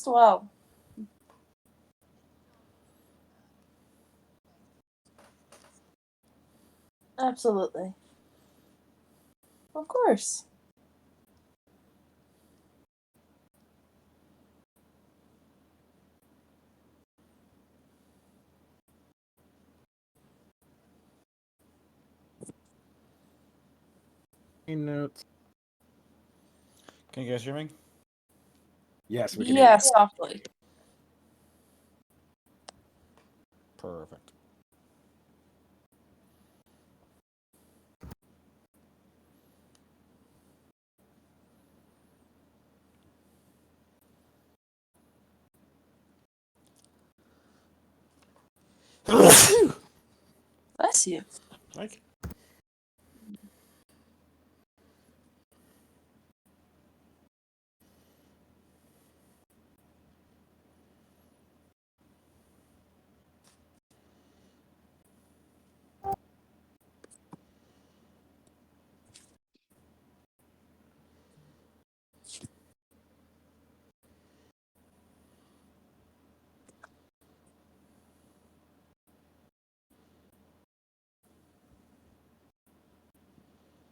Wow. Absolutely. Of course. Notes. Can you guys hear me? Yes, we can hear you. Softly. Perfect. Bless you. Like,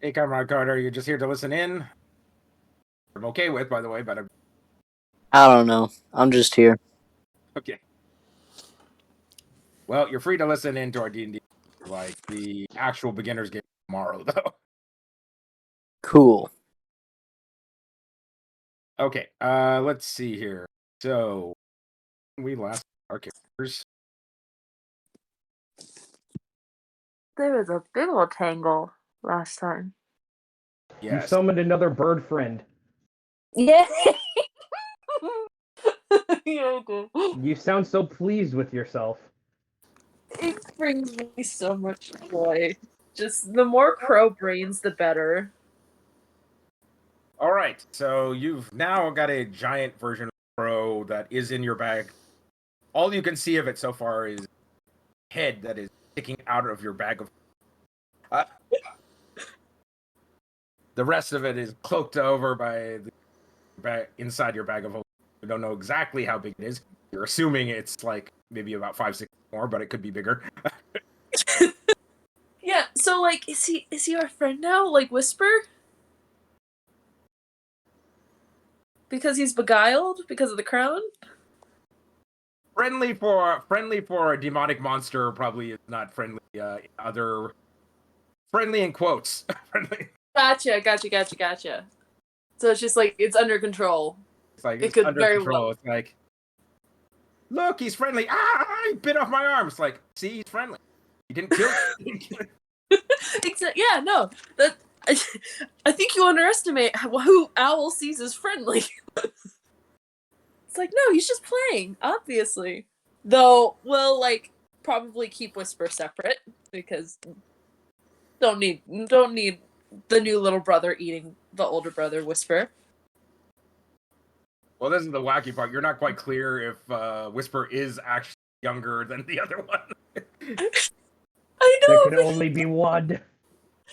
Hey, Comrade Carter, you're just here to listen in? I'm okay with, by the way, but I'm... I don't know. I'm just here. Okay. Well, you're free to listen in to our D&D, like the actual beginner's game tomorrow, though. Cool. Okay, let's see here. So, we last our characters. There was a big old tangle last time. You Yes. summoned another bird friend. Yeah. Yeah, I did. You sound so pleased with yourself. It brings me so much joy. Just the more crow brains, the better. All right, so you've now got a giant version of Crow that is in your bag. All you can see of it so far is head that is sticking out of your bag of... the rest of it is cloaked over by the inside your bag of holding. You don't know exactly how big it is. You're assuming it's like maybe about 5-6 more, but it could be bigger. Yeah, so like is he our friend now? Like Whisper? Because he's beguiled because of the crown? Friendly for a demonic monster probably is not friendly. Other friendly in quotes. Friendly. Gotcha. So it's just like it's under control. It's like It it's could under very control. well. It's like, look, he's friendly. He bit off my arm. It's like, see, he's friendly. He didn't kill me. Yeah, no. That I think you underestimate who Owl sees as friendly. It's like, no, he's just playing, obviously. Though we'll like probably keep Whisper separate because don't need the new little brother eating the older brother Whisper. Well, this is the wacky part. You're not quite clear if Whisper is actually younger than the other one. I There know. can only be one.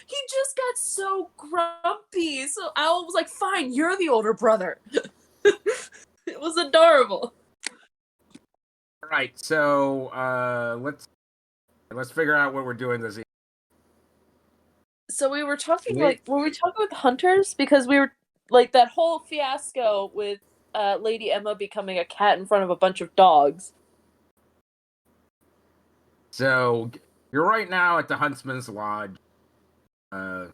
He just got so grumpy. So Owl was like, "Fine, you're the older brother." It was adorable. All right, so let's figure out what we're doing this evening. So we were talking were we talking with the hunters because we were like that whole fiasco with Lady Emma becoming a cat in front of a bunch of dogs. So you're right now at the Huntsman's Lodge. I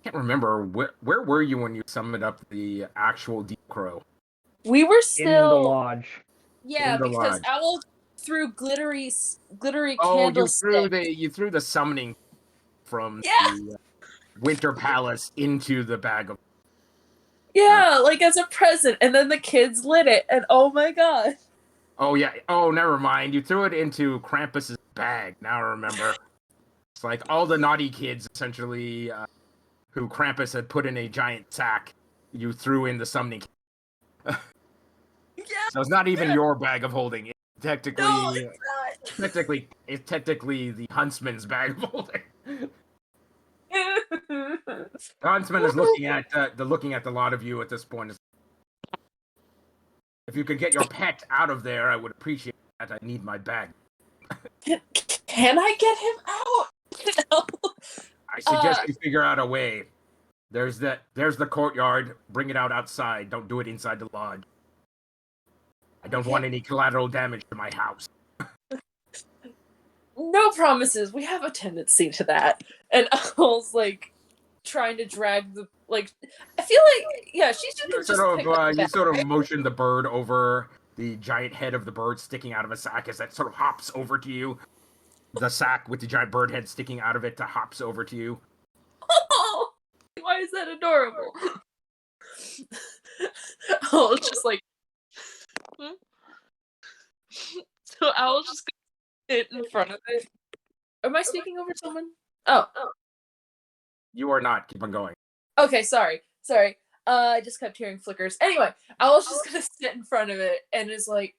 can't remember where were you when you summoned up the actual Deep Crow? We were still in the lodge. Yeah, in the because lodge. Owl threw glittery Oh, candlestick. you threw the summoning from Yeah. the Winter Palace into the bag of... Yeah, like as a present, and then the kids lit it, and oh my god. Oh yeah. Oh, never mind. You threw it into Krampus's bag. Now I remember. It's like all the naughty kids, essentially, who Krampus had put in a giant sack. You threw in the summoning. Yeah. So it's not even your bag of holding. It's technically, No, it's not. it's technically the huntsman's bag of holding. Huntsman is looking at the lot of you at this point. If you could get your pet out of there, I would appreciate that. I need my bag. Can I get him out? I suggest you figure out a way. There's the courtyard. Bring it out outside. Don't do it inside the lodge. I don't want any collateral damage to my house. No promises. We have a tendency to that. And Owl's like trying to drag the I feel like she's just You sort of motion the bird over the giant head of the bird sticking out of a sack as that sort of hops over to you. The sack with the giant bird head sticking out of it hops over to you. Oh, why is that adorable? Owl's just like So Owl's just gonna sit in front of it. Am I speaking over someone? Oh. You are not. Keep on going. Okay, sorry. I just kept hearing flickers. Anyway, Owl's just gonna sit in front of it and is like,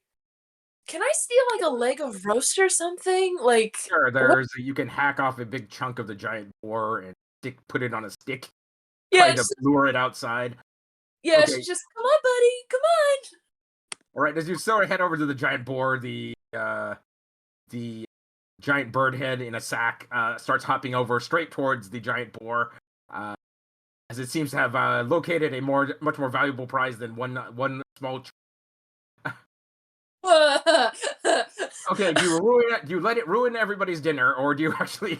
can I steal like a leg of roast or something? Like, sure. You can hack off a big chunk of the giant boar and put it on a stick. Yeah, to lure it outside. Yeah, okay. She's just, come on, buddy, come on. All right, as you sort of head over to the giant boar, the giant bird head in a sack starts hopping over straight towards the giant boar, as it seems to have located a much more valuable prize than one small. Okay, do you let it ruin everybody's dinner, or do you actually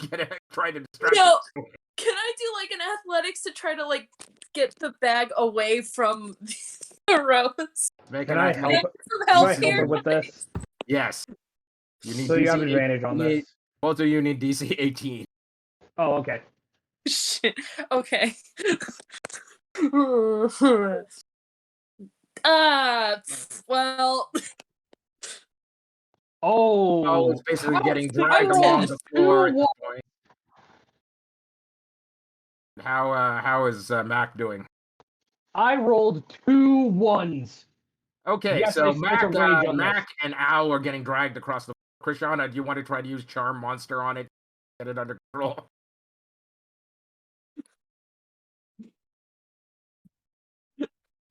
try to distract it? Can I do like an athletics to try to like get the bag away from the roast? Can I help her with this? Yes. You need so you have advantage on this. Both of you need DC 18. Oh, okay. Shit. Okay. Well. Oh, it's basically getting dragged along the floor at this point. How is Mack doing? I rolled 2 1s. Okay, yes, so Mack and Al are getting dragged across the floor. Krishana, do you want to try to use Charm Monster on it? Get it under control?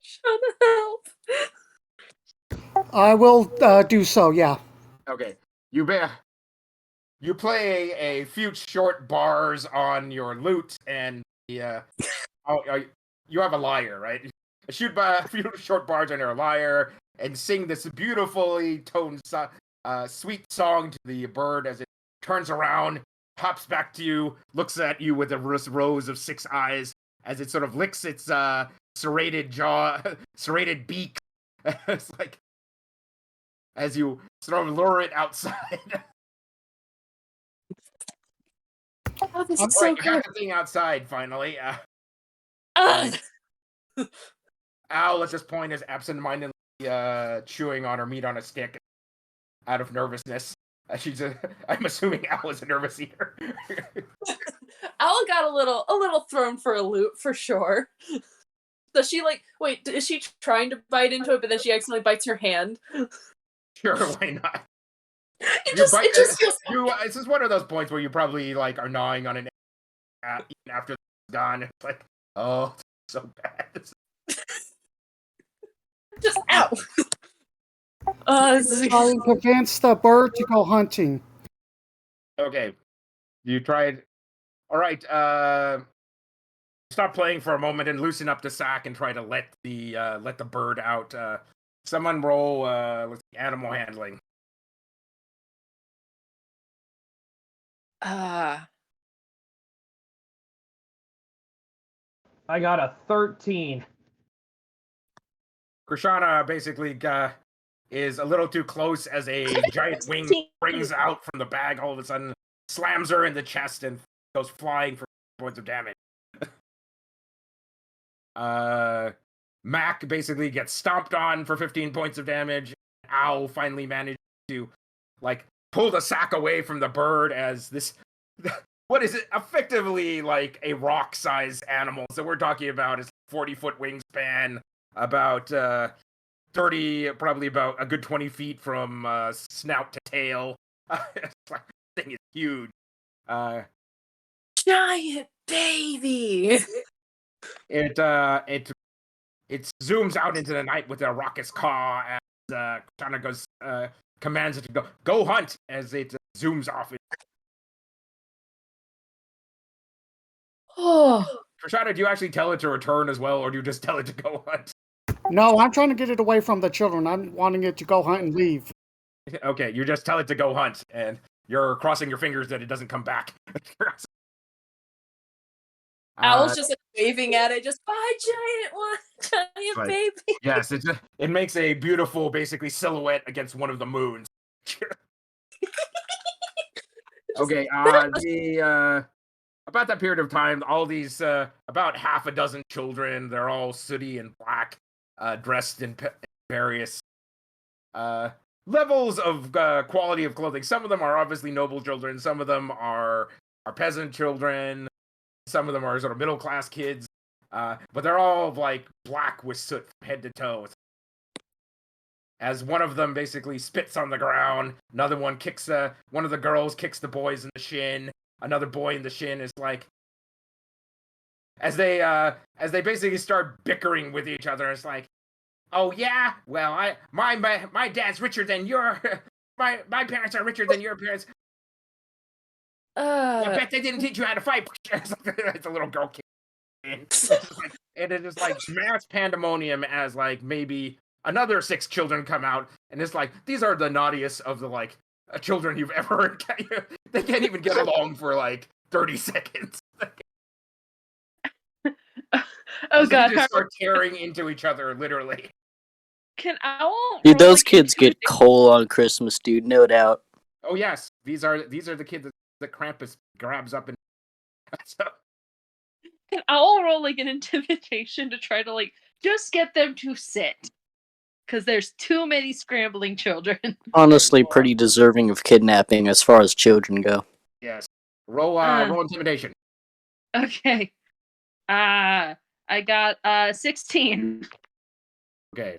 Shut up. I will do so, yeah. Okay. You play a few short bars on your lute, and you have a lyre, right? Shoot by a few short bars on your lyre, and sing this beautifully toned, sweet song to the bird as it turns around, hops back to you, looks at you with a rows of 6 eyes, as it sort of licks its serrated jaw, serrated beak. It's like, as you sort of lure it outside. Oh, this is so good. You got the thing outside, finally. Al at this point is absentmindedly chewing on her meat on a stick out of nervousness. I'm assuming Al is a nervous eater. Al got a little thrown for a loop for sure. Does she is she trying to bite into it, but then she accidentally bites her hand? Sure, why not? This is one of those points where you probably are gnawing on an even after it's gone. It's like, oh, it's so bad. Just ow. Trying to convince the bird to go hunting. Okay, you tried. All right. Stop playing for a moment and loosen up the sack and try to let the bird out. Someone roll animal handling. I got a 13. Krishana basically is a little too close as a giant wing springs out from the bag all of a sudden, slams her in the chest, and goes flying for points of damage. Mack basically gets stomped on for 15 points of damage. Owl finally manages to pull the sack away from the bird as this what is it effectively like a rock-sized animal. So we're talking about is 40-foot wingspan, about 30, probably about a good 20 feet from snout to tail. This thing is huge. giant baby. It zooms out into the night with a raucous caw as Krishana goes commands it to go hunt as it zooms off. Oh, Krishana, do you actually tell it to return as well, or do you just tell it to go hunt? No, I'm trying to get it away from the children. I'm wanting it to go hunt and leave. Okay, you just tell it to go hunt, and you're crossing your fingers that it doesn't come back. Owl's just like waving at it, just bye, giant Like, baby. Yes, it makes a beautiful, basically, silhouette against one of the moons. Okay, about that period of time, all these about half a dozen children, they're all sooty and black, dressed in various levels of quality of clothing. Some of them are obviously noble children. Some of them are peasant children. Some of them are sort of middle class kids. But they're all like black with soot from head to toe. As one of them basically spits on the ground, another one kicks one of the girls kicks the boys in the shin. Another boy in the shin is like, as they basically start bickering with each other. It's like, oh yeah, well my dad's richer than your my parents are richer than your parents. I bet they didn't teach you how to fight. It's a little girl kid. And it is like mass pandemonium as like maybe another 6 children come out, and it's like these are the naughtiest of the like children you've ever. They can't even get along for like 30 seconds. Oh god, they just start tearing into each other, literally. Can Owl? Dude, those kids get coal on Christmas, dude, no doubt. Oh yes, these are the kids that Krampus grabs up and. So, can Owl roll like an intimidation to try to like just get them to sit? Because there's too many scrambling children. Honestly, pretty deserving of kidnapping as far as children go. Yes. Roll intimidation. Okay. I got 16. Okay.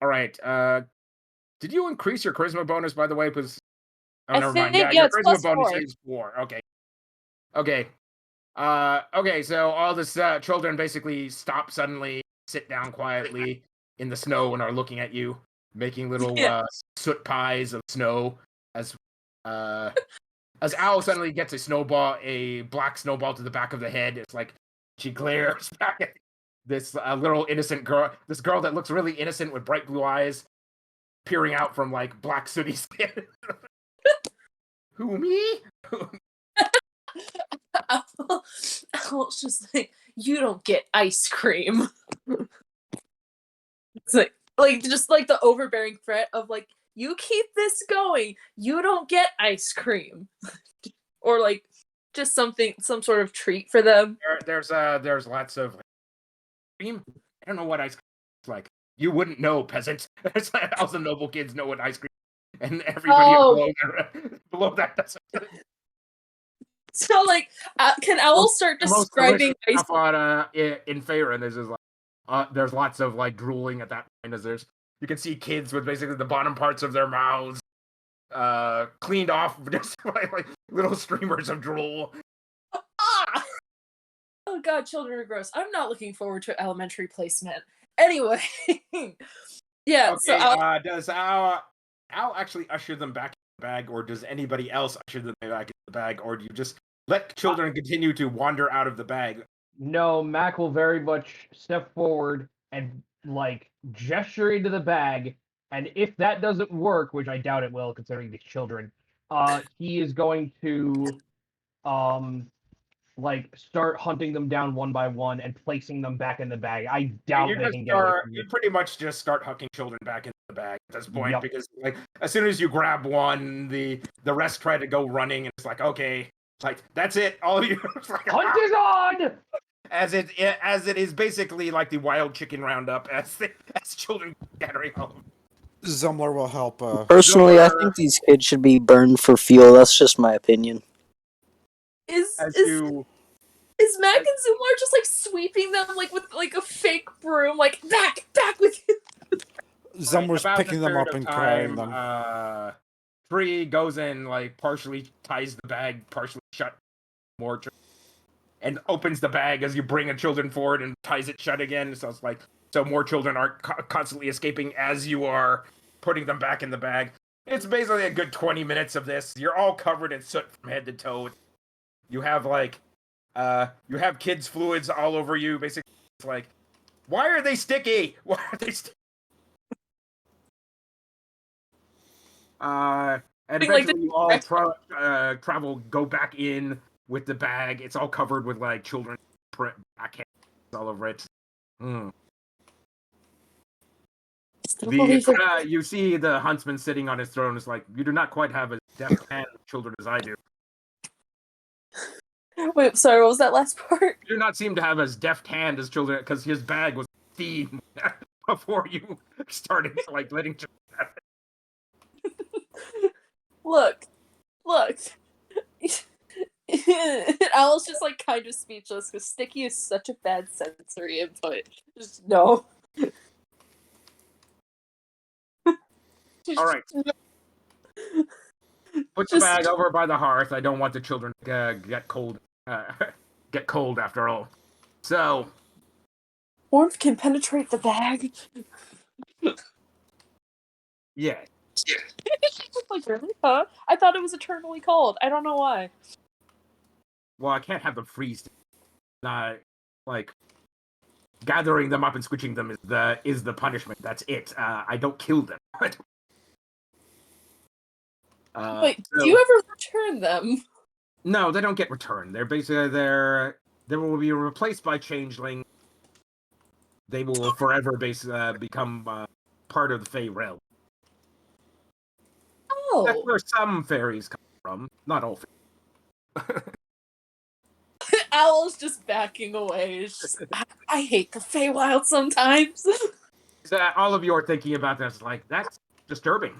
All right. Did you increase your charisma bonus, by the way? Because never mind. Yeah, your charisma bonus is 4. Okay. Okay. Okay. So all this children basically stop suddenly, sit down quietly in the snow, and are looking at you, making little soot pies of snow. As Owl suddenly gets a black snowball to the back of the head. It's like she glares back at this little innocent girl, this girl that looks really innocent with bright blue eyes, peering out from like black sooty skin. Who, me? Owl's just like, you don't get ice cream. It's like just like the overbearing threat of like, you keep this going, you don't get ice cream. Or like just some sort of treat for them. There's lots of cream. I don't know what ice cream is like. You wouldn't know, peasant. All the noble kids know what ice cream is, and everybody below that doesn't. So like, can Owl start describing ice cream? In Faerun, there's just like there's lots of like drooling at that point. As you can see kids with basically the bottom parts of their mouths cleaned off, just like little streamers of drool. Ah! Oh god, children are gross. I'm not looking forward to elementary placement. Anyway, yeah. Okay, so does Al actually usher them back in the bag, or does anybody else usher them back in the bag, or do you just let children continue to wander out of the bag? No, Mack will very much step forward and like gesture into the bag, and if that doesn't work, which I doubt it will, considering these children, he is going to like start hunting them down one by one and placing them back in the bag. I doubt they can get away from you pretty much just start hucking children back into the bag at this point, because like as soon as you grab one, the rest try to go running, and it's like, okay, it's like that's it, all of you. Like, hunt is on. As it is basically like the wild chicken roundup as children gathering home. Zumlar will help. Personally, I think these kids should be burned for fuel. That's just my opinion. Is Mack and Zumlar just like sweeping them like with like a fake broom, like back with you? Zumlar's picking them up and carrying them. Tree goes in, like partially ties the bag partially shut, more children, and opens the bag as you bring the children forward and ties it shut again. So it's like, so more children aren't constantly escaping as you are putting them back in the bag. It's basically a good 20 minutes of this. You're all covered in soot from head to toe. You have you have kids' fluids all over you. Basically, it's like, why are they sticky? Why are they sticky? And eventually you all travel, go back in with the bag. It's all covered with like children's back hands all over it. You see the huntsman sitting on his throne. Is like, you do not quite have as deft hand of children as I do. Wait, sorry, what was that last part? You do not seem to have as deft hand as children, because his bag was steam before you started like letting children have it. Look. Owl's just like kind of speechless because sticky is such a bad sensory input. Just no. All right. Put the bag over by the hearth. I don't want the children to get cold. Get cold after all. So. Warmth can penetrate the bag. Yeah. Like, really? Huh? I thought it was eternally cold. I don't know why. Well, I can't have them freeze. Like, gathering them up and squishing them is the punishment. That's it. I don't kill them. Wait, do you ever return them? No, they don't get returned. They're basically they will be replaced by changeling. They will forever become part of the Fae realm. Oh, That's where some fairies come from. Not all fairies. Owl's just backing away. It's just, I hate the Feywild sometimes. All of you are thinking about this, like, that's disturbing.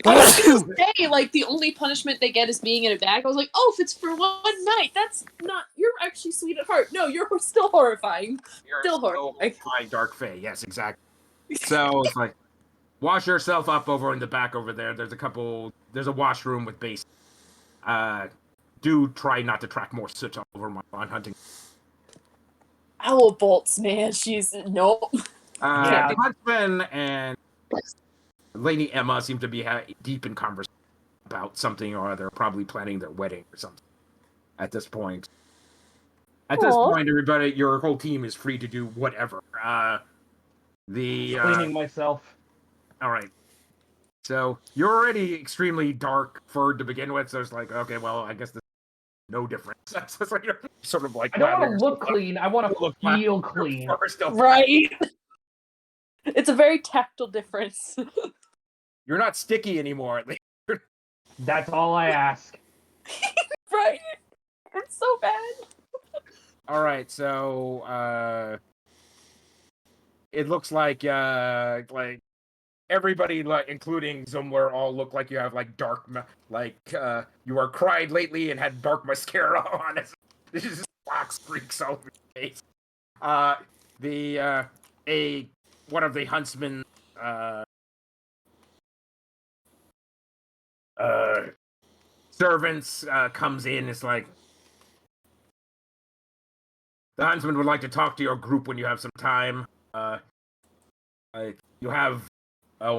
I was gonna say, like, the only punishment they get is being in a bag. I was like, oh, if it's for one night, that's not. You're actually sweet at heart. No, you're still horrifying. You're still horrifying. My dark Fae, yes, exactly. So it's like, wash yourself up over in the back over there. There's a washroom with base. Do try not to track more soot all over on hunting. Owl bolts, man. She's nope. The huntsman and Lady Emma seem to be deep in conversation about something or other, probably planning their wedding or something. At this point, everybody, your whole team is free to do whatever. Cleaning myself. All right. So you're already extremely dark furred to begin with, so it's like, okay, well, I guess this is no difference. It's like, you're sort of like, I don't want to look clean. I want to feel clean. Right. It's a very tactile difference. You're not sticky anymore, at least. That's all I ask. Right. It's so bad. All right, so it looks like everybody, like including Zumlar, all look like you have like dark, you are cried lately and had dark mascara on. This is just black streaks all over your face. One of the huntsmen servants comes in. It's like, the huntsman would like to talk to your group when you have some time. You have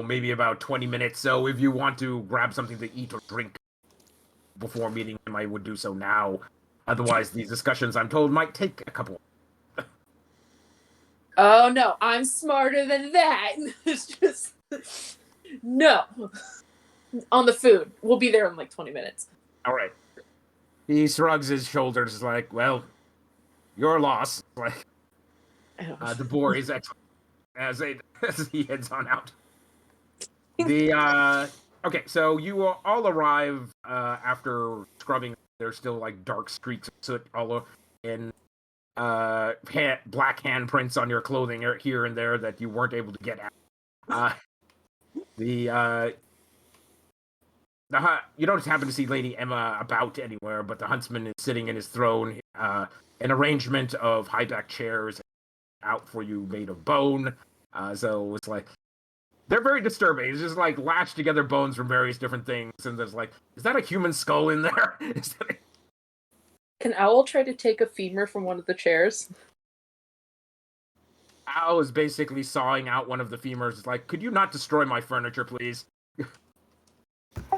maybe about 20 minutes. So if you want to grab something to eat or drink before meeting him, I would do so now. Otherwise, these discussions, I'm told, might take a couple. Oh no, I'm smarter than that. It's just no. On the food, we'll be there in like 20 minutes. All right. He shrugs his shoulders, like, well, your loss. Like, the boar is excellent as he heads on out. Okay, so you all arrive after scrubbing. There's still like dark streaks of soot all over, and black handprints on your clothing here and there that you weren't able to get at. You don't happen to see Lady Emma about anywhere, but the huntsman is sitting in his throne. An arrangement of high-back chairs out for you made of bone. So it's like, they're very disturbing. It's just like latched together bones from various different things, and there's like, is that a human skull in there? Can Owl try to take a femur from one of the chairs? Al is basically sawing out one of the femurs. It's like, could you not destroy my furniture, please?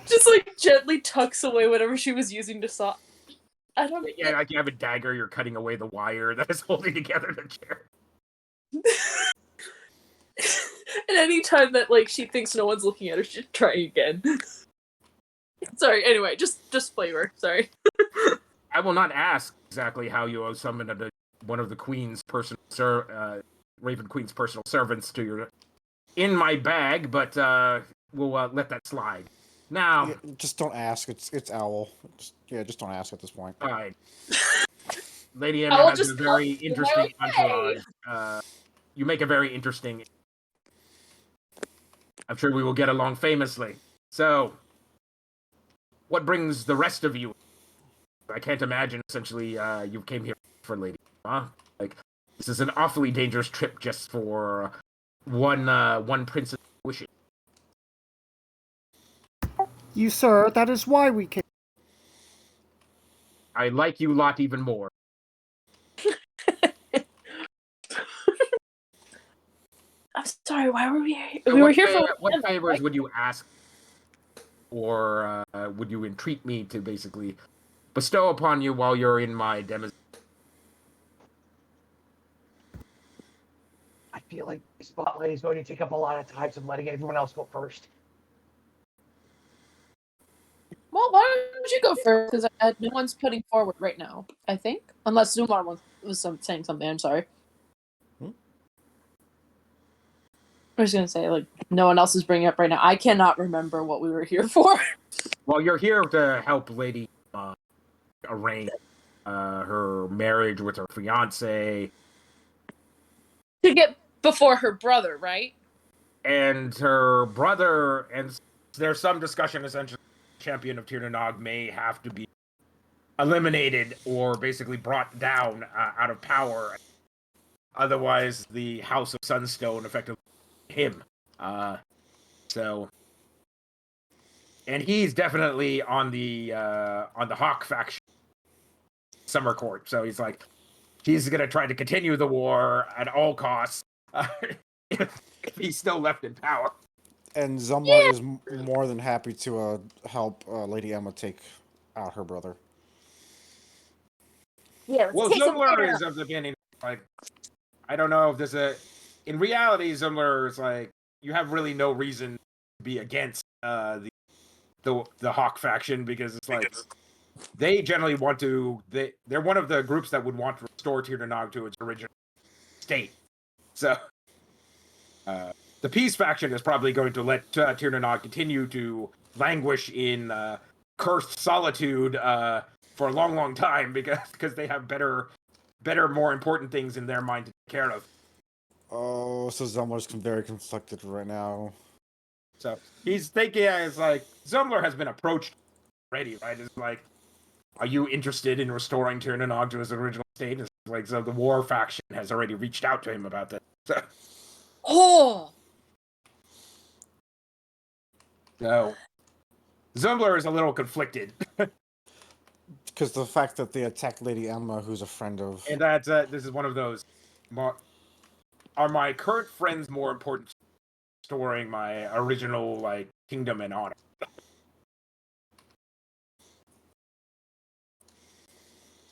Just like gently tucks away whatever she was using to saw. I don't. Yeah, like you have a dagger, you're cutting away the wire that is holding together the chair. And any time that like she thinks no one's looking at her, she'll try again. Sorry. Anyway, just flavor. Sorry. I will not ask exactly how you summoned one of the Queen's Raven Queen's personal servants to your in my bag, but we'll let that slide. Now, Yeah, just don't ask. It's Owl. Just don't ask at this point. all right. Lady Emma I'll has just a very tell you, interesting okay. entourage. You make a very interesting. I'm sure we will get along famously. So, what brings the rest of you? I can't imagine. Essentially, you came here for Lady Emma. Like, this is an awfully dangerous trip just for one princess wishes. You, sir, that is why we came. I like you lot even more. I'm sorry. Why were we here? So We were here for what favors would you ask, or would you entreat me to basically bestow upon you while you're in my demonstration? I feel like the spotlight is going to take up a lot of time, so I'm letting everyone else go first. Well, why don't you go first? Because no one's putting forward right now. I think, unless Zumlar was saying something. I'm sorry. I was gonna say like no one else is bringing up right now. I cannot remember what we were here for. Well, you're here to help Lady arrange her marriage with her fiance To get before her brother, right? and her brother. And there's some discussion essentially. Champion of Tirnanog may have to be eliminated or basically brought down out of power. Otherwise, the House of Sunstone effectively him. So, and he's definitely on the Hawk faction, Summer Court. So he's like, he's gonna try to continue the war at all costs if he's still left in power. And Zumlar is more than happy to help Lady Emma take out her brother. Yeah. Well, Zumlar is of the opinion, like, I don't know if there's in reality, Zumlar is like, you have really no reason to be against the Hawk faction, because it's like, they generally want to, they're one of the groups that would want to restore Tirnanog to its original state. So, the Peace faction is probably going to let Tirnanog continue to languish in cursed solitude for a long, long time, because they have better, more important things in their mind to take care of. Oh, so Zumlar's very conflicted right now. So he's thinking, it's like, Zumlar has been approached already, right? It's like, are you interested in restoring Tirnanog to his original state? It's like, so the War faction has already reached out to him about this. So, so Zumlar is a little conflicted. Because the fact that they attacked Lady Emma, who's a friend of... And that's, this is one of those, are my current friends more important to restoring my original, like, kingdom and honor?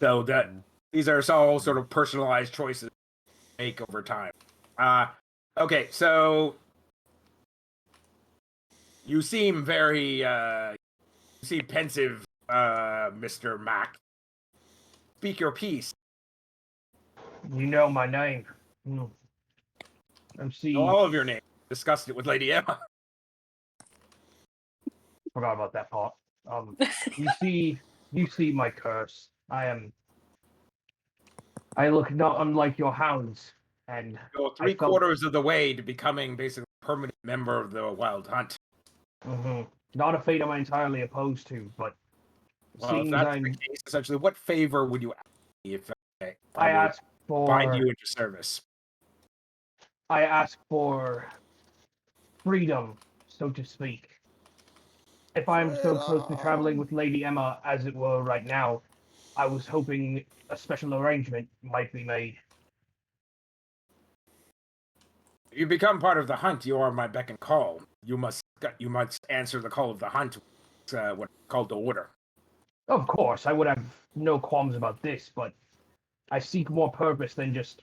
So that, these are all sort of personalized choices to make over time. Okay, so you seem very, pensive, Mr. Mack. Speak your piece. You know my name. All of your name. Discussed it with Lady Emma. Forgot about that part. You see my curse. I look not unlike your hounds, and Go three-quarters of the way to becoming basically a permanent member of the Wild Hunt. Not a fate I'm entirely opposed to, but Well, if that's the case, essentially, what favor would you ask me if I ask for bind you into service? I ask for freedom, so to speak. If I'm so close to traveling with Lady Emma, as it were right now, I was hoping a special arrangement might be made. You become part of the hunt. You are my beck and call. You must answer the call of the hunt. What called to order. Of course, I would have no qualms about this, but I seek more purpose than just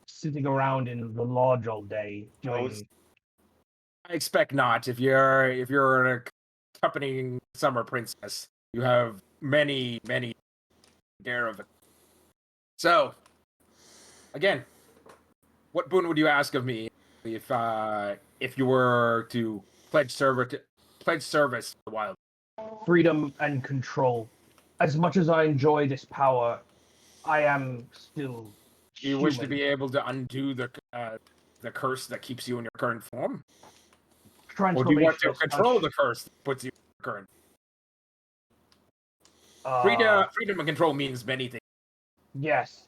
sitting around in the lodge all day doing. I expect not. If you're an accompanying summer princess, you have many care of it. So, again, what boon would you ask of me if you were to pledge service to the wild? Freedom and control. As much as I enjoy this power, I am still Do you human. wish to be able to undo the curse that keeps you in your current form? Or do you want to control the curse that puts you in your current freedom and control means many things. Yes.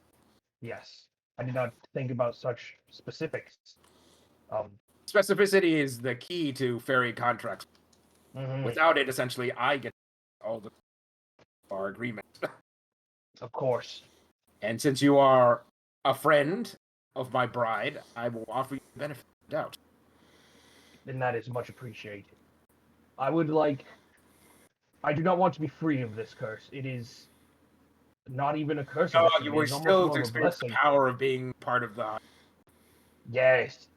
I did not think about such specifics. Specificity is the key to fairy contracts. Without it, essentially, I get all our agreement. Of course. And since you are a friend of my bride, I will offer you the benefit of the doubt. And that is much appreciated. I do not want to be free of this curse. It is not even a curse. You will still experience the power of being part of the... Yes.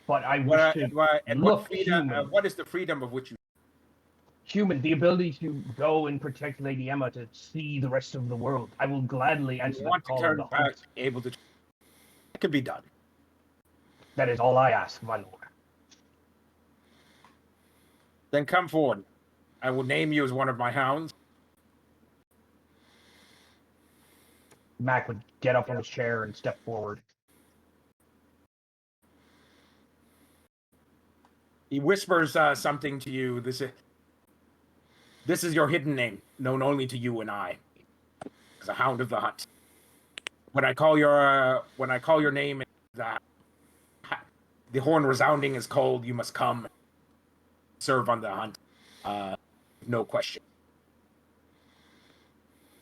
But I wish to look human. What is the freedom of which you... Human, the ability to go and protect Lady Emma, to see the rest of the world. I will gladly answer that call of the hunt. Able to... It can be done. That is all I ask, my lord. Then come forward. I will name you as one of my hounds. Mack would get up from his chair and step forward. He whispers something to you. This is your hidden name, known only to you and I. As a hound of the hunt. When I call your name, the horn resounding is called. You must come, serve on the hunt. No question.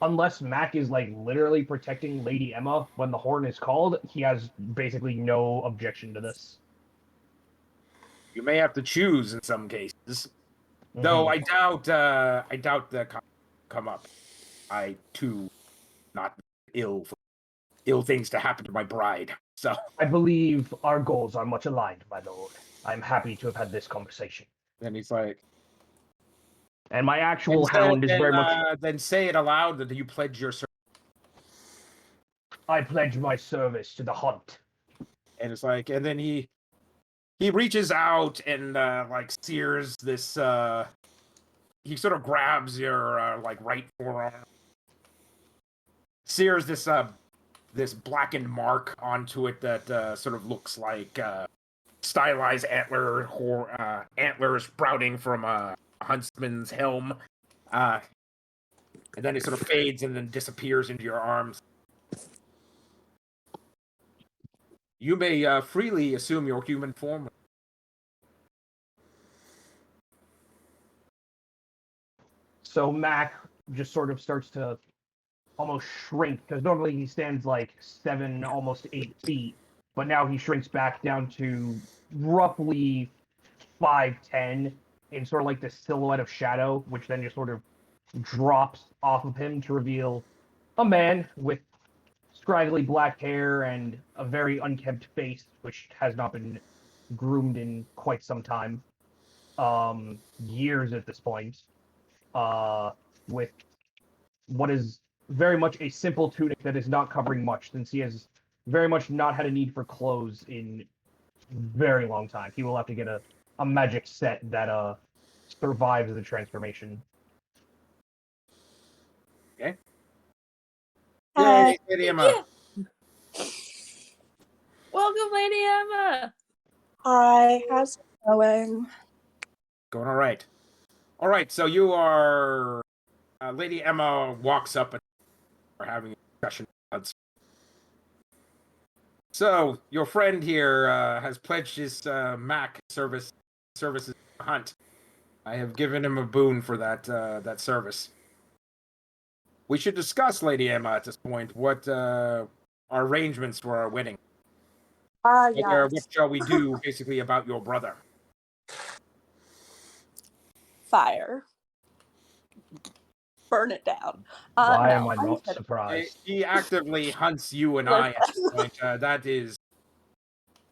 Unless Mack is literally protecting Lady Emma when the horn is called, he has basically no objection to this. You may have to choose in some cases, though I doubt the come up. I too not ill things to happen to my bride. So I believe our goals are much aligned, my lord. I'm happy to have had this conversation. Then he's like, and my actual hound is very much. Then say it aloud that you pledge your service. I pledge my service to the hunt. And it's like, and then he reaches out and sears this. He sort of grabs your right forearm, sears this blackened mark onto it that sort of looks like stylized antlers sprouting from a huntsman's helm, and then it sort of fades and then disappears into your arms. You may freely assume your human form. So Mack just sort of starts to almost shrink, because normally he stands 7, almost 8 feet, but now he shrinks back down to roughly 5'10", in sort of the silhouette of shadow, which then just sort of drops off of him to reveal a man with scraggly black hair and a very unkempt face, which has not been groomed in quite some time, years at this point, with what is very much a simple tunic that is not covering much, since he has very much not had a need for clothes in very long time. He will have to get a magic set that survives the transformation. Okay. Hi. Yay, Lady Emma. Welcome, Lady Emma. Hi, how's it going? Going all right. All right, so you are... Lady Emma walks up and we're having a discussion. So, your friend here has pledged his Mack services hunt. I have given him a boon for that service. we should discuss, Lady Emma, at this point, what our arrangements for our wedding. Yes. What shall we do, basically, about your brother? Fire. Burn it down. Why No, am I I'm not kidding. surprised? He actively hunts you and I at this point. That is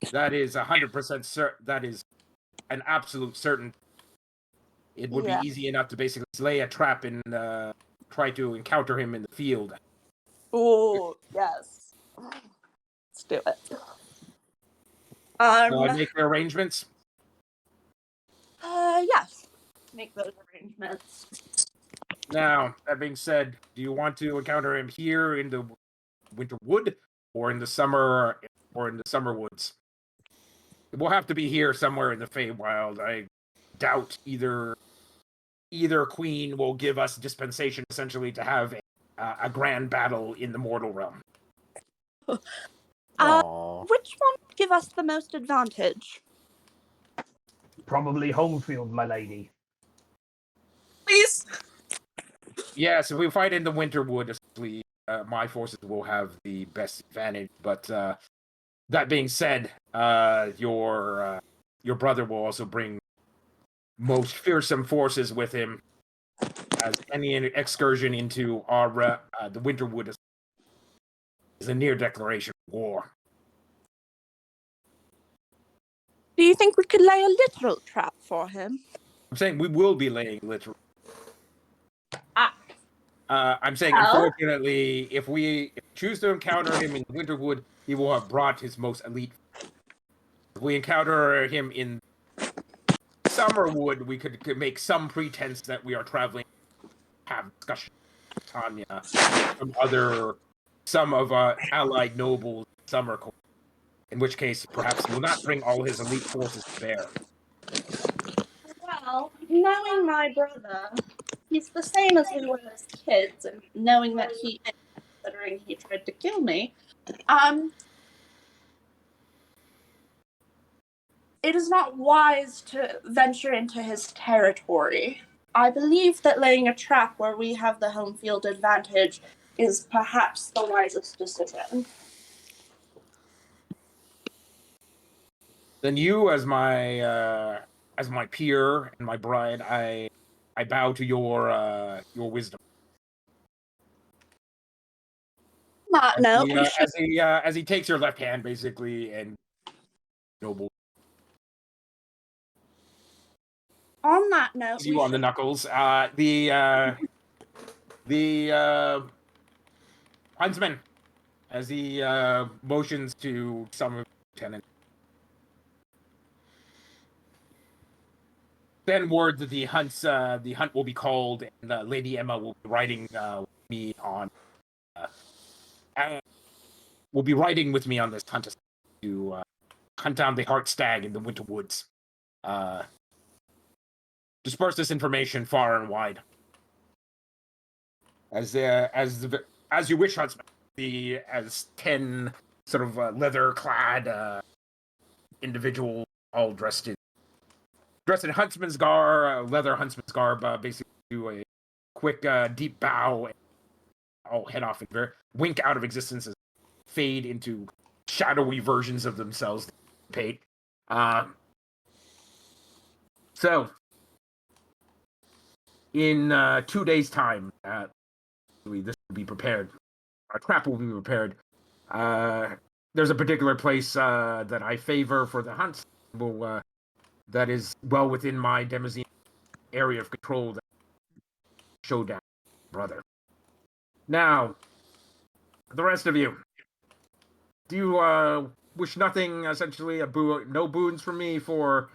100% certain. That is an absolute certain. It would Yeah. be easy enough to basically lay a trap and try to encounter him in the field. Ooh, yes. Let's do it. Make the arrangements. Yes. Make those arrangements. Now, that being said, do you want to encounter him here in the winter wood, or in the summer woods? It will have to be here somewhere in the Feywild. I doubt either queen will give us dispensation, essentially, to have a grand battle in the mortal realm. Aw. Which one would give us the most advantage? Probably home field, my lady. Please. Yes, if we fight in the winter wood, essentially, my forces will have the best advantage. But that being said, your brother will also bring most fearsome forces with him, as any excursion into our the winter wood is a near declaration of war. Do you think we could lay a literal trap for him? I'm saying we will be laying literal. I'm saying, Well? unfortunately, if we choose to encounter him in Winterwood, he will have brought his most elite. If we encounter him in Summerwood, we could make some pretense that we are traveling, have discussion with Tanya, some of our allied nobles, Summer Court. In which case, perhaps he will not bring all his elite forces to bear. Well, knowing my brother, he's the same as we were as kids, and knowing that considering he tried to kill me, it is not wise to venture into his territory. I believe that laying a trap where we have the home field advantage is perhaps the wisest decision. Then you, as my peer and my bride, I bow to your wisdom. No, As he takes your left hand, basically, and noble. On that note, You on the knuckles. The huntsman, as he motions to some of the lieutenants. Then word that the hunt will be called, and Lady Emma will be riding me on. Will be riding with me on this hunt to hunt down the Heart Stag in the winter woods. Disperse this information far and wide. As you wish, huntsman. As 10 sort of leather-clad individual, all dressed in huntsman's garb, leather huntsman's garb, basically do a quick, deep bow, and I'll head off and wink out of existence as fade into shadowy versions of themselves. So, in 2 days' time, this will be prepared. Our trap will be prepared. There's a particular place that I favor for the hunt. That is well within my Demosine area of control. That showdown, brother. Now, the rest of you, do you wish nothing, essentially, no boons from me for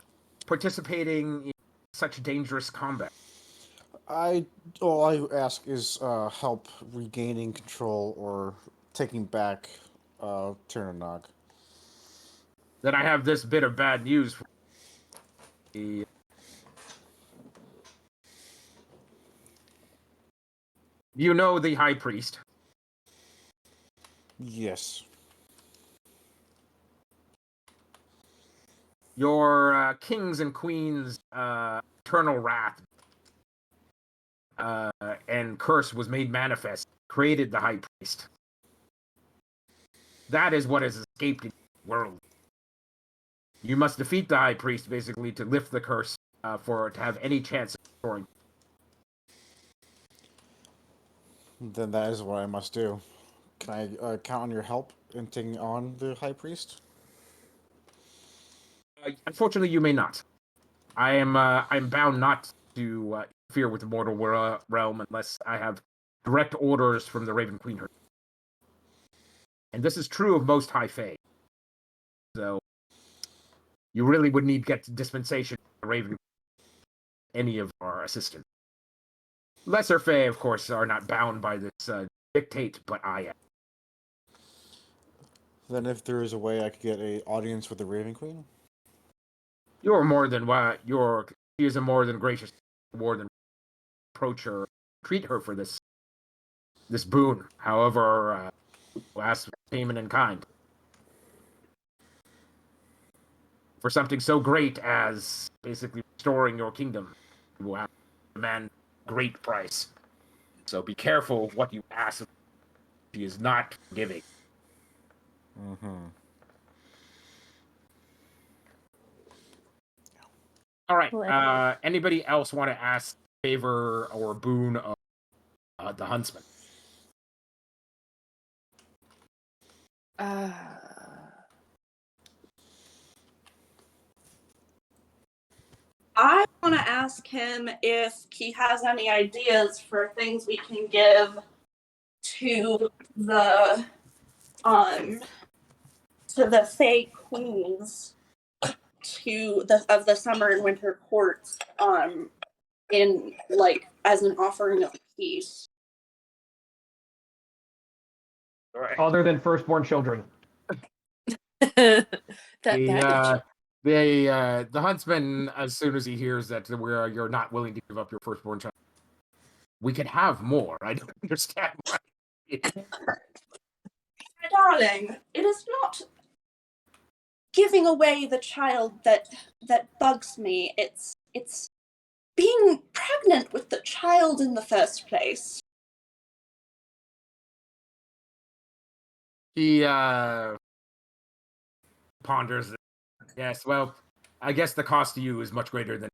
participating in such dangerous combat? All I ask is help regaining control or taking back Tirnanog. Then I have this bit of bad news for you. You know the High Priest. Yes. Your kings and queens' eternal wrath and curse was made manifest created the High Priest. That is what has escaped in the world. You must defeat the High Priest, basically, to lift the curse for it to have any chance of restoring. Then that is what I must do. Can I count on your help in taking on the High Priest? Unfortunately, you may not. I'm bound not to interfere with the mortal realm unless I have direct orders from the Raven Queen herself. And this is true of most High Fae. So, you really would need to get dispensation from the Raven, any of our assistants. Lesser Fae, of course, are not bound by this dictate, but I am. Then if there is a way I could get an audience with the Raven Queen? You're more than she is a more than gracious, more than approach her, treat her for this boon. However, ask payment in kind. For something so great as basically restoring your kingdom, you will have to demand great price. So be careful what you ask. She is not giving. Mm-hmm. All right. Anybody else want to ask favor or boon of the huntsman? I want to ask him if he has any ideas for things we can give to the Fae Queens of the summer and winter courts in as an offering of peace. All right. Other than firstborn children. That The huntsman, as soon as he hears that you're not willing to give up your firstborn child, we can have more. I don't understand why. My darling, it is not giving away the child that bugs me. It's being pregnant with the child in the first place. He ponders. Yes, well, I guess the cost to you is much greater than.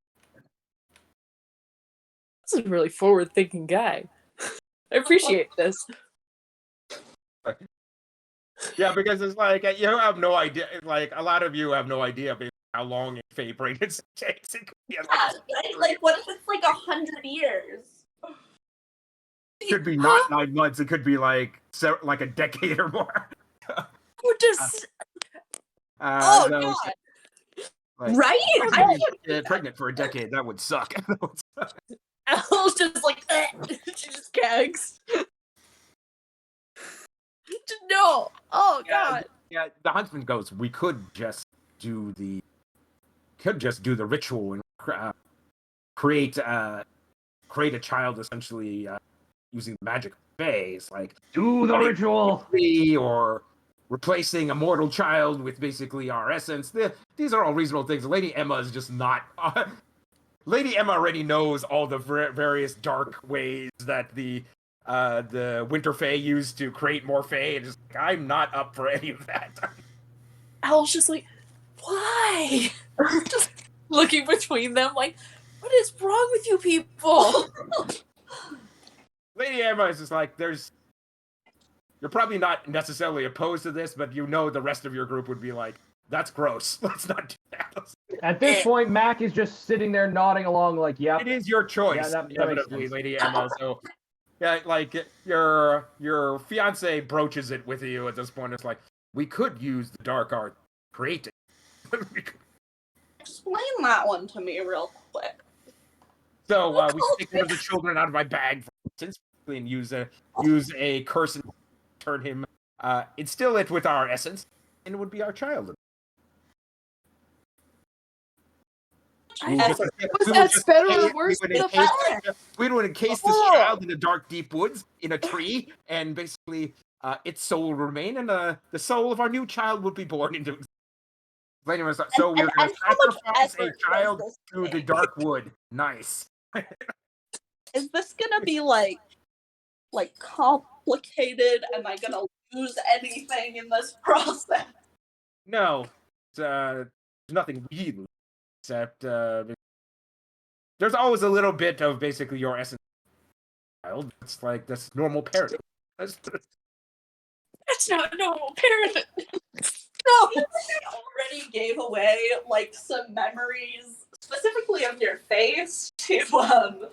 This is a really forward-thinking guy. I appreciate this. Yeah, because it's like you have no idea. Like a lot of you have no idea how long a Fae pregnancy takes. It could be Like what if it's like 100 years? It could be not 9 months. It could be like a decade or more. We're just So, God. like, Right? pregnant for a decade, that would suck. Al's just like she just gags. No. Oh God. Yeah, the huntsman goes, we could just do the ritual and create a child essentially using the magic of Fae, like Do the ritual! Or replacing a mortal child with basically our essence. These are all reasonable things. Lady Emma is just not. Lady Emma already knows all the various dark ways that the Winter Fae used to create more Fae, and just like, I'm not up for any of that. Al's just like, why? Just looking between them, like, what is wrong with you people? Lady Emma is just like, you're probably not necessarily opposed to this, but you know the rest of your group would be like, that's gross. Let's not do that. At this point, Mack is just sitting there nodding along like, yep. It is your choice, Yeah, that makes inevitably, sense. Lady Emma. So, yeah, like, your fiance broaches it with you at this point. It's like, we could use the dark art to create it. Explain that one to me real quick. So, we take one of the children out of my bag, for instance, and use a curse and turn him, instill it with our essence, and it would be our child. Was that better or worse than the fire? We would encase this child in the dark, deep woods in a tree, and basically, its soul would remain, and the soul of our new child would be born into existence. So we're going to sacrifice a child to the dark wood. Nice. Is this gonna be like complicated? Am I gonna lose anything in this process? No, it's, there's nothing we lose, except there's always a little bit of basically your essence. Child, it's like that's normal parenting. That's not normal parenting. No, you already gave away like some memories, specifically of your face, to to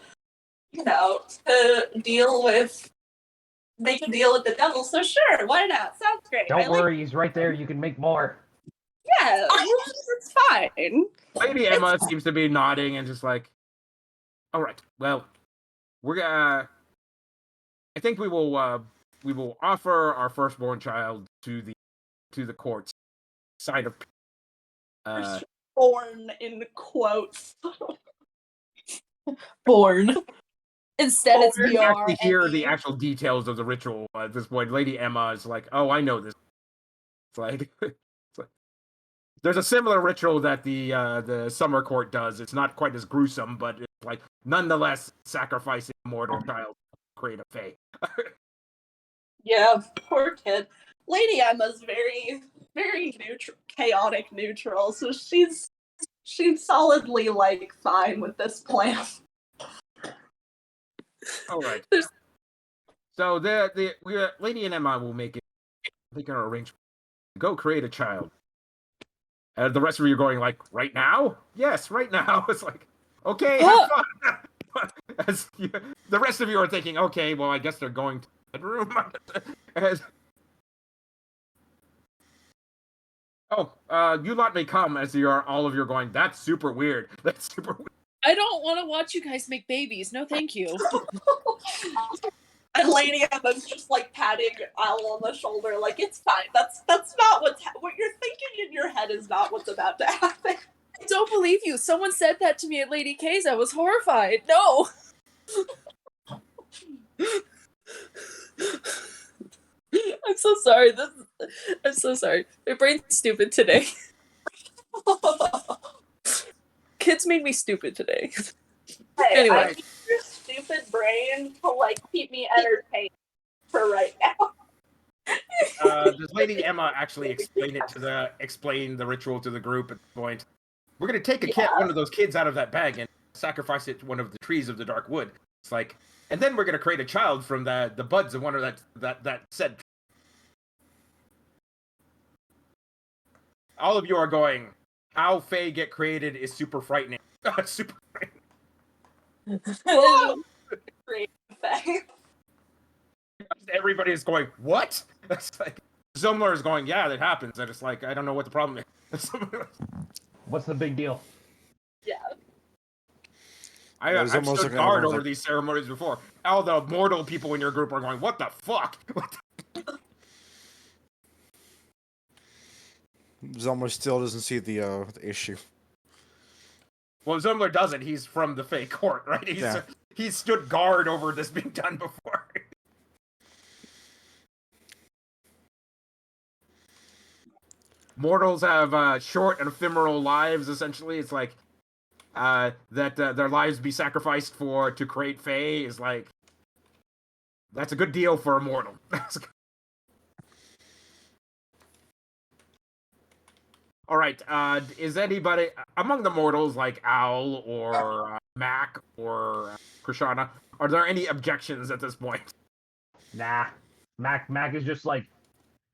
make a deal with the devil. So sure, why not? Sounds great. Don't worry, he's right there. You can make more. Yeah, it's fine. Lady Emma seems to be nodding and just like, all right, well, we're gonna. I think we will offer our firstborn child to the courts side of. Born in quotes. Born. Instead, it's We actually BR. hear the actual details of the ritual at this point. Lady Emma is like, "Oh, I know this." It's like, there's a similar ritual that the summer court does. It's not quite as gruesome, but it's like nonetheless sacrificing a mortal child to create a fae. Yeah, poor kid. Lady Emma's very, very chaotic neutral, so she's solidly like fine with this plan. All right. So Lady and Emma will make an arrangement. Go create a child. The rest of you are going like, right now? Yes, right now. It's like, okay, have fun. The rest of you are thinking, okay, well, I guess they're going to the bedroom. You lot may come as all of you are going, that's super weird. That's super weird. I don't want to watch you guys make babies. No, thank you. And Lady Emma's just like patting Al on the shoulder, like it's fine. That's not what you're thinking in your head is not what's about to happen. I don't believe you. Someone said that to me at Lady K's. I was horrified. No. I'm so sorry. I'm so sorry. My brain's stupid today. Kids made me stupid today. Hey, Anyway. I need your stupid brain to like keep me entertained for right now. Does Lady Emma actually explain the ritual to the group at the point? We're gonna take one of those kids out of that bag and sacrifice it to one of the trees of the dark wood. It's like, and then we're gonna create a child from the buds of one of that said. All of you are going, how Fae get created is super frightening. Super frightening. Great thing. Everybody is going, what? It's like, Zumlar is going, yeah, that happens. And it's like, I don't know what the problem is. What's the big deal? Yeah. I've stood guard over these ceremonies before. All the mortal people in your group are going, what the fuck? Zumlar still doesn't see the issue. Well, Zumlar doesn't. He's from the Fae court, right? He's stood guard over this being done before. Mortals have short and ephemeral lives, essentially. It's like that their lives be sacrificed to create Fae is like, that's a good deal for a mortal. All right, is anybody among the mortals like Owl or Mack or Krishana, are there any objections at this point? Nah. Mack is just like,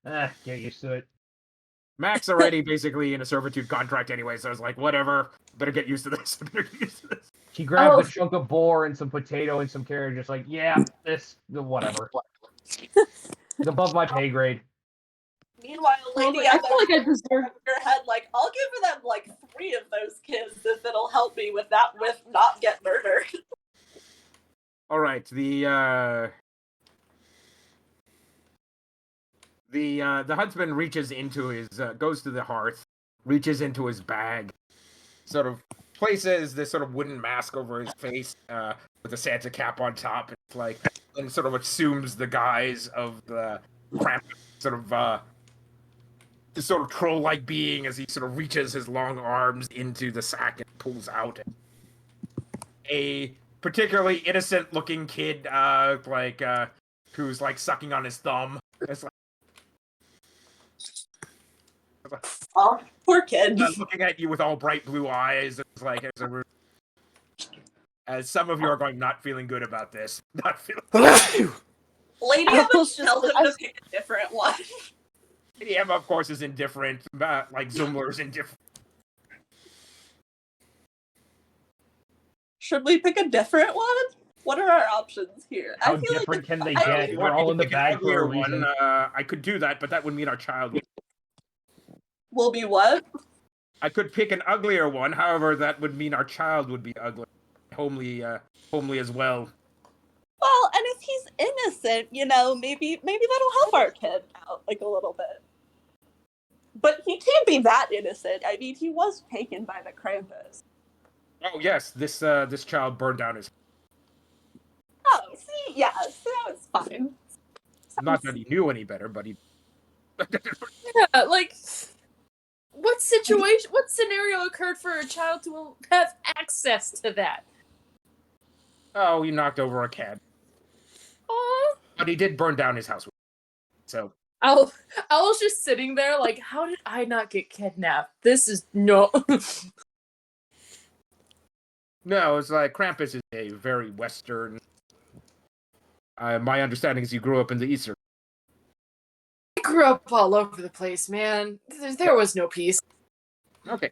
get used to it. Mack's already basically in a servitude contract anyway, so I was like, whatever, better get used to this. He grabbed a chunk of boar and some potato and some carrot, just like, yeah, whatever. It's above my pay grade. Meanwhile, Lady I Emma feel like I deserve. your head like, I'll give them like 3 of those kids if it'll help me with not get murdered. All right, the huntsman reaches into his goes to the hearth, reaches into his bag, sort of places this sort of wooden mask over his face with a Santa cap on top. It's like, and sort of assumes the guise of the cramped sort of this sort of troll-like being as he sort of reaches his long arms into the sack and pulls out a particularly innocent-looking kid, who's like sucking on his thumb. It's like Oh, poor kid. looking at you with all bright blue eyes. It's like as some of you are going, not feeling good about this. Not feeling. Lady I Emma was just tells him like- to pick a different one. Lady Emma, of course, is indifferent. Like Zumlar is indifferent. Should we pick a different one? What are our options here? How I feel different can they I get? feel You We're want me all to in the pick an bag for a uglier reason. one? I could do that, but that would mean our child would. will be what? I could pick an uglier one. However, that would mean our child would be ugly, homely as well. Well, and if he's innocent, maybe that'll help our kid out like a little bit. But he can't be that innocent. I mean, he was taken by the Krampus. Oh yes, this child burned down his. Oh, see, yeah, so it's fine. Not that he knew any better, but he. Yeah, like, what scenario occurred for a child to have access to that? Oh, he knocked over a cat, Aw. but he did burn down his house. So I was just sitting there like, how did I not get kidnapped? This is no. no, it's like Krampus is a very Western. My understanding is you grew up in the Eastern. I grew up all over the place, man. There was no peace. Okay.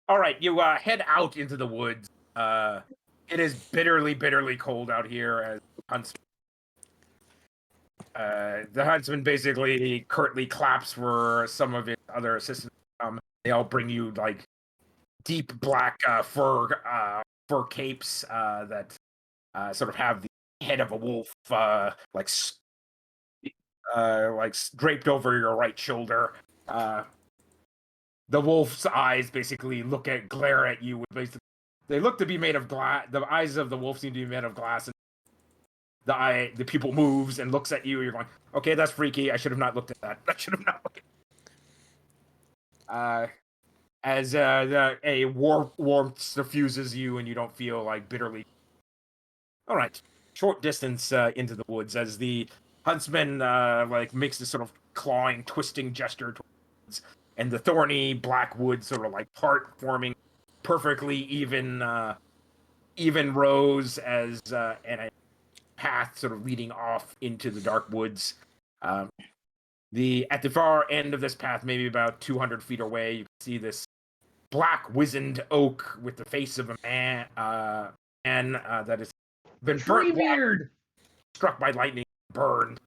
All right, you head out into the woods. It is bitterly, bitterly cold out here as huntsman. The huntsman basically curtly claps for some of his other assistants. They all bring you like deep black fur capes that sort of have the head of a wolf like draped over your right shoulder. The wolf's eyes basically glare at you with basically. They look to be made of glass. The eyes of the wolf seem to be made of glass. And the pupil moves and looks at you. You're going, okay, that's freaky. I should have not looked at that. I should have not looked at as a warmth suffuses you and you don't feel like bitterly. All right, short distance into the woods as the huntsman makes this sort of clawing, twisting gesture towards, and the thorny black wood sort of like part forming perfectly even rows as and a path sort of leading off into the dark woods. At the far end of this path, maybe about 200 feet away, you can see this black wizened oak with the face of a man that has been burnt black, struck by lightning, burned.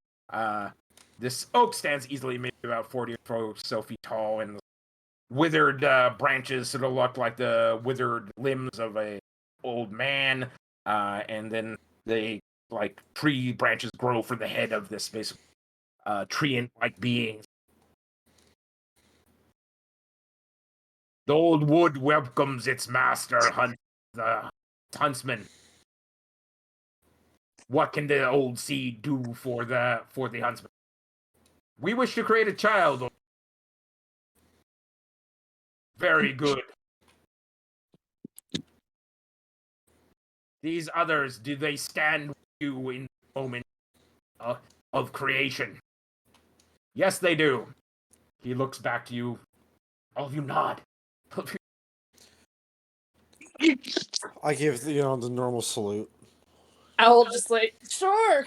This oak stands easily maybe about 40 or so feet tall, and withered branches sort of look like the withered limbs of a old man, and then they like tree branches grow from the head of this basically tree-like being. The old wood welcomes its master, the huntsman. What can the old seed do for the huntsman? We wish to create a child. Very good. These others, do they stand with you in the moment of creation? Yes, they do. He looks back to you. All of you nod. I give the normal salute. Owl just like, sure.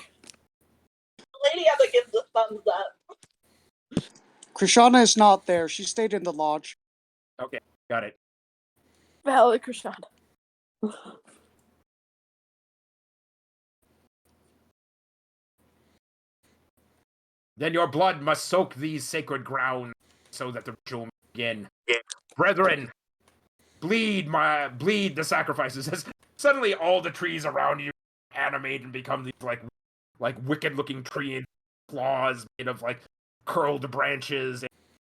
Lady Emma gives a thumbs up. Krishana is not there. She stayed in the lodge. Okay, got it. Valid, Krishana. Then your blood must soak these sacred grounds so that the ritual may begin. Brethren, bleed the sacrifices. As suddenly all the trees around you animate and become these like wicked looking trees, claws made of like curled branches and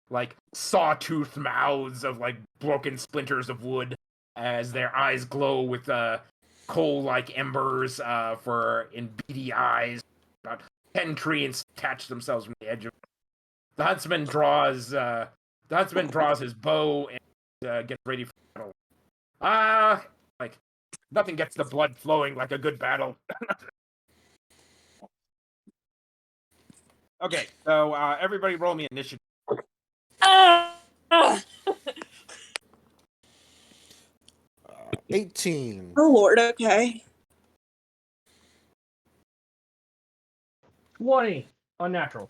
like sawtooth mouths of like broken splinters of wood as their eyes glow with coal-like embers in beady eyes. About 10 trees attach themselves from the edge of it. The huntsman draws his bow and gets ready for battle. Like nothing gets the blood flowing like a good battle. Okay, so everybody roll me initiative. Ah! 18. Oh Lord, okay. 20. Unnatural.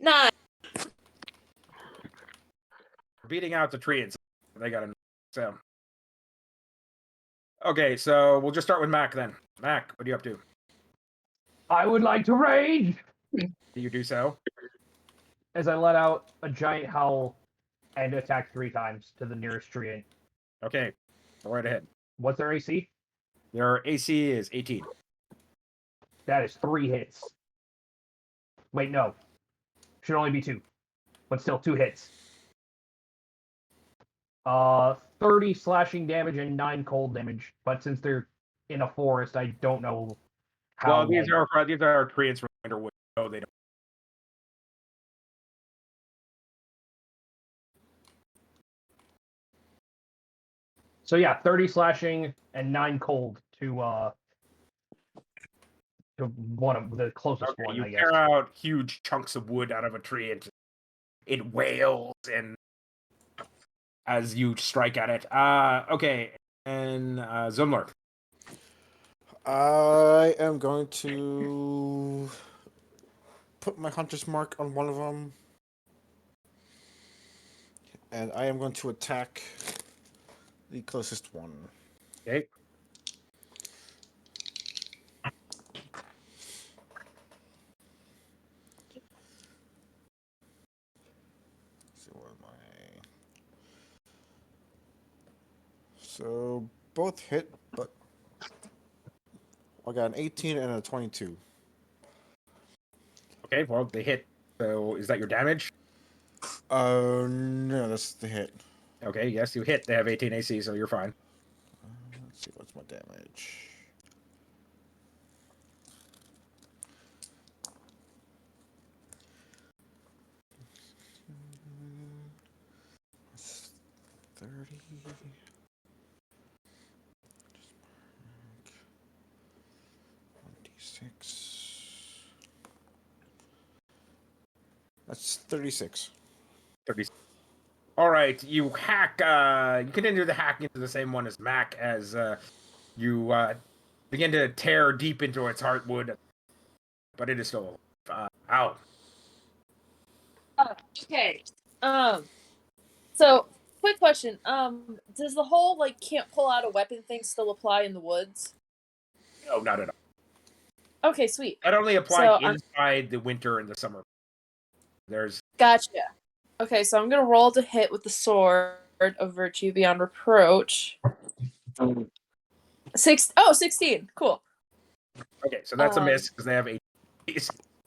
9. Beating out the tree, and they got a so. Okay, so we'll just start with Mack then. Mack, what are you up to? I would like to rage Do you do so? as I let out a giant howl and attack 3 times to the nearest tree. Okay, go right ahead. What's their AC? Your AC is 18. That is 3 hits. Wait, no. Should only be 2. But still 2 hits. 30 slashing damage and 9 cold damage. But since they're in a forest, I don't know how. Well, these are treants from Winterwood, so they don't. So yeah, 30 slashing and 9 cold to one of the closest Okay, one, you I guess. tear out huge chunks of wood out of a tree, and it wails and as you strike at it. Okay, and Zumlar. I am going to put my hunter's mark on one of them. And I am going to attack the closest one. Okay. So what am I? So both hit, but I got an 18 and a 22. Okay, well, they hit. So is that your damage? No, that's the hit. Okay, yes, you hit. They have 18 AC, so you're fine. Let's see, what's my damage? That's 30. 26. That's 36. 30. All right, you hack. You continue the hack into the same one as Mack as you begin to tear deep into its heartwood, but it is still out. Okay. So, quick question. Does the whole can't pull out a weapon thing still apply in the woods? No, not at all. Okay, sweet. That only applied So, inside the winter and the summer. There's Gotcha. Okay, so I'm gonna roll to hit with the sword of virtue beyond reproach. 16. Cool. okay, so that's a miss because they have 8.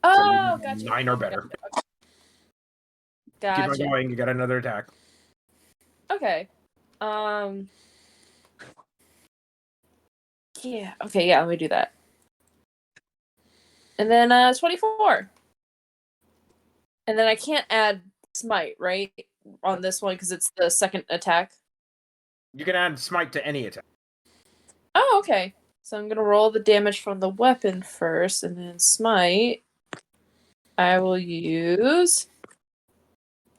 Oh, So gotcha. 9 or better. Gotcha. Keep on going. You got another attack. Okay. Yeah. Okay. Yeah. Let me do that. And then 24. And then I can't add smite, right, on this one because it's the second attack. You can add smite to any attack. Oh, okay. So I'm gonna roll the damage from the weapon first, and then smite. I will use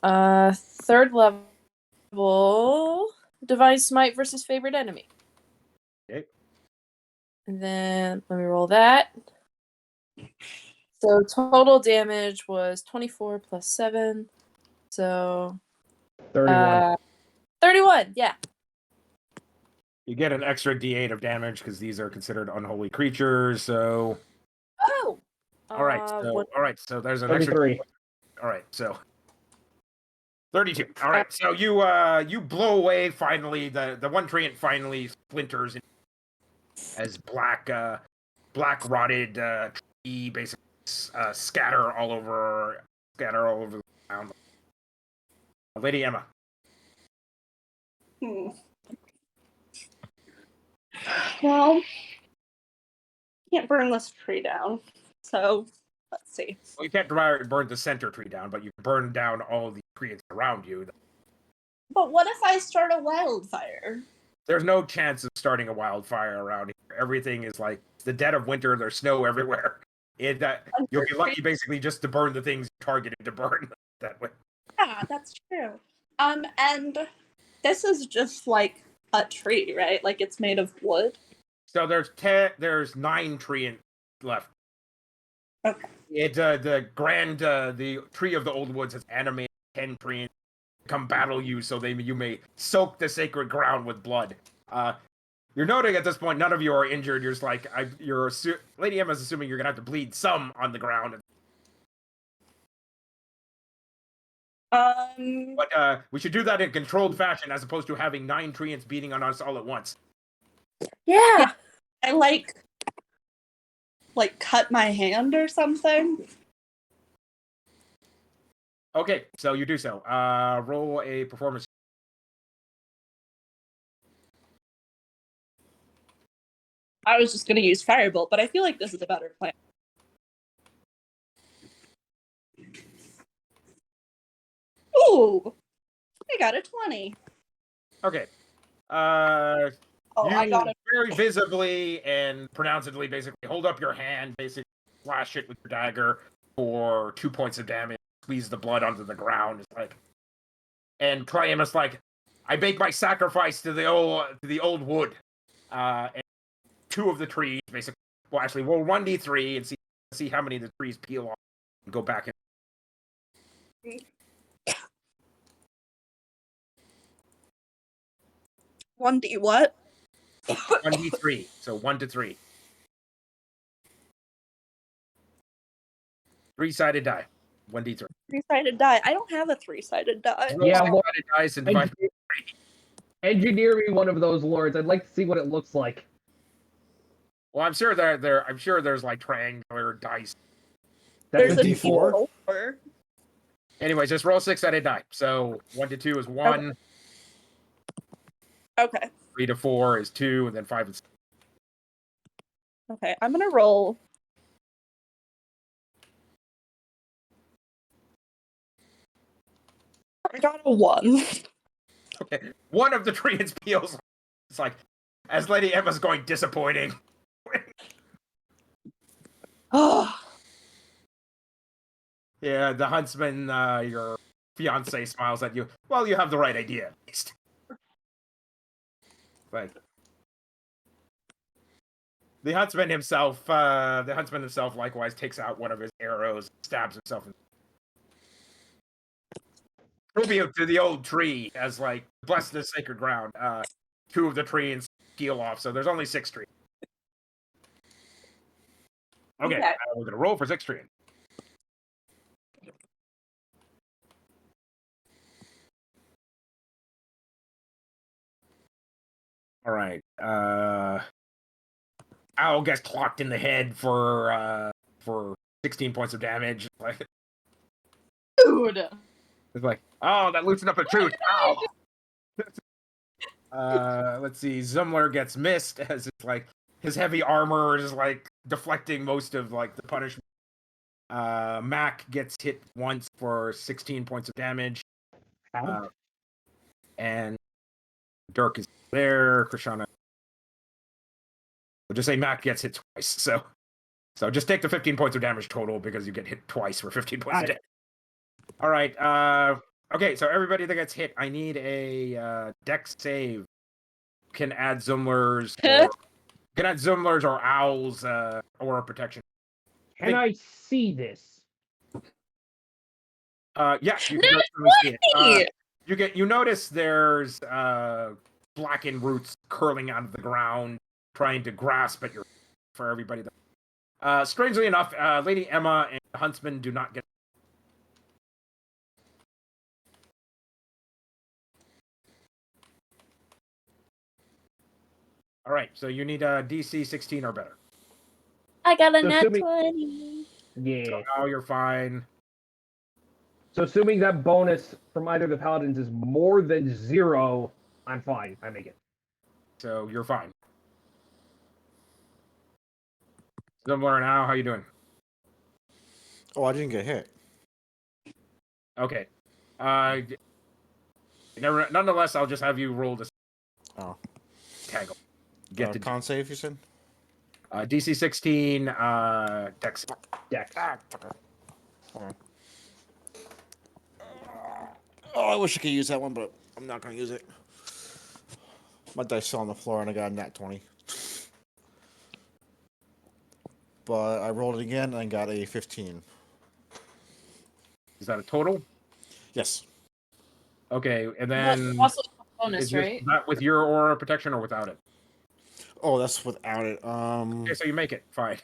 third level divine smite versus favorite enemy. Okay. And then let me roll that. So total damage was 24 plus 7. So 31. 31, yeah. You get an extra D8 of damage because these are considered unholy creatures. So Oh. all right, so there's an extra. 33. All right, so 32. All right, so you blow away finally the one treant finally splinters as black rotted tree basically scatter all over the ground. Lady Emma. Well, can't burn this tree down. So let's see. Well, you can't burn the center tree down, but you burn down all the trees around you. But what if I start a wildfire? There's no chance of starting a wildfire around here. Everything is like the dead of winter. There's snow everywhere. You'll be lucky basically just to burn the things you're targeted to burn that way. Yeah, that's true. And this is just like a tree, right? Like it's made of wood. So there's 9 trees left. Okay. The tree of the old woods has animated 10 trees come battle you, so you may soak the sacred ground with blood. You're noting at this point none of you are injured. You're just like Lady Emma's assuming you're gonna have to bleed some on the ground. But we should do that in controlled fashion as opposed to having 9 treants beating on us all at once. Yeah. I like cut my hand or something. Okay, so you do so. Roll a performance. I was just gonna use Firebolt, but I feel like this is a better plan. Ooh! I got a 20. Okay. I You got it. very visibly and pronouncedly basically hold up your hand, basically slash it with your dagger for 2 points of damage, squeeze the blood onto the ground. It's like, and Priamus like, I make my sacrifice to the old wood. And 2 of the trees basically, well, actually, roll 1d3 and see how many of the trees peel off and go back in. 1d what? 1d3, so 1 to 3. 3-sided die. 1d3. 3-sided die. I don't have a 3-sided die. Yeah, Roll Lord. 6-sided dice and divide. Engineer me one of those lords. I'd like to see what it looks like. Well, I'm sure there's like triangular dice. There's a D4? D4. Anyways, just roll 6-sided die. So 1 to 2 is 1, Okay. 3 to 4 is 2, and then 5 is 6. Okay, I'm gonna roll. I got a 1. Okay. One of the treants peels. It's like, as Lady Emma's going, disappointing. Oh. Yeah, the huntsman, your fiance smiles at you. Well, you have the right idea, at least. Like, the huntsman himself likewise takes out one of his arrows, stabs himself in tribute to the old tree as like bless the sacred ground. 2 of the trees peel off, so there's only 6 trees. Okay, Okay. we're gonna roll for 6 trees. All right. Owl gets clocked in the head for 16 points of damage. Like, Dude. it's like, oh, that loosened up the truth. Ow. Let's see. Zumlar gets missed as it's like his heavy armor is like deflecting most of like the punishment. Mack gets hit once for 16 points of damage. And Dirk is there. Krishana. We'll just say Mack gets hit twice. So just take the 15 points of damage total because you get hit twice for 15 points of damage. All right. Okay, so everybody that gets hit, I need a dex save. Can add Zumlar's or Owl's aura protection. Can I see this? Yeah, you can definitely see it. You notice there's blackened roots curling out of the ground, trying to grasp at your for everybody. Strangely enough, Lady Emma and the Huntsman do not get. All right, so you need a DC 16 or better. I got a So nat assuming- 20. Yeah. So now you're fine. So assuming that bonus from either of the paladins is more than 0, I'm fine. I make it. So you're fine. Zumlar and Al, how you doing? Oh, I didn't get hit. Okay. Nonetheless, I'll just have you roll this. Oh. Tangle. Con save, you said? DC 16, Dex. Dex. Hold on. Oh, I wish I could use that one, but I'm not going to use it. My dice fell on the floor and I got a nat 20. But I rolled it again and got a 15. Is that a total? Yes. Okay, and then also a bonus, is this right? that with your aura protection or without it? Oh, that's without it. Okay, so you make it. Fine.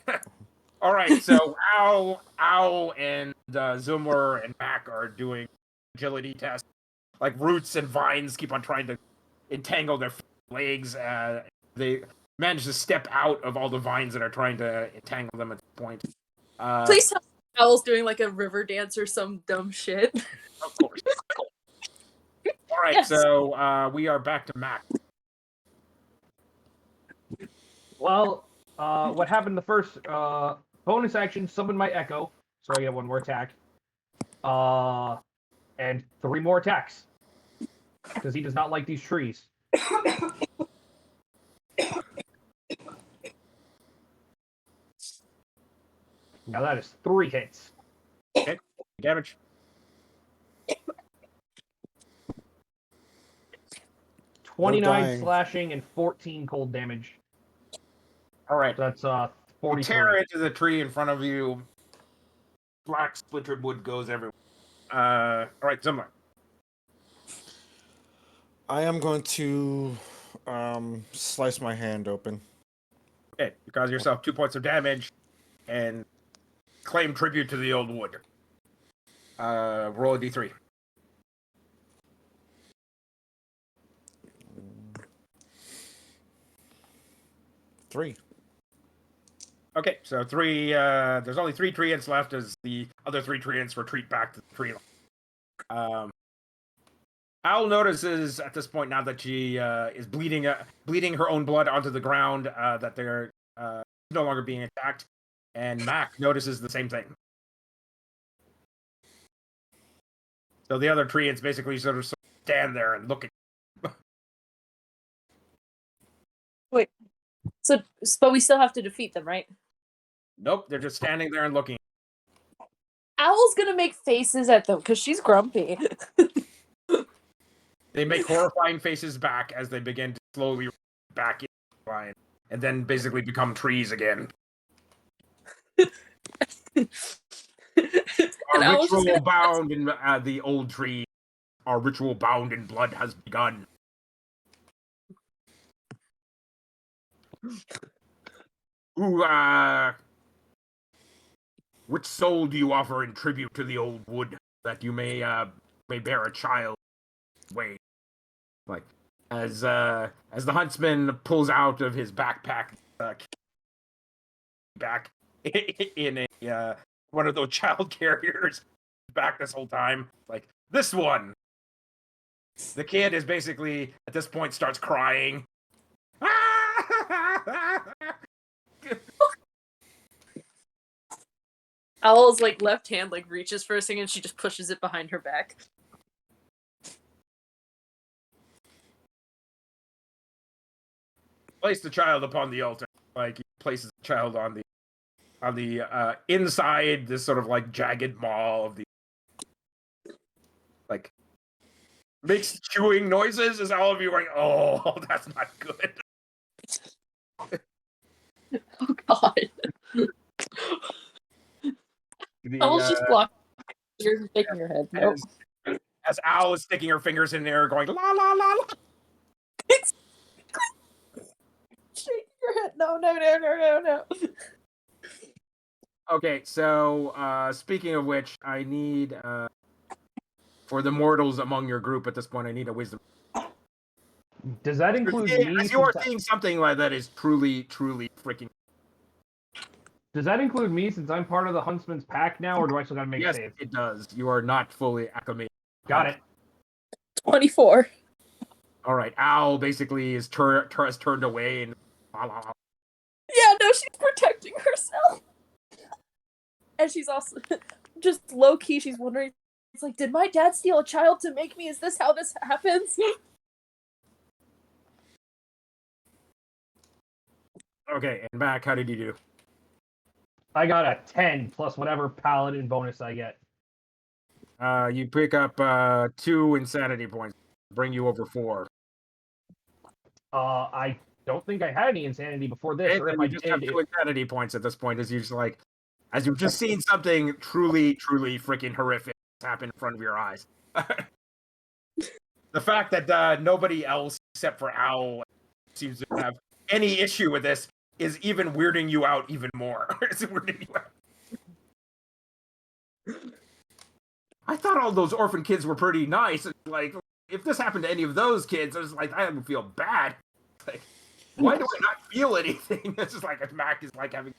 All right, so Owl, and Zumlar and Mack are doing agility tests. Like roots and vines keep on trying to entangle their legs. They manage to step out of all the vines that are trying to entangle them at this point. Please tell me Owl's doing like a river dance or some dumb shit. Of course. All right, Yes. so we are back to Mack. Well, what happened the first bonus action, summon my Echo, so I get one more attack. And 3 more attacks. Because he does not like these trees. Now that is 3 hits. Okay, damage. No 29 dying. slashing and 14 cold damage. All right. So that's You 43. tear into the tree in front of you. Black splintered wood goes everywhere. All right, Zumlar. I am going to slice my hand open. Okay, you cause yourself 2 points of damage and claim tribute to the old wood. Roll a d3. Three. Okay, so 3. There's only 3 treants left as the other 3 treants retreat back to the tree line. Owl notices at this point, now that she is bleeding her own blood onto the ground, that they're no longer being attacked, and Mack notices the same thing. So the other treants basically sort of stand there and look at. So, but we still have to defeat them, right? Nope, they're just standing there and looking. Owl's gonna make faces at them because she's grumpy. They make horrifying faces back as they begin to slowly back in the line, and then basically become trees again. Our Owl's just ritual gonna- bound in the old tree. Our ritual bound in blood has begun. Ooh, which soul do you offer in tribute to the old wood that you may bear a child? Wait, like as the huntsman pulls out of his backpack, back in a one of those child carriers, back this whole time, like this one. The kid is basically at this point starts crying. Owl's like left hand like reaches for a thing and she just pushes it behind her back. Place the child upon the altar. Like he places the child on the inside this sort of like jagged maw of the like makes chewing noises as all of you are going, oh, that's not good. Oh god. Owl's just blocking. You're shaking your head. Nope. As Owl is sticking her fingers in there, going la la la la. Shaking your head. No. Okay, so speaking of which, I need for the mortals among your group at this point, I need a wisdom. Does that include me? As you are seeing something like that is truly freaking. Does that include me since I'm part of the Huntsman's pack now, or do I still gotta make Yes, saves? it does. You are not fully acclimated. Got it. 24. All right, Owl basically is has turned away and. Yeah, no, she's protecting herself. And she's also just low key, she's wondering, it's like, did my dad steal a child to make me? Is this how this happens? Okay, and Mack, how did you do? I got a 10 plus whatever paladin bonus I get. You pick up 2 insanity points, bring you over 4. I don't think I had any insanity before this, And or then if I you just have did, 2 insanity points at this point, as you've just seen something truly, truly freaking horrific happen in front of your eyes. The fact that nobody else except for Owl seems to have any issue with this is even weirding you out even more. It's weirding you out. I thought all those orphan kids were pretty nice. Like, if this happened to any of those kids, I was like, I would feel bad. Like, why do I not feel anything? It's just like Mack is like having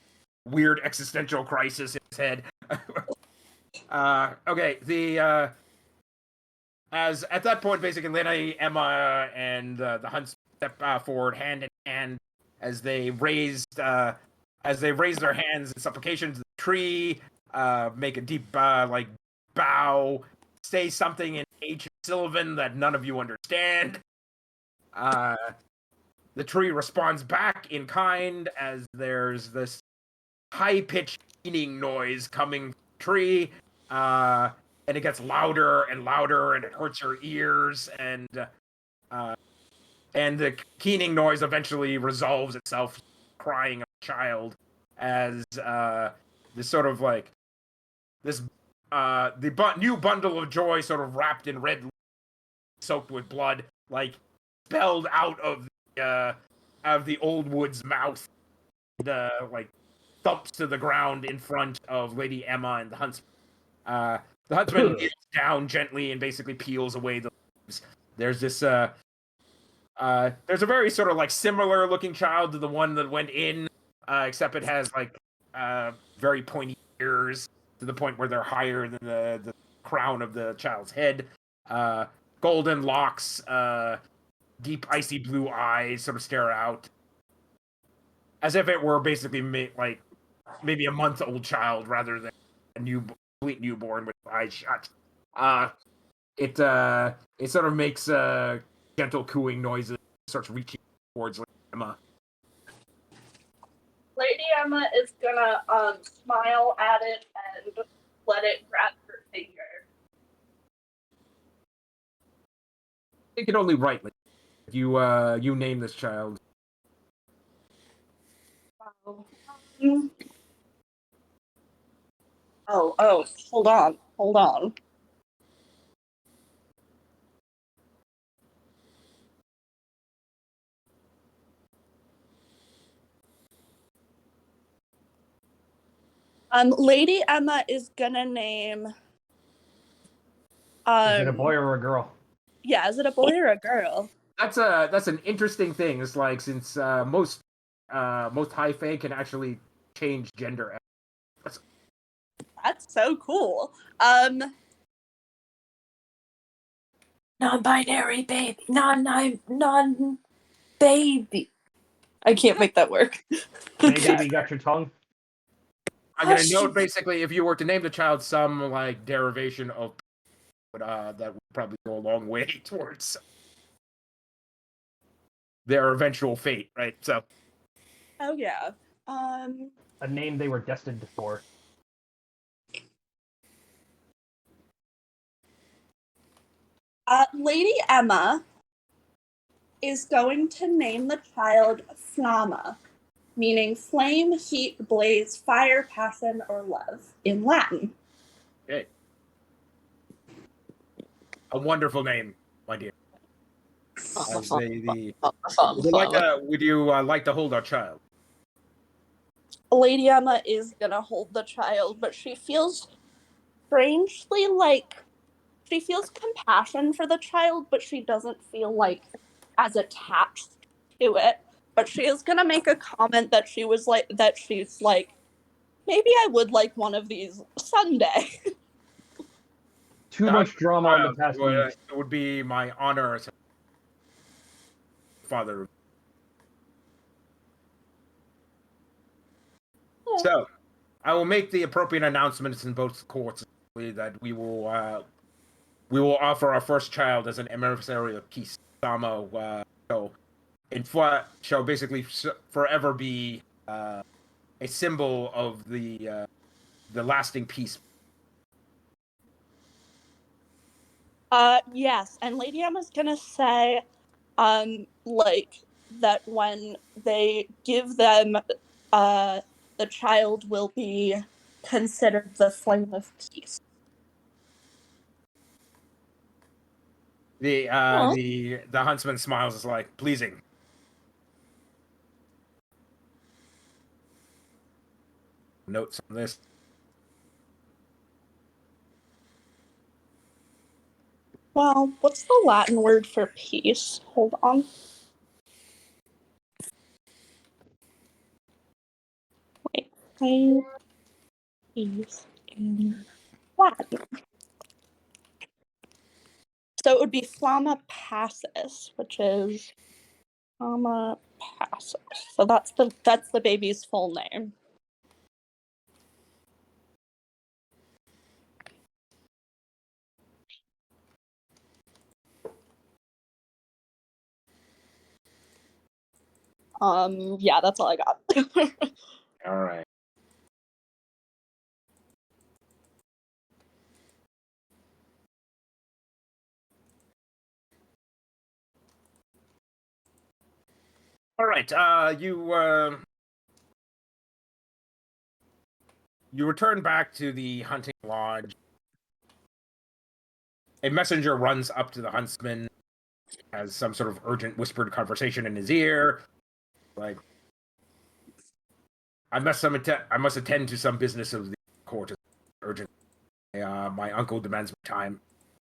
weird existential crisis in his head. Okay, as at that point, basically, Lena, Emma, and the Hunts step forward hand in hand as they raise their hands in supplication to the tree, make a deep bow, say something in ancient Sylvan that none of you understand. The tree responds back in kind as there's this high-pitched keening noise coming from the tree, and it gets louder and louder, and it hurts your ears, and the keening noise eventually resolves itself, crying of a child, as this sort of like this new bundle of joy, sort of wrapped in red, soaked with blood, like spelled out of the old wood's mouth, like thumps to the ground in front of Lady Emma and the huntsman. The huntsman kneels down gently and basically peels away the leaves. There's this there's a very sort of like similar looking child to the one that went in, except it has like very pointy ears to the point where they're higher than the crown of the child's head. Golden locks, deep icy blue eyes sort of stare out, as if it were basically maybe a month-old child rather than a complete newborn with eyes shut. It sort of makes gentle cooing noises, starts reaching towards Emma. Lady Emma is gonna smile at it and let it grab her finger. Think it only rightly. You name this child. Oh, hold on. Lady Emma is gonna name. Is it a boy or a girl? Yeah, is it a boy or a girl? That's an interesting thing. It's like, since most high fae can actually change gender. That's so cool. Non-binary baby. Non-baby. I can't make that work. Hey, baby, got your tongue? I'm gonna note basically, if you were to name the child some like derivation of, that would probably go a long way towards their eventual fate, right? So. Oh yeah. A name they were destined for. Lady Emma is going to name the child Flamma, meaning flame, heat, blaze, fire, passion, or love in Latin. Okay. A wonderful name, my dear. Would you like to hold our child? Lady Emma is gonna hold the child, but she feels strangely like she feels compassion for the child, but she doesn't feel like as attached to it. But she is gonna make a comment that she's like, maybe I would like one of these someday. Too much drama on the past week. It would be my honor as father. So, I will make the appropriate announcements in both courts that we will offer our first child as an emissary of peace. So, shall basically forever be a symbol of the lasting peace. Yes, and Lady Emma's gonna say, like, that when they give them, the child will be considered the flame of peace. The huntsman smiles, is like, pleasing. Notes on this. Well, what's the Latin word for peace? Hold on. Wait, peace in Latin. So it would be Flama Passus, which is Flama Passus. So that's the baby's full name. Yeah, that's all I got. All right. All right. You return back to the hunting lodge. A messenger runs up to the huntsman, has some sort of urgent whispered conversation in his ear. Like, I must attend to some business of the court. Urgent. My uncle demands my time.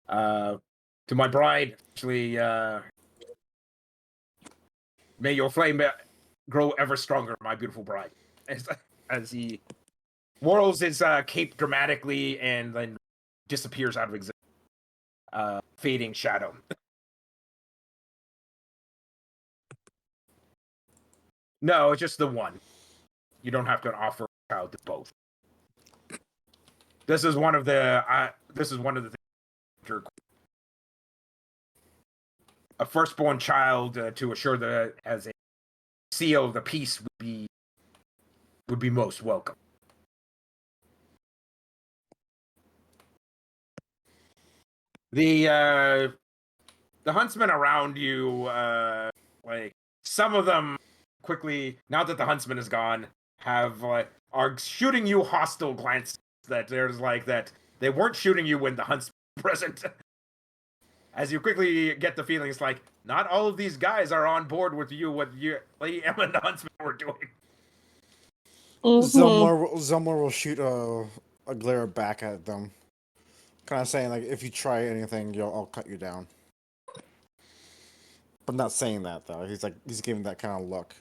To my bride, actually, may your flame grow ever stronger, my beautiful bride. As he whirls his cape dramatically and then disappears out of existence. Fading shadow. No, it's just the one. You don't have to offer a child to both. This is one of the things. A firstborn child to assure that as a seal of the peace would be most welcome. The huntsmen around you, like some of them quickly, now that the huntsman is gone, are shooting you hostile glances that there's like that they weren't shooting you when the huntsman was present. As you quickly get the feeling, it's like not all of these guys are on board with what Lady Emma and the huntsman were doing. Mm-hmm. Zumlar will shoot a glare back at them, kind of saying like, if you try anything, I'll cut you down. But not saying that though. He's giving that kind of look.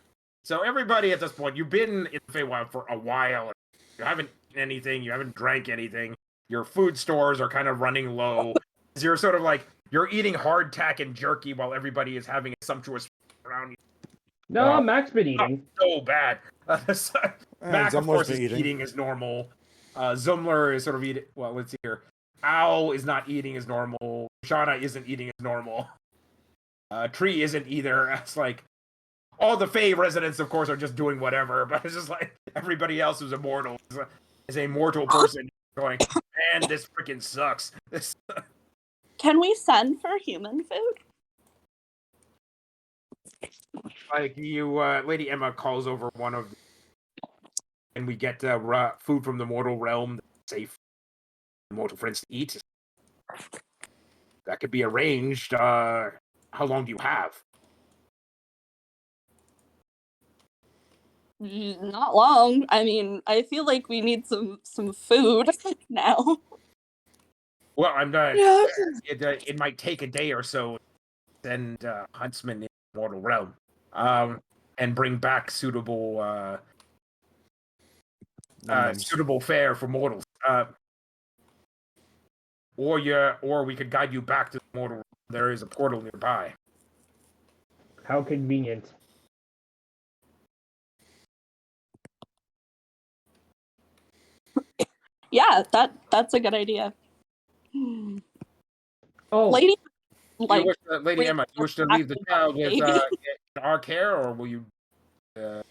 So everybody at this point, you've been in the Feywild for a while. You haven't eaten anything. You haven't drank anything. Your food stores are kind of running low. You're sort of like you're eating hardtack and jerky while everybody is having a sumptuous around you. No, Mack's been eating. So bad. Mack, of course, is eating as normal. Zumlar is sort of eating. Well, let's see here. Owl is not eating as normal. Krishana isn't eating as normal. Tree isn't either. It's like all the Fae residents, of course, are just doing whatever. But it's just like everybody else who's immortal is a mortal person going, man, this freaking sucks. Can we send for human food? Like Lady Emma calls over one of, and we get food from the mortal realm, safe for mortal friends to eat. That could be arranged. How long do you have? Not long. I mean, I feel like we need some food now. Well, I'm not. Yeah. It might take a day or so. Send huntsmen in the mortal realm, and bring back suitable fare for mortals. Or we could guide you back to the mortal realm. There is a portal nearby. How convenient. Yeah, that's a good idea. Oh, Lady, Lady Emma, you wish to leave the child with our care, or will you the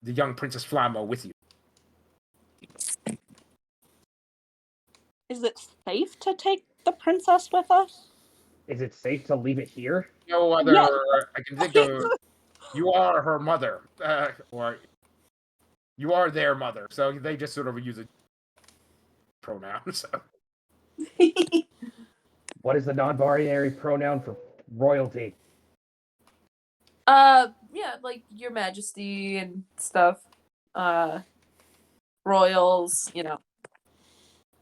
young Princess Flammo with you? Is it safe to take the princess with us? Is it safe to leave it here? No other. Yeah. I can think of. You are her mother, or you are their mother. So they just sort of use a pronoun. So. What is the non-binary pronoun for royalty? Yeah, like your majesty and stuff. Royals,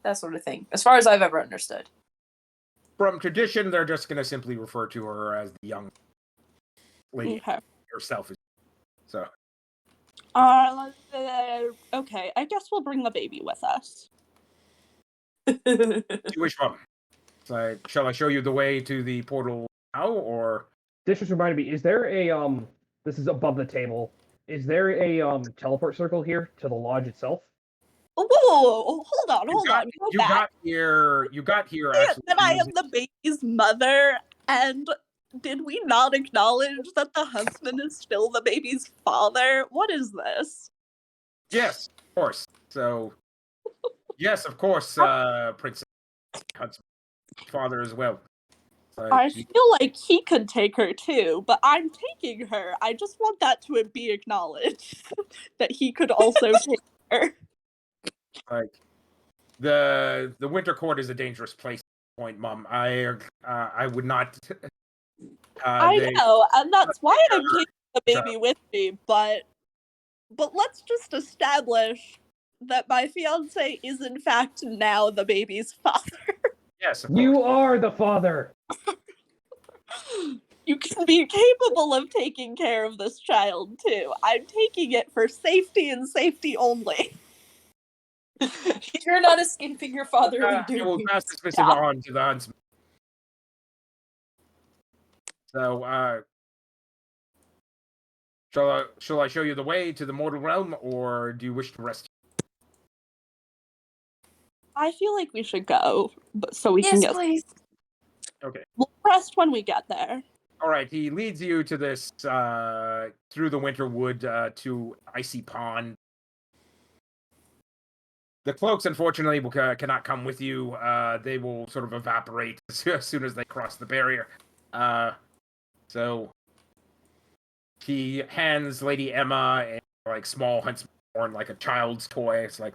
that sort of thing. As far as I've ever understood. From tradition, they're just going to simply refer to her as the young lady herself. So. Okay, I guess we'll bring the baby with us. Which one? So, shall I show you the way to the portal now, or? This just reminded me, is there a, this is above the table, is there a, teleport circle here to the lodge itself? Whoa, hold on. You got here actually. That I am the baby's mother, and did we not acknowledge that the huntsman is still the baby's father? What is this? Yes, of course. So, yes, of course, Princess Huntsman, father as well. I feel like he could take her too, but I'm taking her. I just want that to be acknowledged that he could also take her. Like the Winter Court is a dangerous place. Point, Mom. I would not. I know, and that's why I'm taking the baby with me. But let's just establish that my fiance is in fact now the baby's father. Yes, you are the father. You can be capable of taking care of this child too. I'm taking it for safety and safety only. You're not escaping your fatherly I duties. will pass this missive on to the huntsman. So, shall I show you the way to the mortal realm, or do you wish to rest? I feel like we should go, so we can Yes, get. please. Okay. We'll rest when we get there. All right. He leads you to this through the winter wood to Icy Pond. The cloaks, unfortunately, cannot come with you. They will sort of evaporate as soon as they cross the barrier. So he hands Lady Emma a small huntsman horn, like a child's toy. It's like,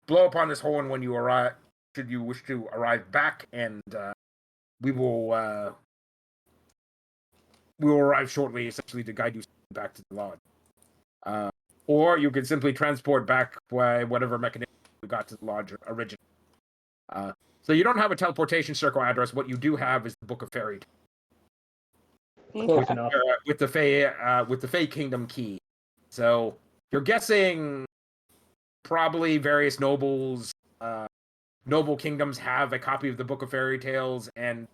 blow upon this horn when you arrive, should you wish to arrive back, and we will arrive shortly, essentially to guide you back to the lodge. Or you can simply transport back by whatever mechanism you got to the lodge originally. So you don't have a teleportation circle address. What you do have is the Book of Fairy. Close enough. With the Fae Kingdom key. So you're guessing probably various noble kingdoms have a copy of the Book of Fairy Tales and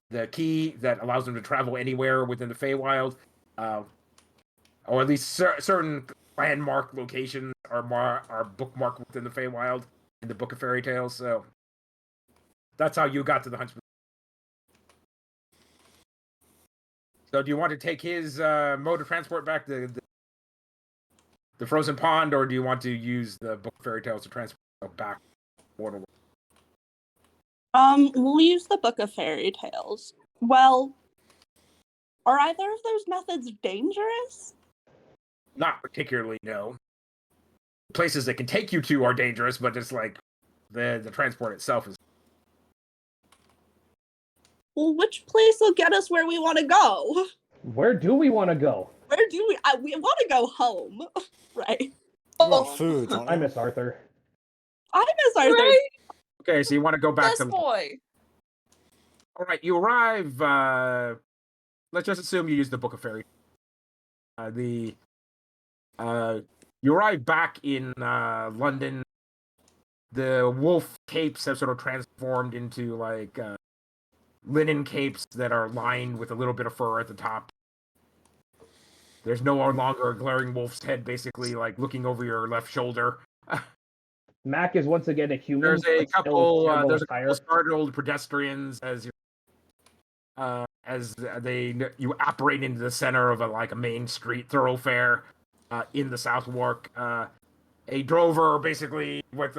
the key that allows them to travel anywhere within the Feywild, or at least certain landmark locations are bookmarked within the Feywild in the Book of Fairy Tales. So that's how you got to the Huntsman. So do you want to take his mode of transport back to the frozen pond, or do you want to use the Book of Fairy Tales to transport back to Mortal? We'll use the Book of Fairy Tales. Well, are either of those methods dangerous? Not particularly, no. Places that can take you to are dangerous, but it's like the transport itself is. Well, which place will get us where we want to go? Where do we want to go? Where do we? We want to go home, right? You want food, don't I you? miss Arthur. I miss Arthur. Right? Okay, so you want to go back Best to. boy. All right, you arrive. Let's just assume you use the Book of Fairy. You arrive back in London. The wolf capes have sort of transformed into linen capes that are lined with a little bit of fur at the top. There's no longer a glaring wolf's head, basically, looking over your left shoulder. Mack is once again a human. There's a but still couple. terrible There's a attire. couple startled pedestrians as you. as you operate into the center of a main street thoroughfare in the South Wark. A drover basically with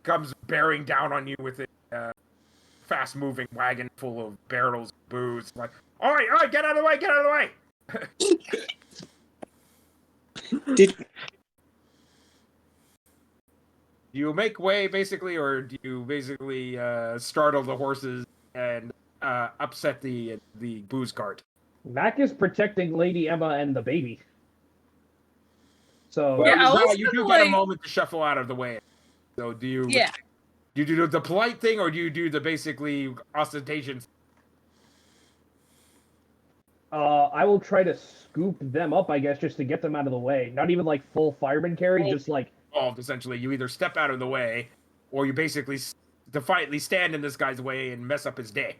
comes bearing down on you with a fast-moving wagon full of barrels of booze. Like, oi, get out of the way, get out of the way! Did Do you make way, basically, or do you basically startle the horses and upset the booze cart? Mack is protecting Lady Emma and the baby. So Yeah, I was you do gonna, get a moment to shuffle out of the way. So do you? Yeah. Do you do the polite thing, or do you do the basically ostentatious? I will try to scoop them up, I guess, just to get them out of the way. Not even like full fireman carry, just like Involved, essentially. You either step out of the way, or you basically defiantly stand in this guy's way and mess up his day.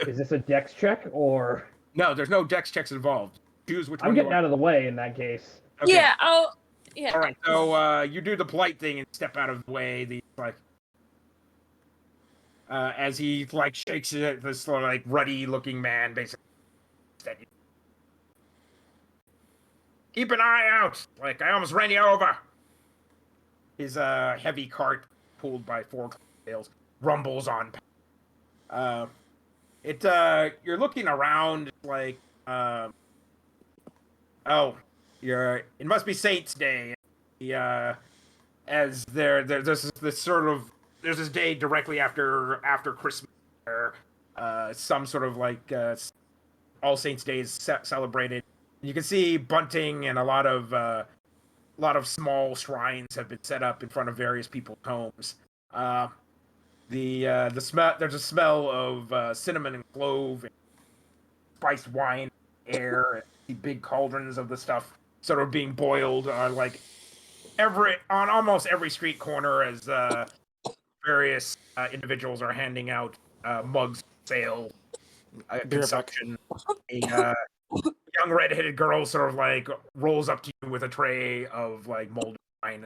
is this a dex check or? No, there's no dex checks involved. Choose which one. I'm getting out of the way in that case. Okay. Yeah, yeah. All right, so you do the polite thing and step out of the way. As he shakes it, this sort of ruddy-looking man basically. Keep an eye out! I almost ran you over. His heavy cart, pulled by 4 tails, rumbles on. You're looking around it must be Saints' Day. As there's this day directly after Christmas where some sort of All Saints' Day is celebrated. You can see bunting and a lot of small shrines have been set up in front of various people's homes. There's a smell of cinnamon and clove and spiced wine in the air, and the big cauldrons of the stuff sort of being boiled on almost every street corner as various individuals are handing out mugs for sale, consumption. A young red-headed girl sort of rolls up to you with a tray of mulled wine.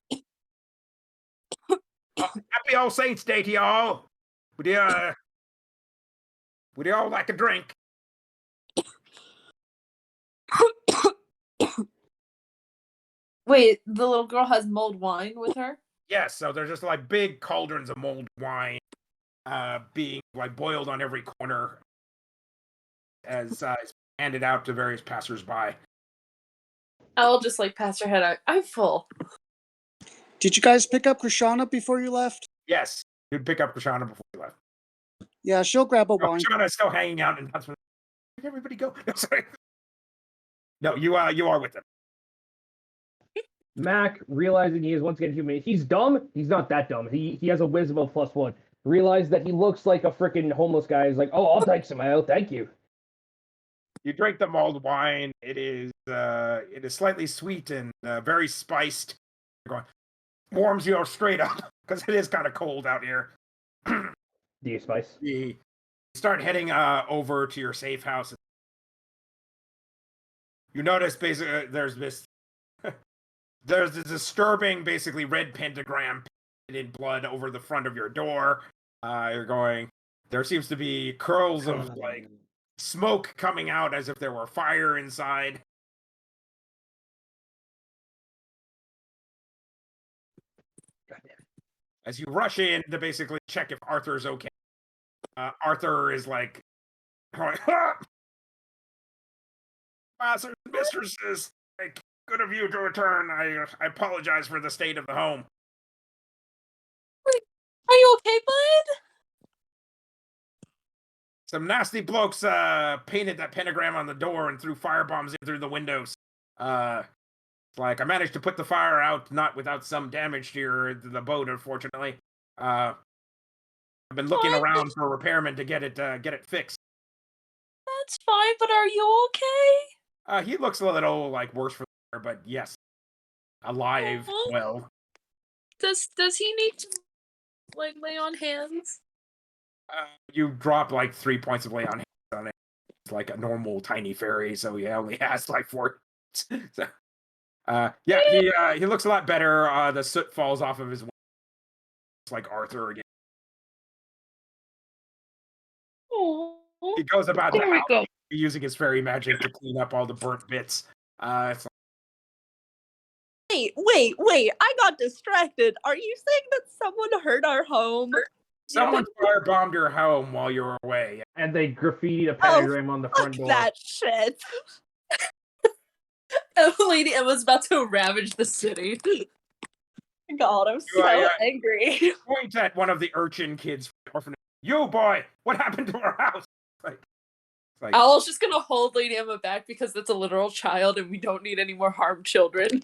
Happy All Saints' Day to y'all! Would you all like a drink? Wait, the little girl has mulled wine with her? Yes, so there's just big cauldrons of mulled wine being boiled on every corner as it's handed out to various passersby. I'll just pass her head out. I'm full. you guys pick up Krishana before you left? Yes, you'd pick up Krishana before you left. Yeah, she'll grab a wine. Krishana's still hanging out, and that's when. Where'd everybody go? No, sorry. No, you are with them. Mack, realizing he is once again human, he's dumb. He's not that dumb. He has a wisdom of +1. Realize that he looks like a freaking homeless guy. He's like, oh, I'll take some ale, thank you. You drink the mulled wine. It is slightly sweet and very spiced. Warms you straight up because it is kind of cold out here. Do you spice? You start heading over to your safe house. You notice basically there's this disturbing basically red pentagram painted in blood over the front of your door. There seems to be curls of smoke coming out as if there were fire inside. As you rush in to basically check if Arthur's okay, Arthur is masters and mistresses, good of you to return. I apologize for the state of the home. Are you okay, bud? Some nasty blokes painted that pentagram on the door and threw firebombs in through the windows. I managed to put the fire out, not without some damage to the boat, unfortunately. I've been looking around for a repairman to get it fixed. That's fine, but are you okay? He looks a little worse for the wear, but yes, alive. Well, does he need to lay on hands? You drop 3 points of lay on hands on it. It's like a normal tiny fairy, so he only has 4. So, he looks a lot better. The soot falls off of his wings. It's like Arthur again. Oh. He goes about the There we house go. using his fairy magic to clean up all the burnt bits. It's Wait, I got distracted. Are you saying that someone hurt our home? someone firebombed your home while you were away. And they graffitied a pentagram on the front Fuck door. that shit. Lady Emma's about to ravage the city. God, I'm so angry. Point at one of the urchin kids from the orphanage. You boy, what happened to our house? Like Owl's just gonna hold Lady Emma back because it's a literal child and we don't need any more harmed children.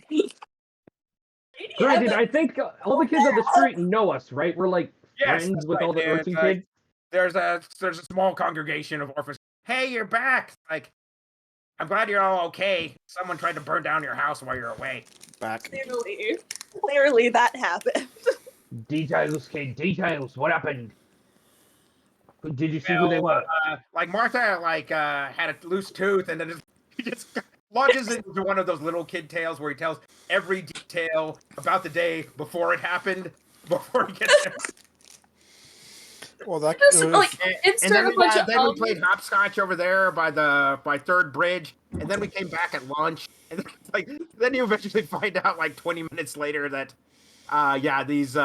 Granted, I think all the kids on the street know us, right? We're like friends with all the urchin kids. There's a small congregation of orphans. Hey, you're back! Like, I'm glad you're all okay. Someone tried to burn down your house while you're away. Back. Clearly that happened. Details, kid, details. What happened? Did you see who they were? Like Martha, had a loose tooth, and then he just launches into one of those little kid tales where he tells every detail about the day before it happened, before he gets there. Well, that And then we played hopscotch over there by Third Bridge, and then we came back at lunch, and then you eventually find out 20 minutes later that these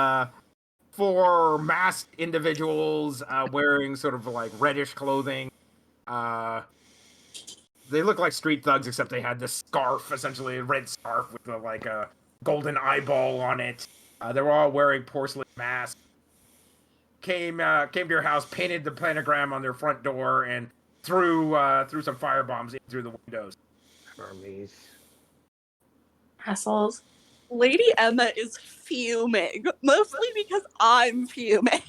4 masked individuals wearing sort of reddish clothing. They look like street thugs, except they had this scarf, essentially a red scarf with a golden eyeball on it. They were all wearing porcelain masks. Came to your house, painted the pentagram on their front door, and threw some firebombs in through the windows. Hermes. Assholes. Lady Emma is fuming, mostly because I'm fuming.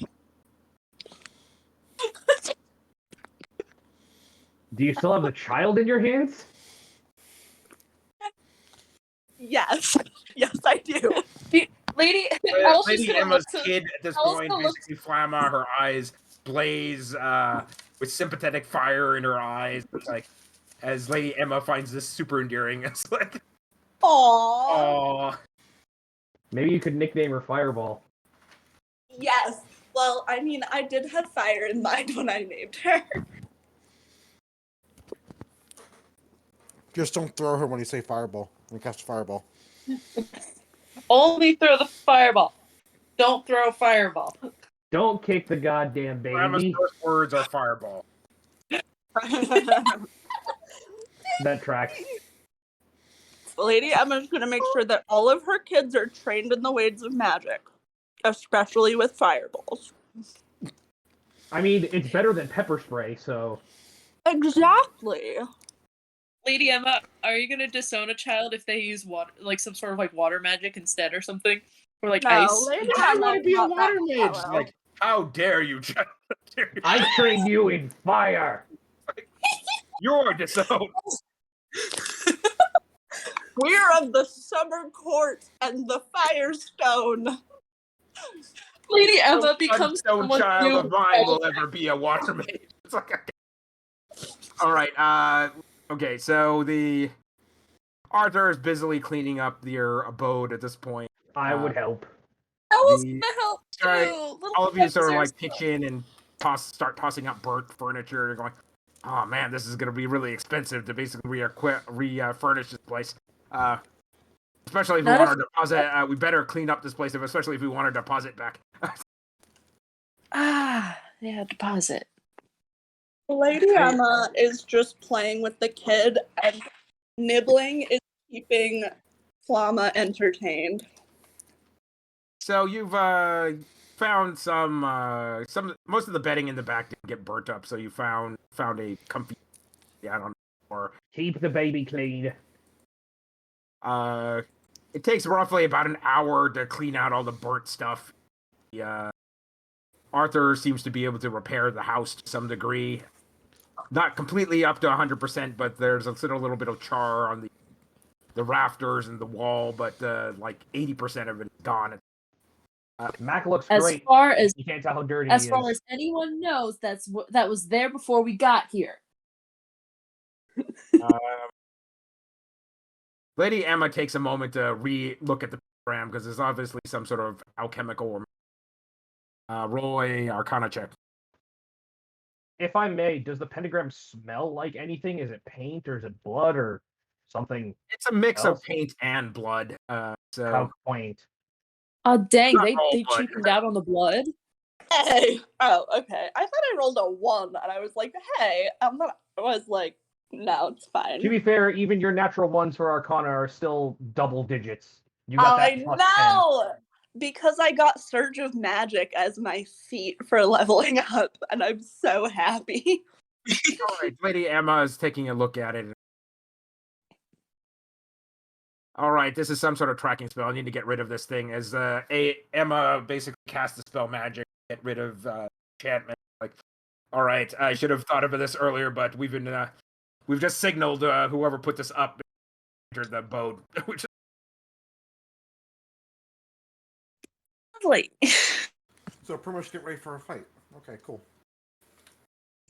Do you still have the child in your hands? Yes, I do. Lady Emma's kid at this point, basically Flamma, her eyes blaze with sympathetic fire in her eyes. It's as Lady Emma finds this super endearing. It's like, aww. Maybe you could nickname her Fireball. Yes. Well, I mean, I did have fire in mind when I named her. Just don't throw her when you say fireball. When you cast fireball. Only throw the fireball. Don't throw fireball. Don't kick the goddamn baby. Flamma's first words are fireball. That tracks. Lady Emma's gonna make sure that all of her kids are trained in the ways of magic, especially with fireballs. I mean, it's better than pepper spray, so... Exactly. Lady Emma, are you gonna disown a child if they use water, some sort of water magic instead or something? Or No, ice? Lady I Emma's want to be a not that water mage. shallow. How dare you, child? I trained you in fire! You're disowned. We're of the summer court and the firestone. Lady Emma No becomes no someone child new. of mine will ever be a water mage. It's all right. Okay. So the Arthur is busily cleaning up their abode at this point. I would help. I was The- gonna help too. Sorry, Little all of you sort of Pepsi's- pitch in and start tossing out burnt furniture. You're going, oh man, this is going to be really expensive to basically refurnish this place. Especially if we Not want our deposit. We better clean up this place, especially if we want our deposit back. Yeah, deposit. Lady Emma is just playing with the kid, and nibbling is keeping Flamma entertained. So you've found some most of the bedding in the back didn't get burnt up, so you found a comfy on the floor. Keep the baby clean. It takes roughly about an hour to clean out all the burnt stuff. Arthur seems to be able to repair the house to some degree. Not completely up to 100%, but there's a little bit of char on the rafters and the wall, but 80% of it is gone. Mack looks As great. far as You can't tell how dirty he as is. far as anyone knows, that was there before we got here. Lady Emma takes a moment to re-look at the program because there's obviously some sort of alchemical. Roll a Arcana check. if I may, does the pentagram smell like anything? Is it paint or is it blood or something? It's a mix of else? paint and blood. How So quaint. Oh dang, Not they all they blood. cheapened out on the blood. Hey. Oh, okay. I thought I rolled a 1, and I was like, hey. I was like, no, it's fine. To be fair, even your natural ones for Arcana are still double digits. You got I that plus know! Because I got Surge of Magic as my feat for leveling up, and I'm so happy. all right, Lady Emma is taking a look at it. All right, this is some sort of tracking spell. I need to get rid of this thing. As Emma basically casts the spell magic, get rid of enchantment. Like, all right, I should have thought of this earlier, but we've just signaled whoever put this up entered the boat. Which Lovely. So pretty much get ready for a fight. Okay, cool.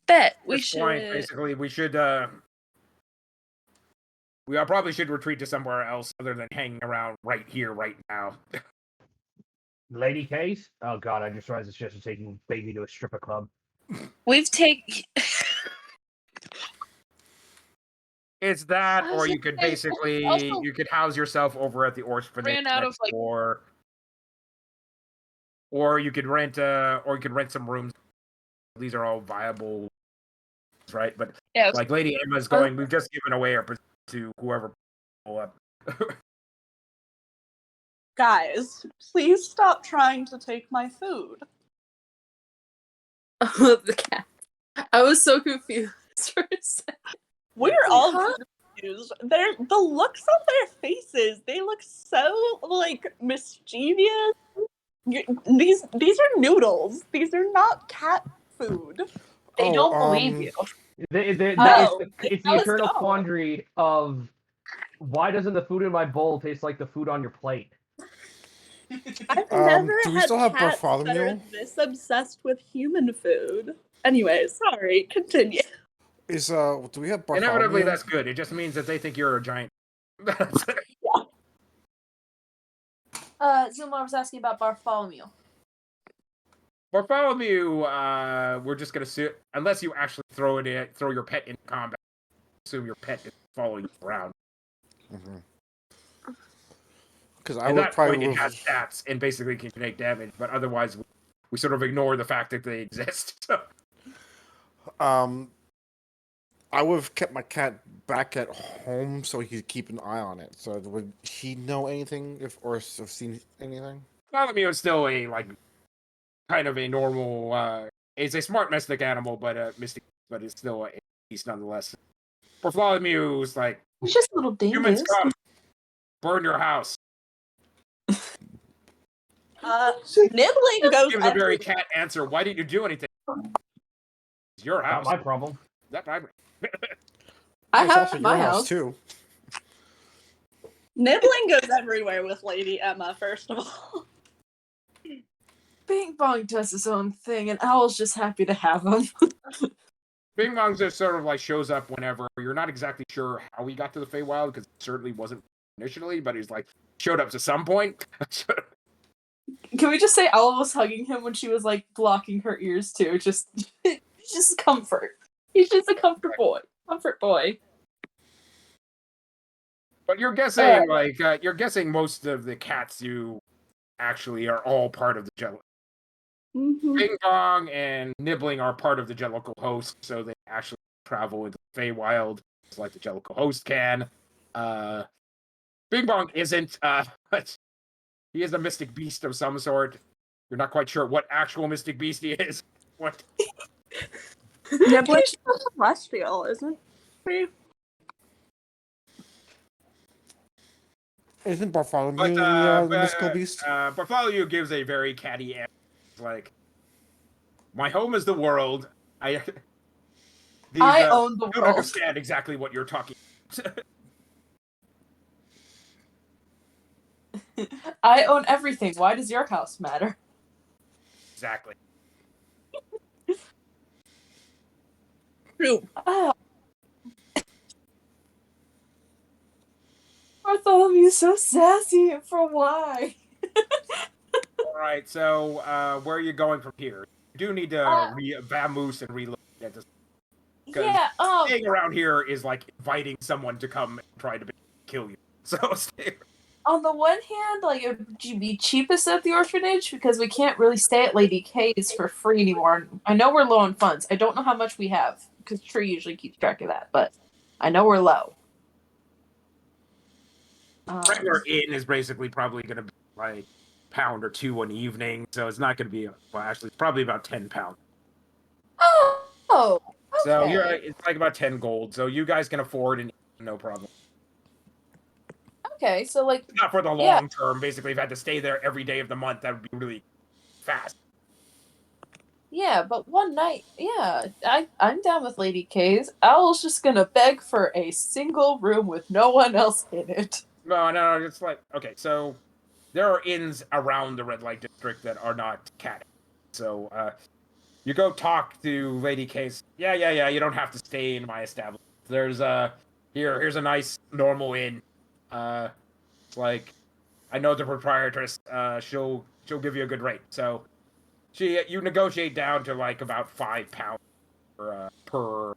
Bet at we this point, should. basically, we probably should retreat to somewhere else other than hanging around right here, right now. Lady Case? Oh god, I just realized it's just taking baby to a stripper club. We've taken. It's that, I or was you gonna could say, basically also you could house yourself over at the orphanage ran out of, next like- door, or you could rent some rooms. These are all viable, right? But Yeah, like Lady Emma's going, we've just given away our position to whoever pull up. Guys, please stop trying to take my food. the cat. I was so confused for a second. We're Like, all huh? confused. The looks on their faces, they look so, like, mischievous. These are noodles. These are not cat food. They don't believe you. Oh, It's the let's eternal go. quandary of why doesn't the food in my bowl taste like the food on your plate? I've never do we had still have cats that are Bartholomew? this obsessed with human food. Anyway, sorry, continue. Do we have Bartholomew? Inevitably, that's good. It just means that they think you're a giant. Zumlar was asking about Bartholomew. Bartholomew, we're just gonna sit unless you actually throw your pet in combat. Assume your pet is following you around. Because I At would that probably point, it has stats and basically can take damage, but otherwise, we sort of ignore the fact that they exist. I would have kept my cat back at home so he could keep an eye on it. So would he know anything or have seen anything? Bartholomew is still a kind of a normal. It's a smart mystic animal, but it's still a beast nonetheless. Bartholomew's like He's just a little humans dangerous. come, burn your house. Nibbling goes Gives a very everywhere. cat answer. Why didn't you do anything? It's your Not house. my problem. That I I It's have also my your house. too. Nibbling goes everywhere with Lady Emma, first of all. Bing Bong does his own thing, and Owl's just happy to have him. Bing Bong just sort of like shows up whenever. You're not exactly sure how he got to the Feywild because it certainly wasn't initially, but he's like showed up to some point. Can we just say Owl was hugging him when she was like blocking her ears too? Just comfort. He's just a comfort boy. Comfort boy. But you're guessing you're guessing most of the cats you actually are all part of the Jello. Bing Bong and Nibbling are part of the Jellicle host, so they actually travel into the Feywild, just like the Jellicle host can. Bing Bong isn't, but he is a mystic beast of some sort. You're not quite sure what actual mystic beast he is. What? Nibbling's celestial, isn't he? Isn't Bartholomew But, the mystical beast? Bartholomew gives a very catty answer. Like, my home is the world. I own the don't world. understand exactly what you're talking about. I own everything. Why does your house matter? Exactly. True. Bartholomew's so sassy, and for why? All right, so where are you going from here? You do need to vamoose and reload at this. 'Cause Yeah. staying around here is like inviting someone to come and try to kill you. So stay. On the one hand, like it would be cheapest at the orphanage because we can't really stay at Lady K's for free anymore. I know we're low on funds. I don't know how much we have because Tree usually keeps track of that, but I know we're low. Regular inn is basically probably going to be like £1 or £2 an evening, so it's not going to be. Well, actually, it's probably about £10. Oh. Okay. So it's like about 10 gold. So you guys can afford and no problem. Okay, so like Not for the long term. Basically, if you had to stay there every day of the month, that would be really fast. yeah, but one night, yeah, I'm down with Lady K's. Owl's just gonna beg for a single room with no one else in it. No, it's like okay. So there are inns around the red light district that are not cat. So you go talk to Lady K's. Yeah. You don't have to stay in my establishment. There's here's a nice normal inn. It's like I know the proprietress. She'll give you a good rate. So you negotiate down to like about £5 per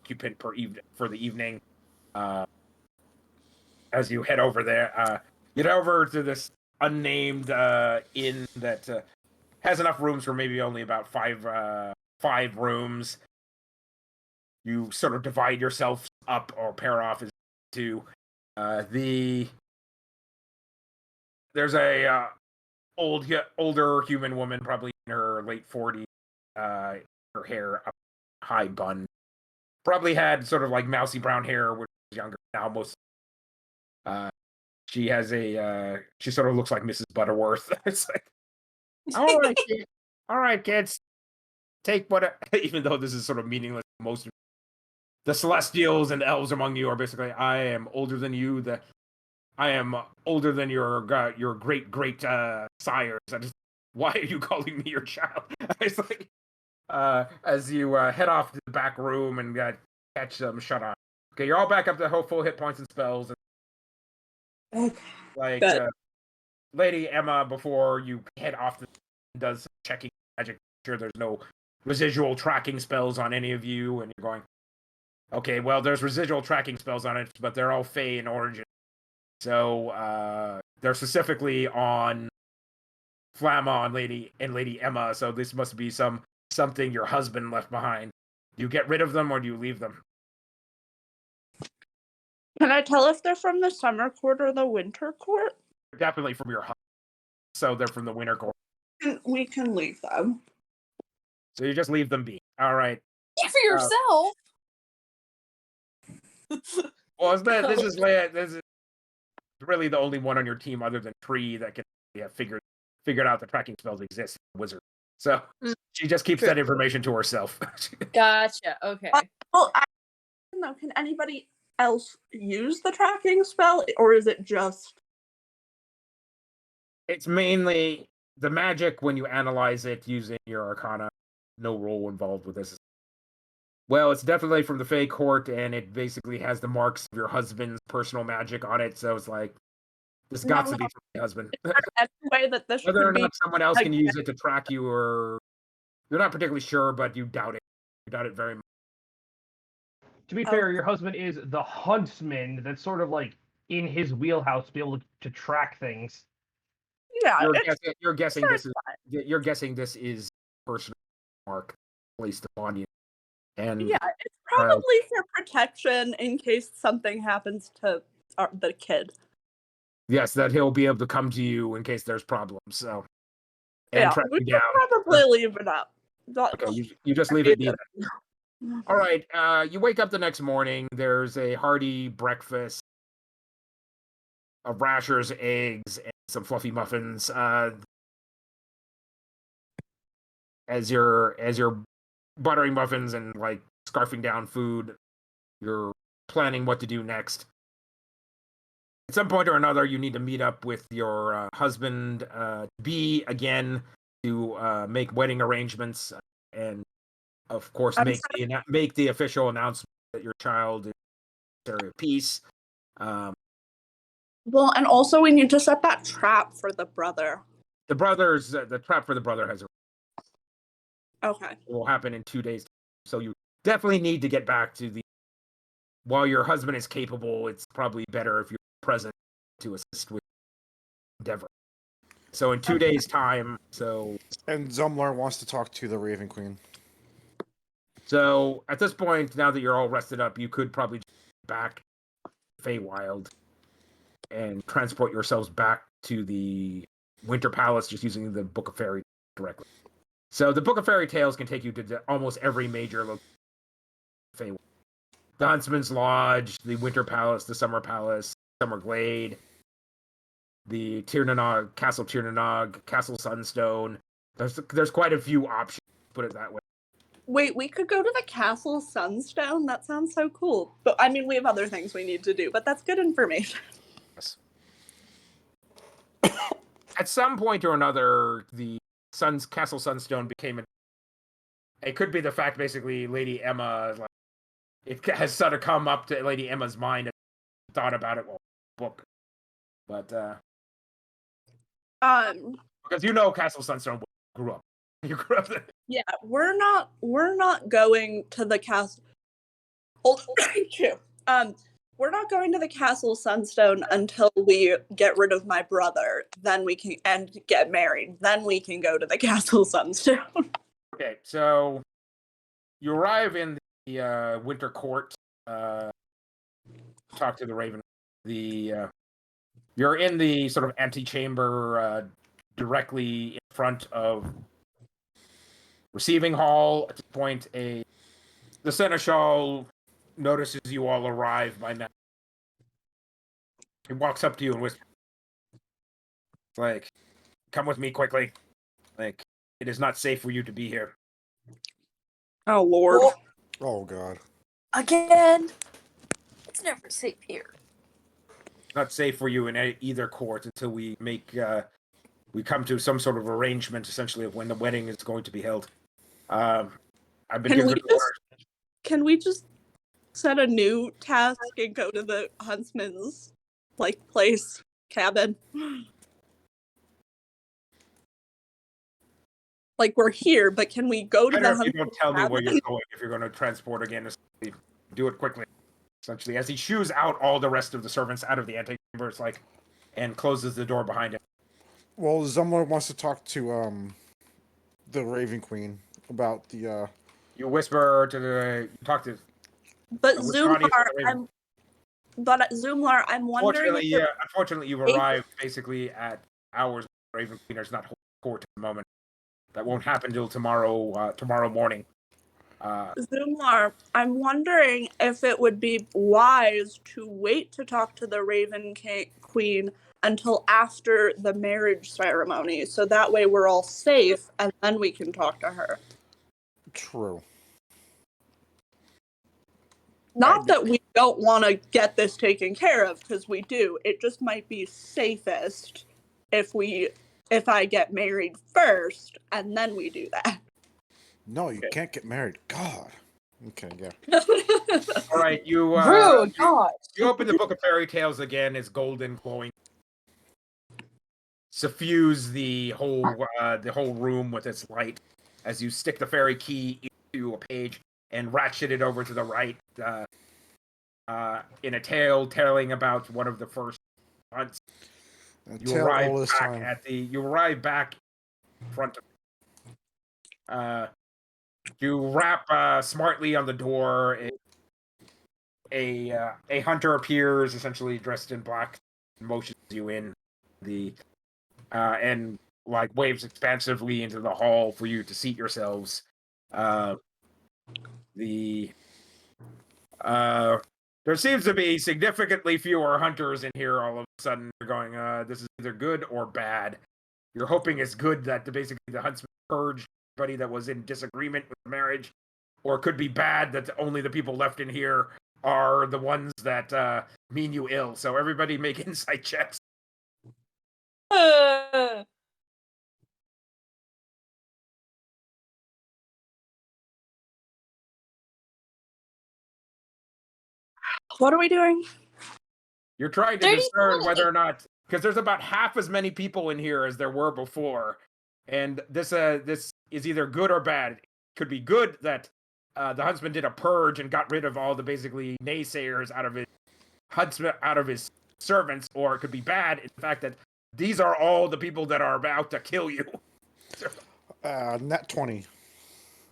occupant per evening for the evening. As you head over there, you head over to this unnamed inn that has enough rooms for maybe only about five rooms. You sort of divide yourself up or pair off as two. There's a older human woman, probably in her late 40s. Her hair up high bun. Probably had sort of like mousy brown hair, which is younger now. Most. She has she sort of looks like Mrs. Butterworth. It's like, all right, kids, take what. Even though this is sort of meaningless, most of the Celestials and elves among you are basically, I am older than you. I am older than your great sires. Why are you calling me your child? It's like, as you head off to the back room and catch them shut off. Okay, you're all back up to full hit points and spells. Okay. Like Lady Emma, before you head off, does some checking magic, sure there's no residual tracking spells on any of you, and you're going, okay, well, there's residual tracking spells on it, but they're all Fae in origin. So they're specifically on Flamma and Lady Emma, so this must be something your husband left behind. Do you get rid of them or do you leave them? Can I tell if they're from the summer court or the winter court? Definitely from your husband. So they're from the winter court. We can leave them. So you just leave them be. All right. Yeah, for yourself. Well, this is really the only one on your team other than Tree that can figured out the tracking spells exist. Wizard. So she just keeps that information to herself. Gotcha. Okay. Well, I don't know. Can anybody else use the tracking spell, or is it just? It's mainly the magic when you analyze it using your Arcana. No role involved with this. Well, it's definitely from the Fae Court, and it basically has the marks of your husband's personal magic on it. So it's like this got to be from my husband. Way that this Whether or be not someone else can use it to track you, or you're not particularly sure, but you doubt it. You doubt it very much. To be fair, your husband is the huntsman. That's sort of like in his wheelhouse to be able to track things. Yeah, you're guessing this is personal mark placed upon you. And yeah, it's probably for protection in case something happens to the kid. Yes, that he'll be able to come to you in case there's problems. So, and track we you down. Probably leave it up. Okay, you just leave it be. All right. You wake up the next morning. There's a hearty breakfast of rashers, eggs, and some fluffy muffins. As you're buttering muffins and like scarfing down food, you're planning what to do next. At some point or another, you need to meet up with your husband, B, again, to make wedding arrangements, and of course make the official announcement that your child is Secretary of Peace. Well, and also we need to set that trap for the brother. The trap for the brother has. Okay. It will happen in 2 days. So you definitely need to get back to the. While your husband is capable, it's probably better if you're present to assist with endeavor. So in 2 days' time, And Zumlar wants to talk to the Raven Queen. So at this point, now that you're all rested up, you could probably just back Feywild and transport yourselves back to the Winter Palace just using the Book of Fairy directly. So the Book of Fairy Tales can take you to almost every major location. Feywild. The Huntsman's Lodge, the Winter Palace, the Summer Palace, Summer Glade, the Tirnanog, Castle Tirnanog, Castle Sunstone. There's quite a few options, put it that way. Wait, we could go to the Castle Sunstone? That sounds so cool. But I mean, we have other things we need to do, but that's good information. Yes. At some point or another, the Castle Sunstone became it could be the fact, basically, Lady Emma, like, it has sort of come up to Lady Emma's mind and thought about it while book. But, because you know Castle Sunstone grew up. You grew up there. Yeah, we're not going to the castle. We're not going to the Castle Sunstone until we get rid of my brother. Then we can and get married. Then we can go to the Castle Sunstone. Okay, so you arrive in the Winter Court. Talk to the Raven. You're in the sort of antechamber directly in front of receiving hall. At this point, the seneschal notices you all arrive by now. He walks up to you and whispers, like, "Come with me quickly. Like, it is not safe for you to be here." Oh, Lord. Oh, God. Again. It's never safe here. Not safe for you in either court until we we come to some sort of arrangement, essentially, of when the wedding is going to be held. I've been given Can we just set a new task and go to the huntsman's place, cabin? Like, we're here, but can we go to the huntsman's cabin? You don't tell me where you're going if you're going to transport again. Do it quickly. Essentially, as he shoos out all the rest of the servants out of the antechamber, it's like, and closes the door behind him. Well, Zumlar wants to talk to the Raven Queen about the. You whisper to talk to. But Zumlar, I'm wondering. Unfortunately, you've arrived basically at hours. Raven Queen is not court at the moment. That won't happen till tomorrow morning. Zumlar, I'm wondering if it would be wise to wait to talk to the Raven Queen until after the marriage ceremony, so that way we're all safe, and then we can talk to her. True. Not that we don't want to get this taken care of, because we do. It just might be safest if I get married first, and then we do that. No, you can't get married. God. Okay, yeah. All right, you open the Book of Fairy Tales again. It's golden, glowing. Suffuse the whole room with its light as you stick the fairy key into a page and ratchet it over to the right. In a tale telling about one of the first months. You arrive back in front of. You rap smartly on the door. A hunter appears, essentially dressed in black, motions you in and like waves expansively into the hall for you to seat yourselves. There seems to be significantly fewer hunters in here all of a sudden. They're going, this is either good or bad. You're hoping it's good that basically the huntsman purged anybody that was in disagreement with the marriage, or it could be bad that only the people left in here are the ones that mean you ill. So everybody make insight checks. What are we doing? You're trying to discern whether or not, because there's about half as many people in here as there were before, and this is either good or bad. It could be good that the huntsman did a purge and got rid of all the basically naysayers out of his huntsman, out of his servants, or it could be bad in the fact that these are all the people that are about to kill you. Net 20.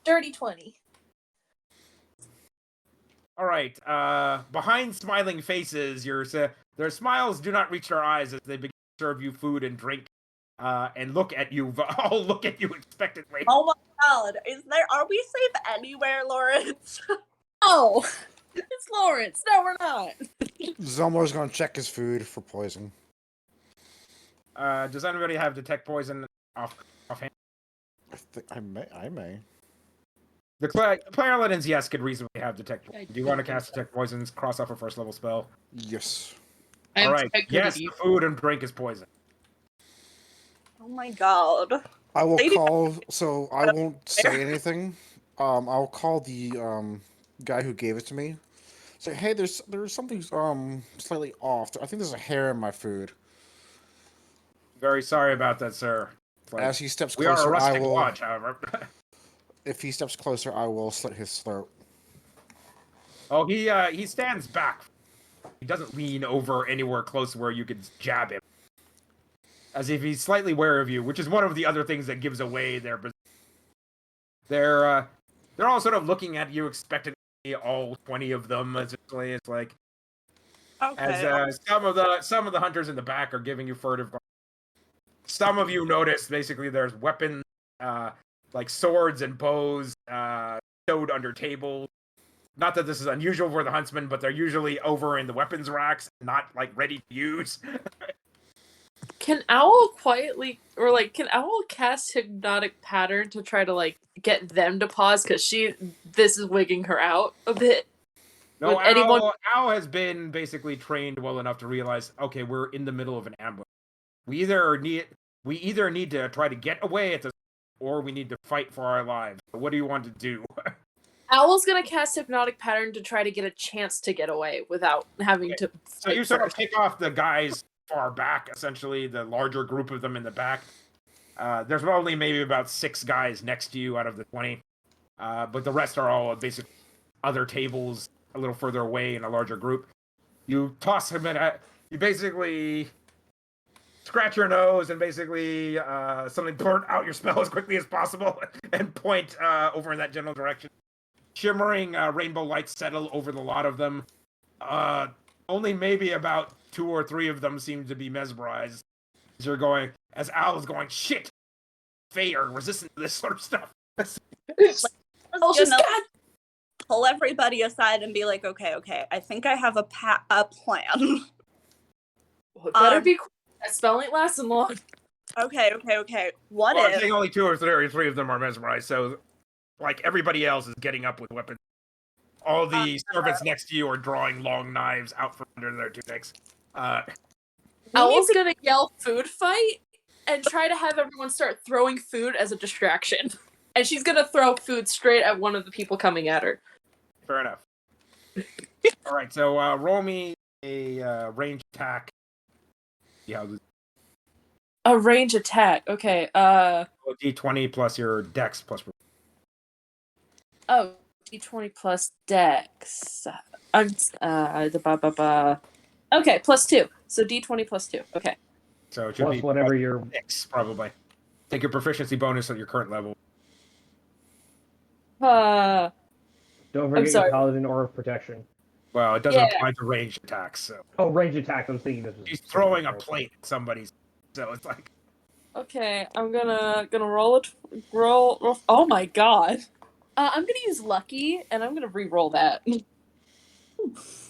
Dirty 20. All right. Behind smiling faces, their smiles do not reach their eyes as they begin to serve you food and drink, and look at you. All look at you expectantly. Oh my god, are we safe anywhere, Lawrence? Oh, it's Lawrence. No, we're not. Zumlar's gonna check his food for poison. Does anybody have detect poison offhand? I may. The Paladins, yes, could reasonably have detect poison. Do you want to cast detect poisons? Cross off a first level spell. Yes. All right. Yes, the food and drink is poison. Oh my god. I will call. So I won't say anything. I'll call the guy who gave it to me. Say, hey, there's something slightly off. I think there's a hair in my food. Very sorry about that, sir. As he steps we are a closer, I rustic will. lodge, however. If he steps closer, I will slit his throat. Oh, he stands back. He doesn't lean over anywhere close where you could jab him. As if he's slightly wary of you, which is one of the other things that gives away their position. They're all sort of looking at you expectantly, all 20 of them. Essentially, it's like as some of the hunters in the back are giving you furtive. Some of you notice basically there's weapons, like swords and bows, stowed under tables. Not that this is unusual for the huntsman, but they're usually over in the weapons racks, not like ready to use. Can Owl can Owl cast Hypnotic Pattern to try to, like, get them to pause? Because this is wigging her out a bit. No, Owl has been basically trained well enough to realize, okay, we're in the middle of an ambush. We either need to try to get away at this, or we need to fight for our lives. What do you want to do? Owl's gonna cast Hypnotic Pattern to try to get a chance to get away without having to fight. So you sort of pick off the guys far back, essentially, the larger group of them in the back. There's only maybe about 6 guys next to you out of the 20. But the rest are all basically other tables a little further away in a larger group. You toss him you basically scratch your nose and basically suddenly blurt out your spell as quickly as possible and point over in that general direction. Shimmering rainbow lights settle over the lot of them. Only maybe about 2 or 3 of them seem to be mesmerized. As Owl's going, shit! Fae are resistant to this sort of stuff. Pull everybody aside and be like, okay, I think I have a plan. Well, it better be quick. That spell ain't lasting long. Okay. What I if think only 2 or 3 of them are mesmerized, so like everybody else is getting up with weapons. All the servants next to you are drawing long knives out from under their tunics. Owl's gonna yell food fight and try to have everyone start throwing food as a distraction. And she's gonna throw food straight at one of the people coming at her. Fair enough. Alright, so roll me a range attack. Yeah. A range attack. Okay. D20 plus your dex plus. Oh, D20 plus dex. Okay, plus 2. So D20 plus 2. Okay. So it should Plus be whatever your 6, probably. Take your proficiency bonus at your current level. Don't forget sorry. your paladin or protection. Well, it doesn't apply to ranged attacks, so. Oh, range attack. I was thinking this was. He's throwing a plate at somebody's, so it's like. Okay, I'm gonna roll roll. Oh my god. I'm gonna use lucky, and I'm gonna re-roll that.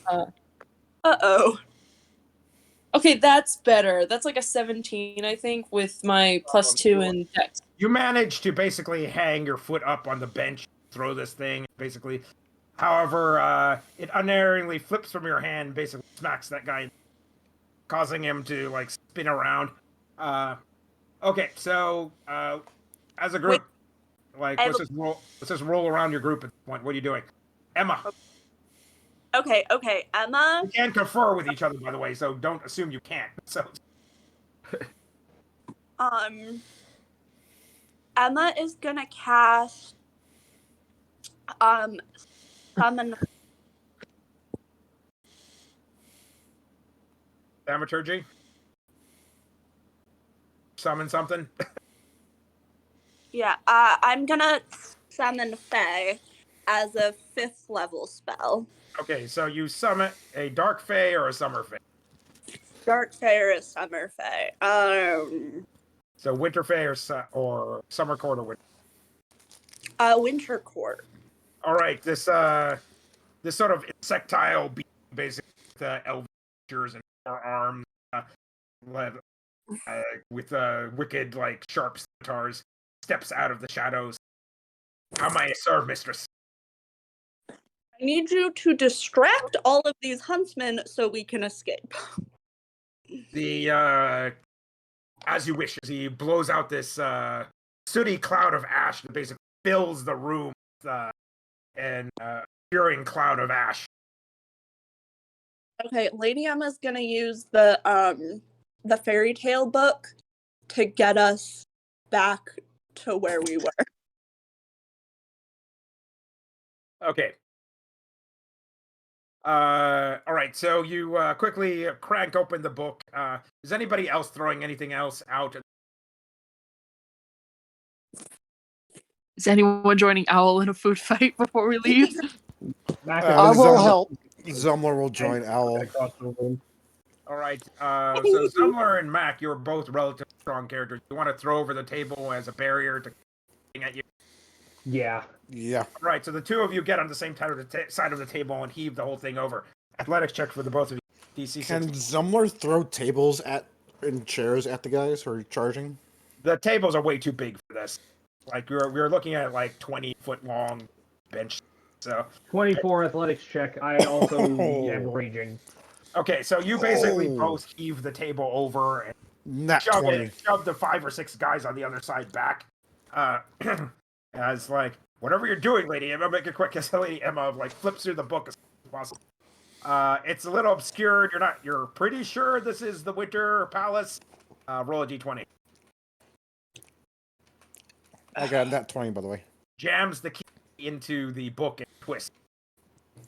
Uh-oh. Okay, that's better. That's like a 17, I think, with my plus 2 in dex. You manage to basically hang your foot up on the bench, throw this thing, basically. However, it unerringly flips from your hand, basically smacks that guy, causing him to, like, spin around. Okay, so, as a group, let's just roll around your group at this point. What are you doing? Emma. Okay, Emma. You can confer with each other, by the way, so don't assume you can't. So. Emma is gonna cast Summon. Thaumaturgy? Summon something? Yeah, I'm gonna summon Fae as a 5th level spell. Okay, so you summon a Dark Fae or a Summer Fae? Dark Fae or a Summer Fae? So Winter Fae or Summer Court or Winter? Winter Court. All right, this sort of insectile being, basically with elven features and 4 arms, with wicked, like, sharp scimitars, steps out of the shadows. How may I serve, mistress? I need you to distract all of these huntsmen so we can escape. As you wish, as he blows out this sooty cloud of ash that basically fills the room with an furing cloud of ash. Okay, Lady Emma's gonna use the fairy tale book to get us back to where we were. Okay. All right, so you quickly crank open the book. Is anybody else throwing anything else out? Is anyone joining Owl in a food fight before we leave? Mack I will help. Zumlar will join Owl. across the room. All right, so Zumlar and Mack, you're both relatively strong characters. You want to throw over the table as a barrier to at you? Yeah. Yeah. All right, so the two of you get on the same side of the table and heave the whole thing over. Athletics check for the both of you. DC 6. Can Zumlar throw tables and chairs at the guys who are charging? The tables are way too big for this. Like we're looking at like 20-foot long bench. So 24 athletics check. I also am raging. okay, so you basically both heave the table over and Nat 20. shove the 5 or 6 guys on the other side back. As like, whatever you're doing, Lady Emma, make it quick. As Lady Emma like flips through the book as possible. It's a little obscured. You're pretty sure this is the Winter Palace. Roll a d20. I got nat 20, by the way. Jams the key into the book and twists. I'm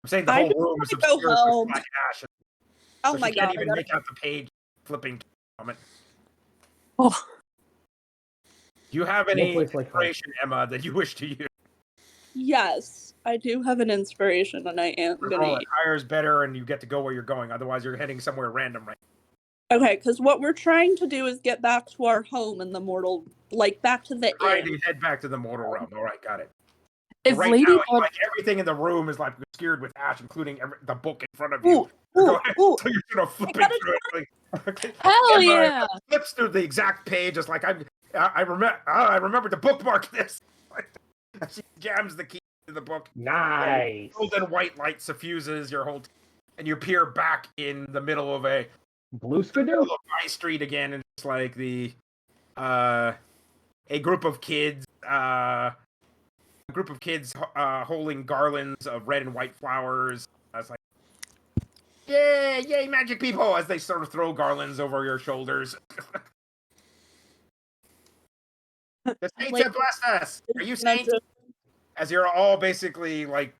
saying the whole room is obscured with black ash. Oh So my she can't god. even make out the page flipping moment. Oh, Do you have any place like inspiration, Emma, that you wish to use? Yes, I do have an inspiration, and I am Oh, gonna. higher is better, and you get to go where you're going. Otherwise, you're heading somewhere random, right? Okay, because what we're trying to do is get back to our home in the mortal, like back to the Right, inn. you head back to the mortal realm. All right, got it. if Right Lady now, Bud- like everything in the room is like obscured with ash, including the book in front of you. Ooh, ooh. So you're sort of flipping through it. Like, Hell Emma yeah! flips through the exact page. It's like I remember to bookmark this. She jams the key to the book. Nice. Golden white light suffuses your whole, and you appear back in the middle of a Blue skidoo? high street again, and it's like a group of kids holding garlands of red and white flowers. It's like, yay, magic people! As they sort of throw garlands over your shoulders. The saints have blessed us. Are you saints? As you're all basically like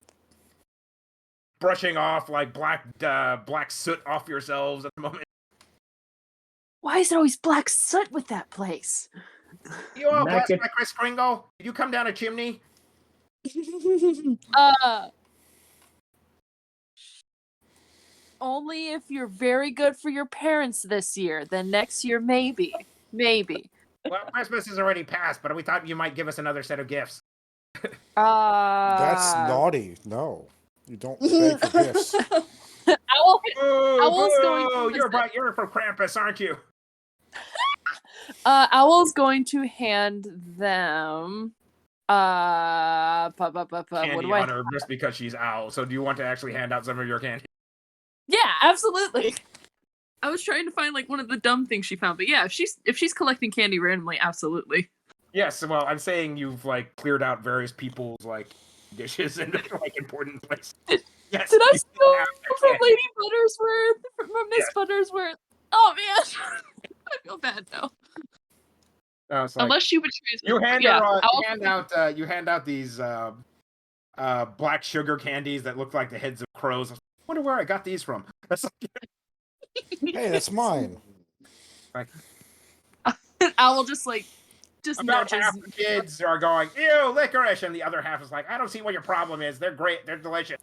brushing off like black soot off yourselves at the moment. Why is there always black soot with that place? You all Mack blessed by Chris Kringle? Did you come down a chimney? Only if you're very good for your parents this year. Then next year, maybe. Well, Christmas is already passed, but we thought you might give us another set of gifts. That's naughty. No. You don't beg for gifts. Owl's going to You're from Krampus, aren't you? Owl's going to hand them. What Candy do on her just because she's Owl. So do you want to actually hand out some of your candy? Yeah, absolutely. I was trying to find like one of the dumb things she found, but yeah, if she's collecting candy randomly, absolutely. Yes, well, I'm saying you've like cleared out various people's like dishes in like important places. Yes. Did I you steal have from candy. Lady Buttersworth? From Miss Yes. Buttersworth? Oh man, I feel bad now. It's like, Unless she betrays you me. hand Yeah, her, Owl. you hand out these black sugar candies that look like the heads of crows. I wonder where I got these from. That's Hey, that's mine. like Owl just about nudges. half the kids are going, ew, licorice, and the other half is like, I don't see what your problem is. They're great. They're delicious.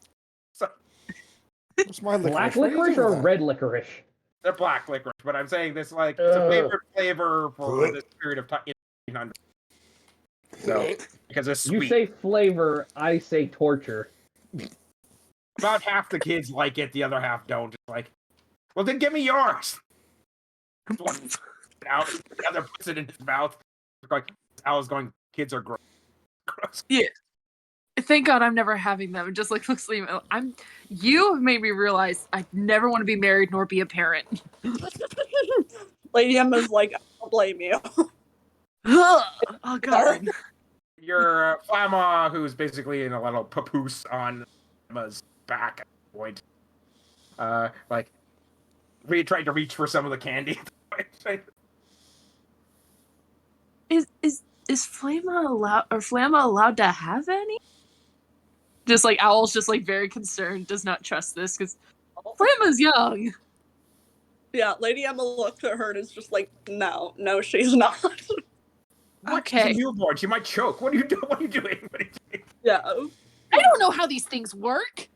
So What's my licorice? Black What are you licorice doing or with that? red licorice? they're black licorice, but I'm saying this like it's a favorite flavor for this period of time. So because it's sweet. You say flavor, I say torture. About half the kids like it, the other half don't. Just like, well, then give me yours. One out, the other puts it in his mouth. Like, Al's going, kids are gross. Yeah. Thank God I'm never having them. It just like looks like you have made me realize I never want to be married nor be a parent. Lady Emma's like, I'll blame you. Oh God. Your Flamma, who's basically in a little papoose on Emma's back at the point. Like, we tried to reach for some of the candy. Is Flamma allowed to have any? Just like Owl's just like very concerned, does not trust this because Flamma's young. Yeah, Lady Emma looked at her and is just like, no, she's not. Okay. She's a newborn. She might choke. What are you doing? What are you doing? Yeah. I don't know how these things work.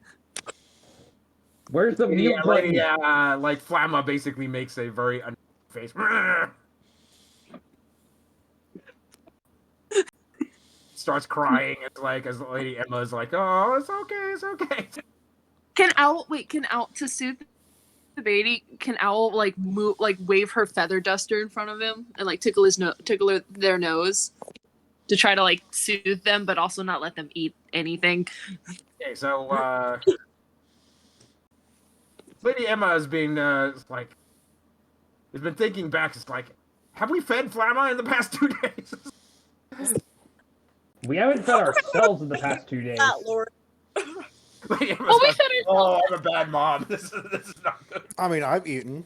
Where's the mute button? Like Flamma basically makes a very face. Starts crying. It's like as Lady Emma's like, oh, it's okay. Can Owl to soothe the baby? Can Owl like move, like wave her feather duster in front of him and like tickle their nose to try to like soothe them, but also not let them eat anything? Okay, so Lady Emma has been has been thinking back. It's like, have we fed Flamma in the past 2 days? We haven't fed ourselves in the past 2 days. That Lord. Lady Emma's we like, fed oh, I'm a bad mom. This is not good. I mean, I've eaten.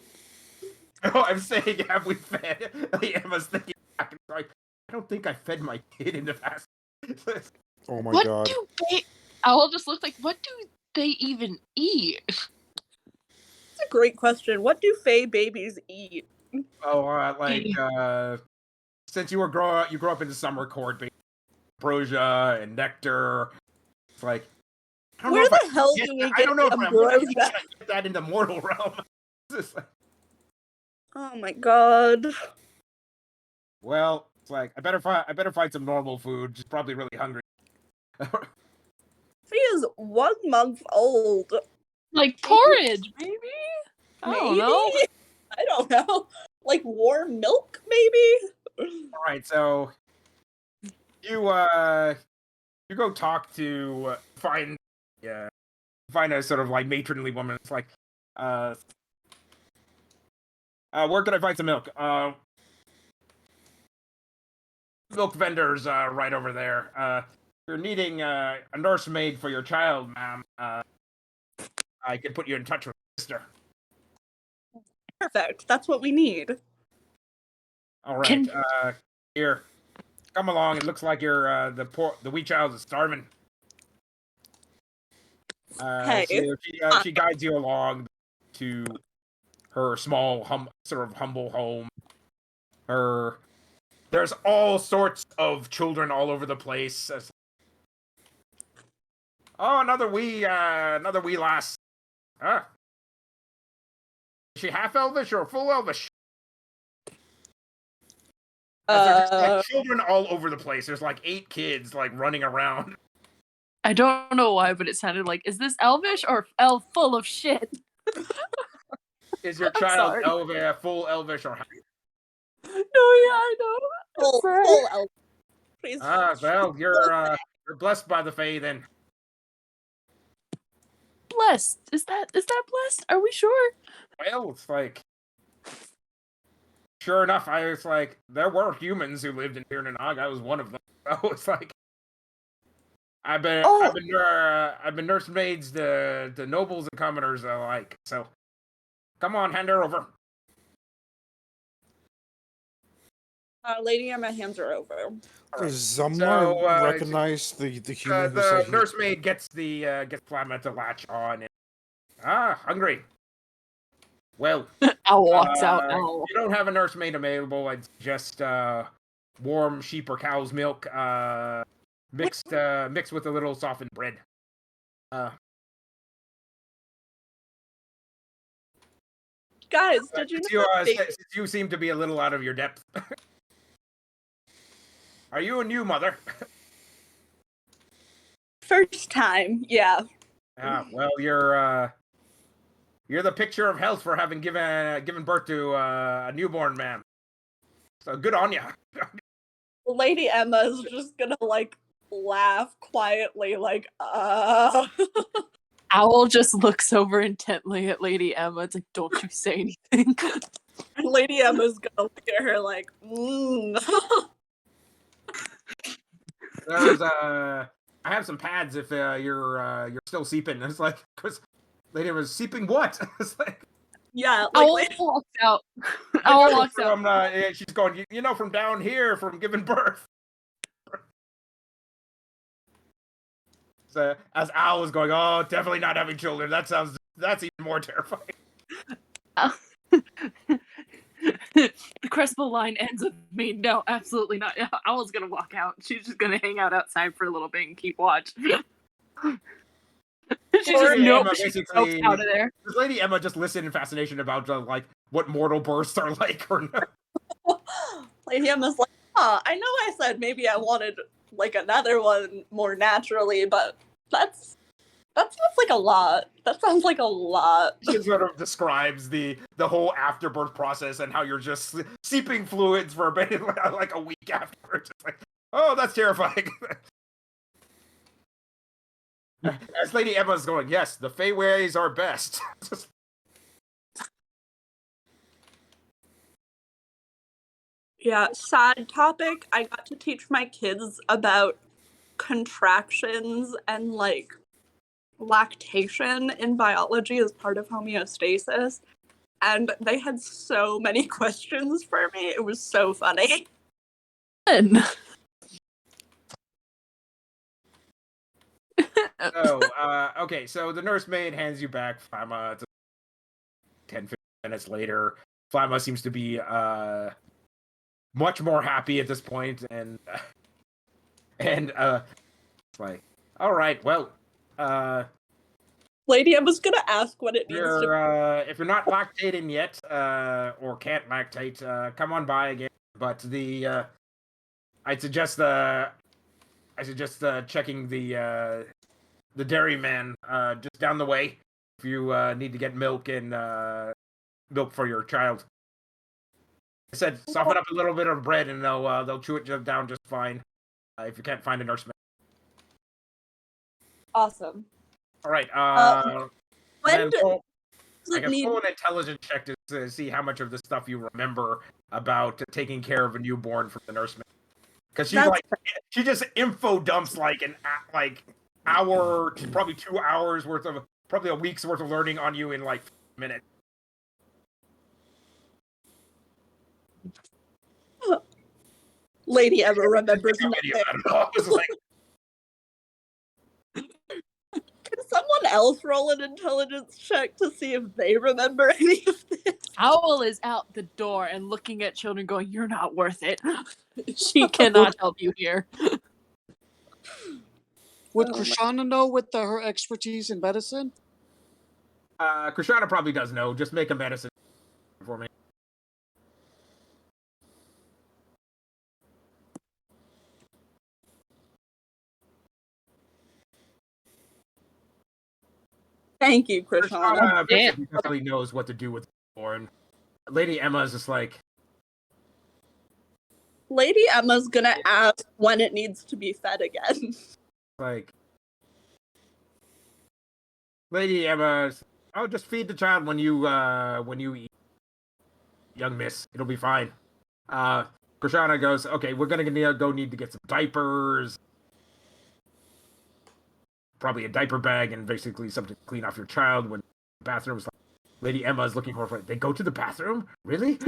Oh, I'm saying, have we fed? Lady Emma's thinking back and like, I don't think I fed my kid in the past. Oh my What god. do they? Owl just looked like, what do they even eat? That's a great question. What do Fae babies eat? Oh, since you grew up in the summer court, ambrosia and nectar. It's like, Where the hell do we get ambrosia? Get that in the mortal realm. Oh my god. Well, it's like I better find some normal food. She's probably really hungry. She is 1 month old. Like porridge, maybe? I don't know. I don't know. Like warm milk, maybe? All right, so you go talk to find a sort of like matronly woman. It's like, where can I find some milk? Milk vendors right over there. You're needing a nursemaid for your child, ma'am. I can put you in touch with my sister. Perfect. That's what we need. All right. Here, come along. It looks like you're the wee child is starving. Hey. So she guides you along to her small, humble home. There's all sorts of children all over the place. Oh, another wee lass. Huh? Is she half elvish or full elvish? There's like children all over the place. There's like 8 kids like running around. I don't know why, but it sounded like, is this elvish or elf full of shit? Is your child full elvish or half? No, yeah, I know. Full elf. Please. Well, you're blessed by the Fae then. Blessed. Is that blessed? Are we sure? Well, it's like, sure enough, I was like, there were humans who lived in Tirnanog. I was one of them. So it's like, I've been nursemaids the nobles and commoners alike. So, come on, hand her over. Lady Emma hands her over. Does So, Zumlar recognize the human who said the nursemaid gets Flamma to latch on. And, hungry. Well, Owl walks out. Owl. if you don't have a nursemaid available, I'd suggest warm sheep or cow's milk mixed with a little softened bread. Guys, did you know that Since you seem to be a little out of your depth. Are you a new mother? first time? Yeah. Well, you're the picture of health for having given birth to a newborn man. So good on you. Lady Emma is just gonna like laugh quietly, like Owl just looks over intently at Lady Emma. It's like, don't you say anything. And Lady Emma's gonna look at her like, There's I have some pads if you're still seeping. It's like, cause Lady was seeping what? It's like, yeah. Owl Like, walks out. Owl walks out. She's going, from down here, from giving birth. So, as Owl is going, oh, definitely not having children. That's even more terrifying. The Crespo line ends with me. No, absolutely not. Owl's gonna walk out. She's just gonna hang out outside for a little bit and keep watch. She just out of there. Does Lady Emma just listen in fascination about like what mortal births are like, or no? Lady Emma's like, I know I said maybe I wanted like another one more naturally, but that sounds like a lot. That sounds like a lot. She sort of describes the whole afterbirth process and how you're just seeping fluids for like a week afterwards. It's like, oh, that's terrifying. As Lady Emma's going, yes, the Fae ways are best. Yeah, side topic. I got to teach my kids about contractions and like lactation in biology as part of homeostasis, and they had so many questions for me. It was so funny. Okay, so the nursemaid hands you back Flamma. 10-15 minutes later, Flamma seems to be much more happy at this point, and it's like, all right, well, Lady Emma's gonna ask what it means to. If you're not lactating yet, or can't lactate, come on by again. But I suggest checking the dairyman just down the way if you need to get milk and milk for your child. I said soften up a little bit of bread and they'll chew it down just fine. If you can't find a nurseman. Awesome. All right. When I can pull an intelligence check to see how much of the stuff you remember about taking care of a newborn from the nursemaid. Because she just info dumps like an hour, probably 2 hours worth of, probably a week's worth of learning on you in like a minute. Lady Emma remembers nothing. Can someone else roll an intelligence check to see if they remember any of this? Owl is out the door and looking at children going, you're not worth it. She cannot help you here. Would Krishana know with her expertise in medicine? Krishana probably does know. Just make a medicine for me. Thank you, Krishana. Definitely knows what to do with born. Lady Emma is just like. Lady Emma's gonna ask when it needs to be fed again. Like, Lady Emma, I'll just feed the child when you eat, young miss. It'll be fine. Krishana goes, okay, we're gonna need to get some diapers. Probably a diaper bag and basically something to clean off your child when the bathroom is like, Lady Emma is looking horrified. They go to the bathroom? Really?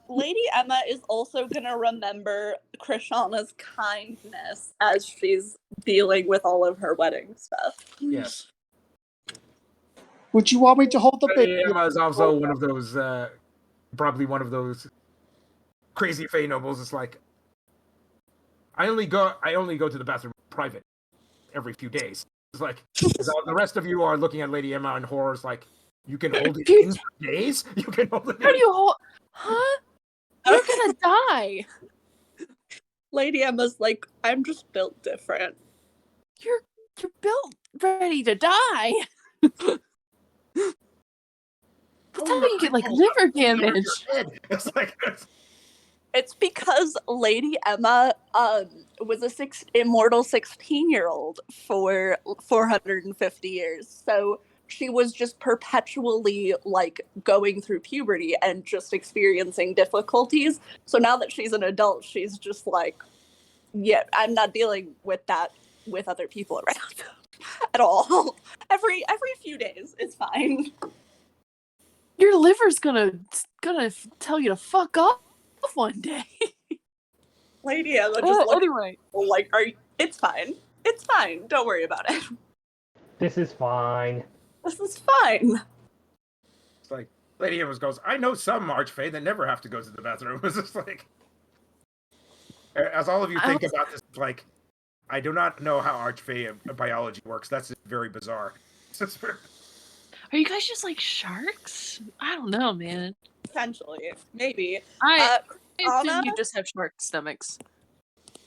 Lady Emma is also gonna remember Krishana's kindness as she's dealing with all of her wedding stuff. Yes. Would you want me to hold the Lady baby? Emma is also one of those, probably one of those crazy Fae nobles. It's like, I only go to the bathroom private every few days. It's like, the rest of you are looking at Lady Emma in horror. It's like, you can hold it in for days? You can hold it in? How do you hold? Huh? You're gonna die. Lady Emma's like, I'm just built different. You're built ready to die. That's how you get like liver damage. It's like, It's because Lady Emma was a immortal 16-year-old for 450 years. So she was just perpetually like going through puberty and just experiencing difficulties. So now that she's an adult, she's just like, yeah, I'm not dealing with that with other people around at all. Every few days, it's fine. Your liver's gonna tell you to fuck off one day. Lady Emma just Anyway. like, it's fine. It's fine. Don't worry about it. This is fine. This is fine. it's like, Lady Emma goes, I know some Archfey that never have to go to the bathroom. It's just like, as all of you think about this, like, I do not know how Archfey biology works. That's very bizarre. Are you guys just like sharks? I don't know, man. Potentially. Maybe. I Krishana, assume you just have shark stomachs.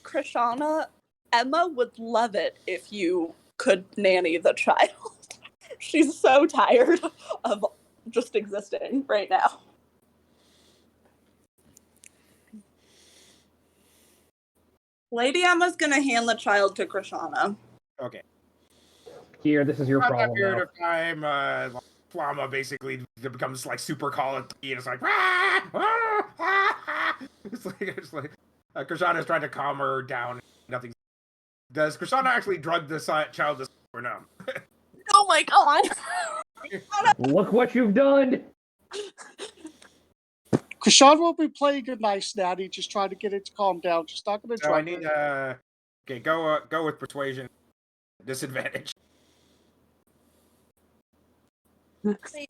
Krishana, Emma would love it if you could nanny the child. She's so tired of just existing right now. Lady Emma's gonna hand the child to Krishana. Okay. Here, this is your Around that problem period now. of time, Flama basically becomes like super colicky, and it's like, it's like Krishana is trying to calm her down. Nothing. Does Krishana actually drug the child this or no? Oh my god! Look what you've done! Krishana will be playing a nice natty, just trying to get it to calm down. Just not going to So try. I need okay, go with persuasion. Disadvantage. Wait,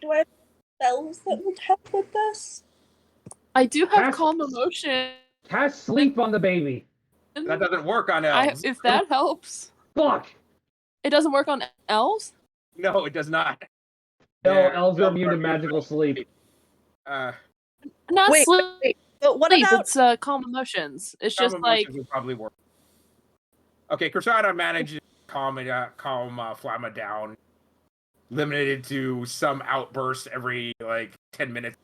do I have spells that would help with this? I do have Cast- calm emotion. Cast sleep on the baby. That doesn't work on elves. If that helps. Fuck! It doesn't work on elves? No, it does not. No, They're- elves are immune to magical sleep. Not Wait, sleep. But what about It's calm emotions. It's Calm just like emotions would probably work. Okay, Krishana manages to calm Flamma down, limited to some outbursts every like 10 minutes.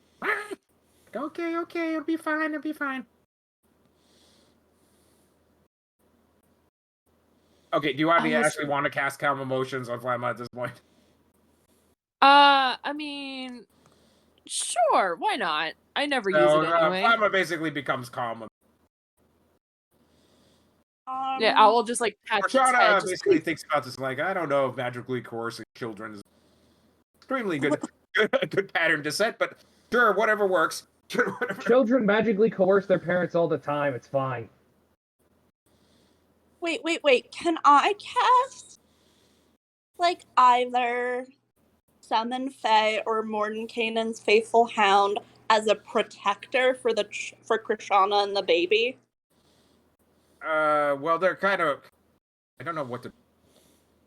Okay, it'll be fine. Okay, do you actually want to cast calm emotions on Flamma at this point? I mean, sure, why not? I never use it anyway. Flamma basically becomes calm. Yeah, I will just like pat its head. Krishana basically thinks about this like, I don't know if magically coercing children is extremely good pattern to set, but sure, whatever works. Children magically coerce their parents all the time. It's fine. Wait. Can I cast like either summon Fae or Mordenkainen's faithful hound as a protector for Krishana and the baby? Well, they're kind of. I don't know what to.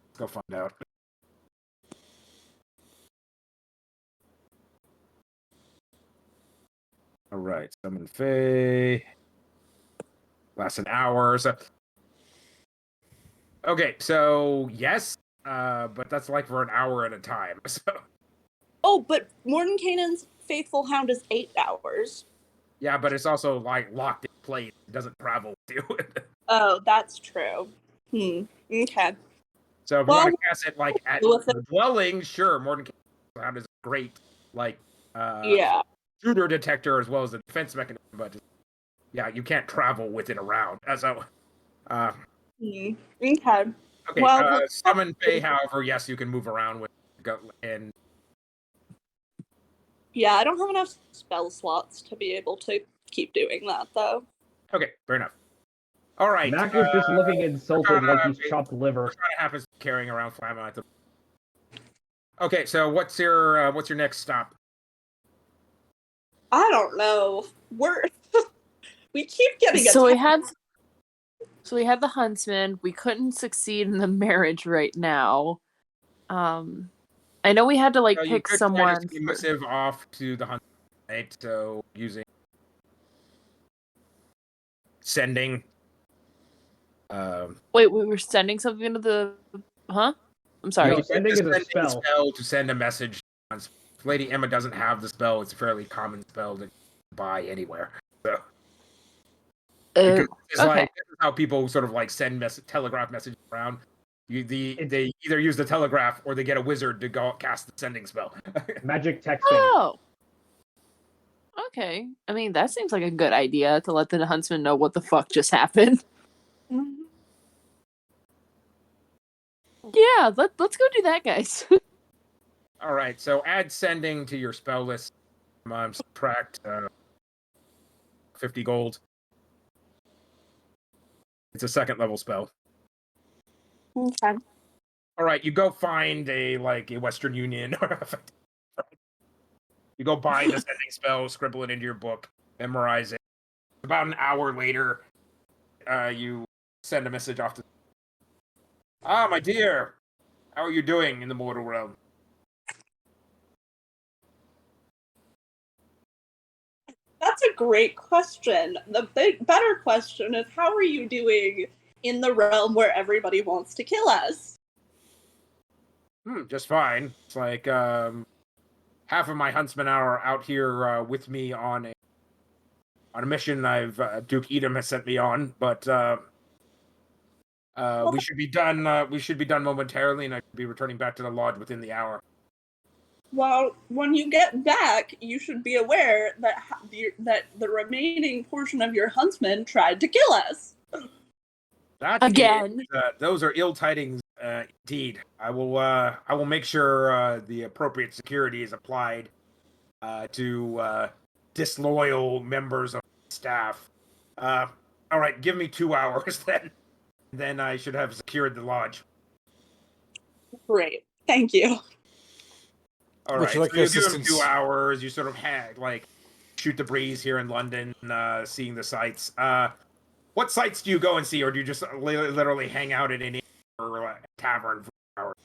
Let's go find out. All right, summon Fae. Lasts an hour. So. Okay, so yes, but that's like for an hour at a time. So. Oh, but Mordenkainen's faithful hound is 8 hours. Yeah, but it's also like locked in place. It doesn't travel with you. Oh, that's true. Okay. So if you want to cast it like at the dwelling, sure, Mordenkainen's hound is great. Like shooter detector as well as the defense mechanism, but yeah, you can't travel with it around. So, Okay. Okay. Well, summon Fae, however, yes, you can move around with and Yeah, I don't have enough spell slots to be able to keep doing that, though. Okay, fair enough. All right. Mack is just looking insulted like he's chopped liver. Krishana happens carrying around Flamma. Okay, so what's your next stop? I don't know. We keep getting So we attacked. had the huntsman. We couldn't succeed in the marriage right now. I know we had to So pick someone. You missive off to the huntsman, right? So using sending. Wait, we were sending something into the. Huh? I'm sorry. No, sending is a spell. To send a message. If Lady Emma doesn't have the spell, it's a fairly common spell to buy anywhere. So. It's Okay. this is how people sort of send telegraph messages around. They either use the telegraph or they get a wizard to go cast the sending spell. Magic texting. Oh. Okay. I mean, that seems like a good idea to let the huntsman know what the fuck just happened. Mhm. Yeah, let's go do that, guys. All right, so add sending to your spell list. Subtract 50 gold. It's a second level spell. Okay. All right, you go find a Western Union. You go buy the sending spell, scribble it into your book, memorize it. About an hour later, you send a message off to. Ah, my dear, how are you doing in the mortal realm? That's a great question. The better question is, how are you doing in the realm where everybody wants to kill us? Just fine. It's half of my huntsmen are out here with me on a mission Duke Edom has sent me on, but we should be done. We should be done momentarily, and I should be returning back to the lodge within the hour. Well, when you get back, you should be aware that the remaining portion of your huntsmen tried to kill us. Again. Those are ill tidings, indeed. I will make sure the appropriate security is applied to disloyal members of staff. All right, give me 2 hours then. Then I should have secured the lodge. Great, thank you. All right, so you give him 2 hours. You sort of shoot the breeze here in London, seeing the sights. What sights do you go and see, or do you just literally hang out at any tavern for hours?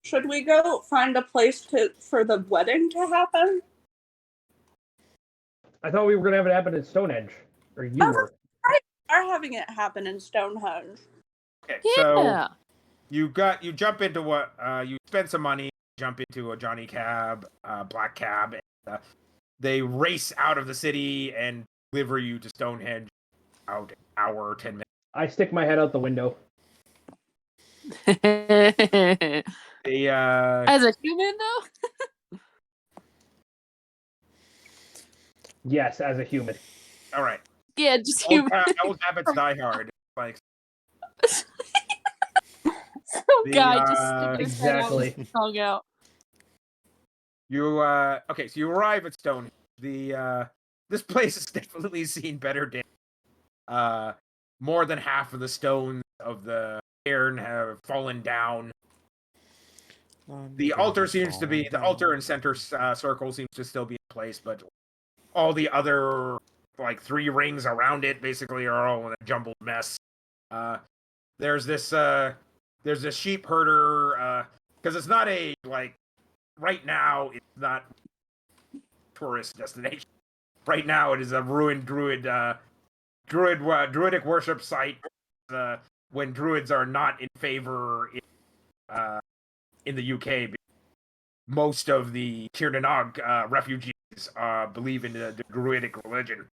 Should we go find a place for the wedding to happen? I thought we were going to have it happen in Stonehenge. Or you were. We are having it happen in Stonehenge. Okay, Yeah. so you jump into you spend some money, jump into a Johnny cab, black cab, and they race out of the city and deliver you to Stonehenge out an hour, 10 minutes. I stick my head out the window. As a human, though? Yes, as a human. All right. Yeah, just human. Old habits die hard. Some guy just sticking his head out with his tongue out. You okay? So you arrive at Stonehenge. This place has definitely seen better days. More than half of the stones of the cairn have fallen down. The altar and center circle seems to still be in place, but all the other 3 rings around it basically are all in a jumbled mess. There's this sheep herder, because it's not right now it's not a tourist destination. Right now it is a ruined druidic worship site when druids are not in favor in the UK. Most of the Tirnanog refugees believe in the druidic religion.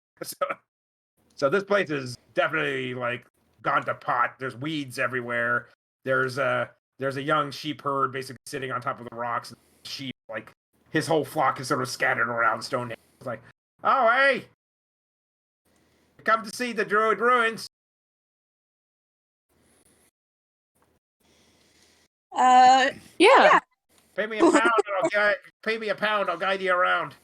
So this place is definitely gone to pot. There's weeds everywhere. There's a young sheep herd basically sitting on top of the rocks. And sheep, his whole flock is sort of scattered around Stonehenge. It's oh hey, come to see the druid ruins. Yeah. Pay me £1 and I'll Pay me £1, I'll guide you around.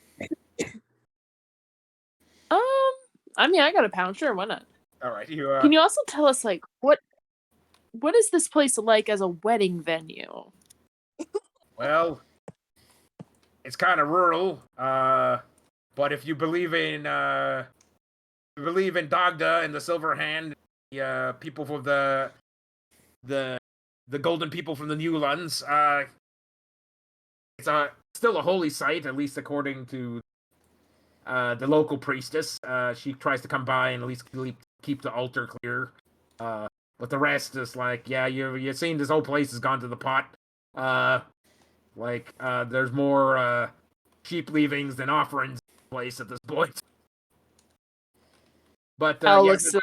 I mean, I got £1. Sure, why not? All right, Can you also tell us, like, what is this place like as a wedding venue? Well, it's kind of rural, but if you believe in Dagda and the Silver Hand, the people from the golden people from the New Lands, it's still a holy site, at least according to the local priestess. She tries to come by and at least keep the altar clear. But the rest is like, yeah, you've seen this whole place has gone to the pot. There's more sheep leavings than offerings in the place at this point. But there's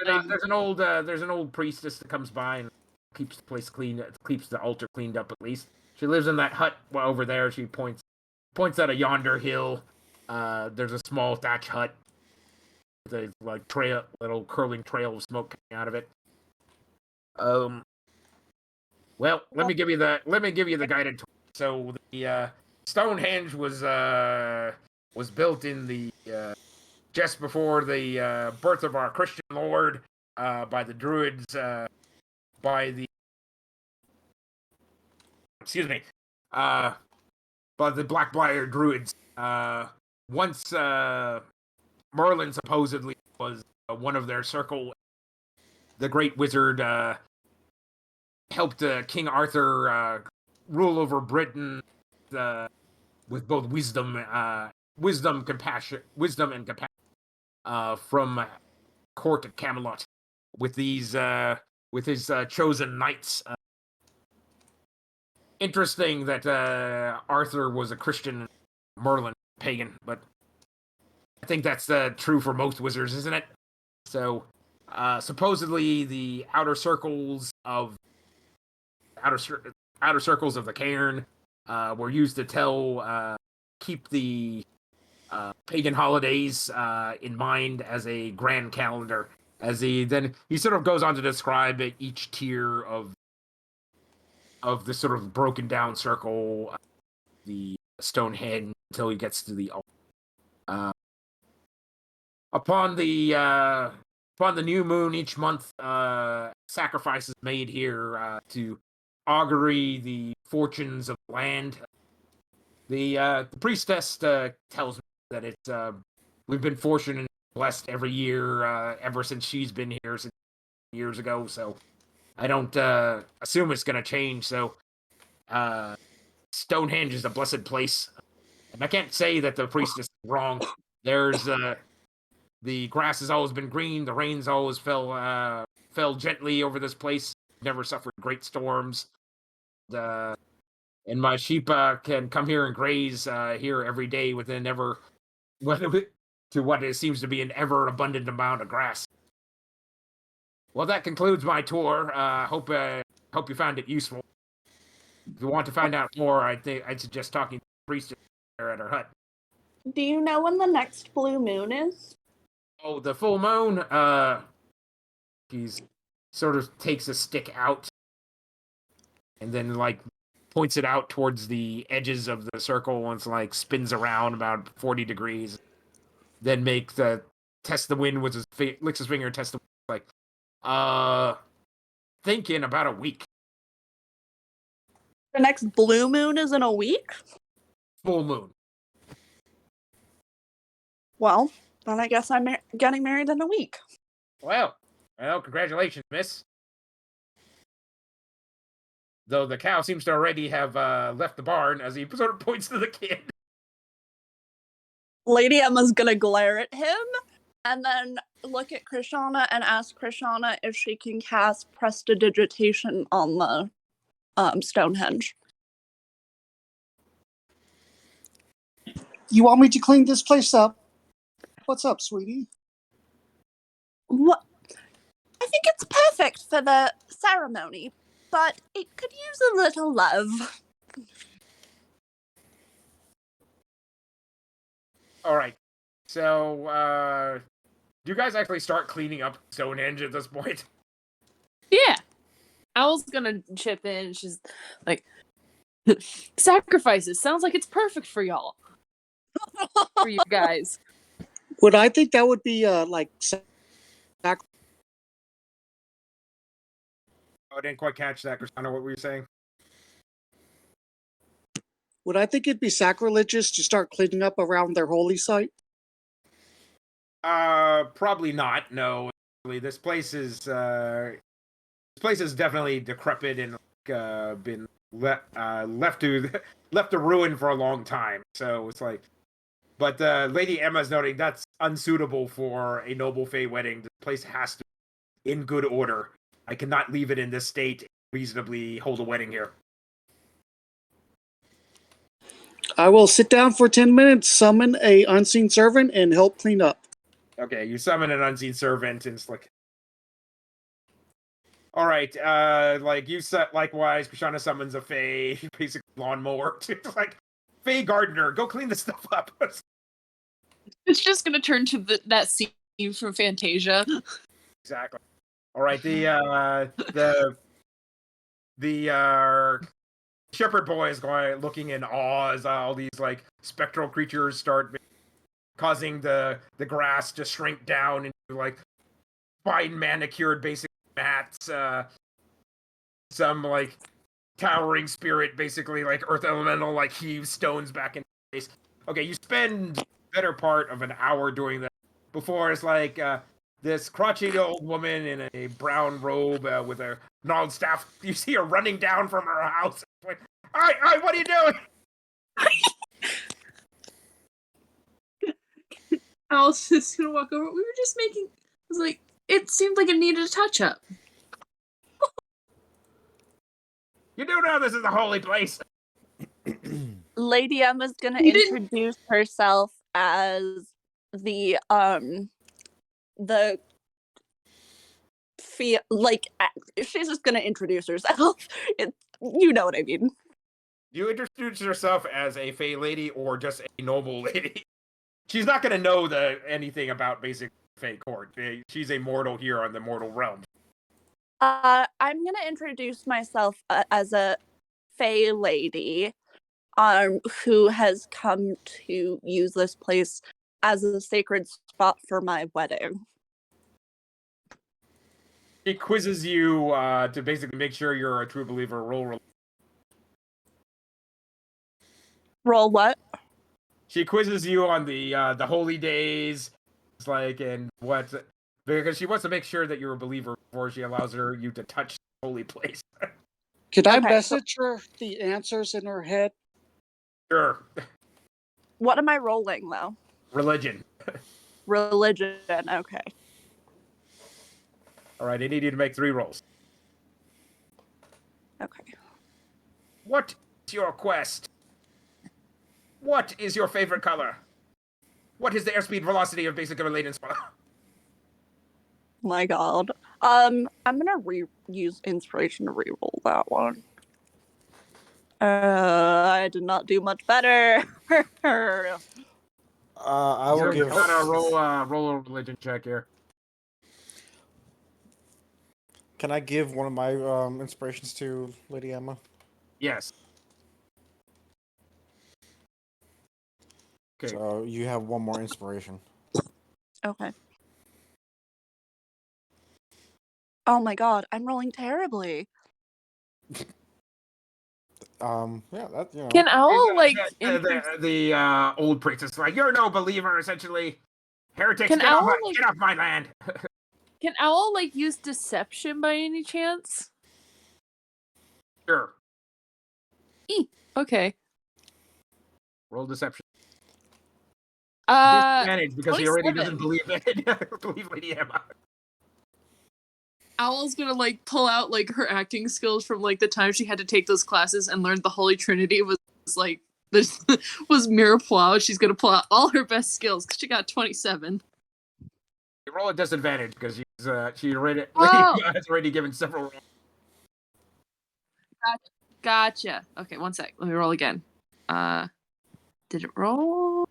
an old priestess that comes by and keeps the place clean, keeps the altar cleaned up at least. She lives in that hut over there. She points at a yonder hill. There's a small thatch hut with a little curling trail of smoke coming out of it. Well, let me give you the guided tour. So the Stonehenge was built in the just before the birth of our Christian Lord by the Druids, by the Blackbriar Druids. Once Merlin supposedly was one of their circle, the great wizard helped King Arthur rule over Britain with both wisdom and compassion from court at Camelot with his chosen knights. Interesting that Arthur was a Christian, Merlin pagan, but I think that's true for most wizards, isn't it? So supposedly the outer circles of the cairn were used to keep the pagan holidays in mind as a grand calendar. As he sort of goes on to describe each tier of the sort of broken down circle, the Stonehenge, until he gets to the altar. Upon the new moon each month, sacrifices made here to augury the fortunes of the land. The priestess tells me that we've been fortunate and blessed every year ever since she's been here since years ago. So I don't assume it's going to change. So Stonehenge is a blessed place, and I can't say that the priestess is wrong. There's the grass has always been green. The rains always fell gently over this place. Never suffered great storms. And my sheep can come here and graze here every day to what it seems to be an ever abundant amount of grass. Well, that concludes my tour. Hope you found it useful. If you want to find out more, I'd suggest talking to the priestess there at her hut. Do you know when the next blue moon is? Oh, the full moon. He sort of takes a stick out, and then points it out towards the edges of the circle once spins around about 40 degrees. Then test the wind with licks his finger and test the wind, thinking about a week. The next blue moon is in a week? Full moon. Well, then I guess I'm getting married in a week. Well, congratulations, miss. Though the cow seems to already have left the barn, as he sort of points to the kid. Lady Emma's gonna glare at him, and then look at Krishana and ask Krishana if she can cast Prestidigitation on the Stonehenge. You want me to clean this place up? What's up, sweetie? What? I think it's perfect for the ceremony, but it could use a little love. All right. So, do you guys actually start cleaning up Stonehenge at this point? Yeah. Owl's gonna chip in. She's like, Sacrifices. Sounds like it's perfect for y'all. For you guys. Would I think that would be like Oh, I didn't quite catch that, Krishana. What were you saying? would I think it'd be sacrilegious to start cleaning up around their holy site? Probably not. No, actually, this place is definitely decrepit and been left to ruin for a long time. So it's like, but Lady Emma's noting that's unsuitable for a noble Fae wedding. The place has to be in good order. I cannot leave it in this state and reasonably hold a wedding here. I will sit down for 10 minutes, summon a unseen servant, and help clean up. Okay, you summon an unseen servant, and it's like, all right, like you said, likewise, Krishana summons a Fae, basic lawnmower. It's like, Fae gardener, go clean this stuff up. It's just gonna turn to that scene from Fantasia. Exactly. All right, the shepherd boy is looking in awe as all these like spectral creatures start causing the grass to shrink down into like fine manicured basic mats. Some like towering spirit, basically like earth elemental, like heaves stones back into space. Okay, you spend the better part of an hour doing that before it's like this crotchety old woman in a brown robe with a gnarled staff. You see her running down from her house. Like, all right, what are you doing? Alice is gonna walk over. We were just making. It was like it seemed like it needed a touch up. You do know this is a holy place. Lady Emma's gonna You didn't- introduce herself as the she's just gonna introduce herself. You know what I mean. You introduce yourself as a Fae lady or just a noble lady. She's not gonna know anything about basic Fae court. She's a mortal here on the mortal realm. I'm gonna introduce myself as a Fae lady, who has come to use this place as a sacred spot for my wedding. She quizzes you to basically make sure you're a true believer. Roll what? She quizzes you on the holy days. It's like, and what, because she wants to make sure that you're a believer before she allows you to touch the holy place. Could I Okay, message her the answers in her head? Sure. What am I rolling though? Religion. Religion. Okay. All right, I need you to make 3 rolls. Okay. What is your quest? What is your favorite color? What is the airspeed velocity of basic related spell? My God. I'm gonna use inspiration to re-roll that one. I did not do much better. I will give. Roll a religion check here. Can I give one of my inspirations to Lady Emma? Yes. Okay. So you have one more inspiration. Okay. Oh my God, I'm rolling terribly. Yeah, that you know. Can Owl like? The old priestess is like, you're no believer, essentially. Heretics, Can get off Owl, my land. Can Owl like use deception by any chance? Sure. Okay. Roll deception. Disadvantage because he already 27. doesn't believe Lady Emma. Owl's gonna like pull out like her acting skills from like the time she had to take those classes and learned the Holy Trinity was like this was mirepoix. She's gonna pull out all her best skills because she got 27. You roll a disadvantage because she already has already given several rolls. Gotcha. Okay, one sec. Let me roll again. Did it roll?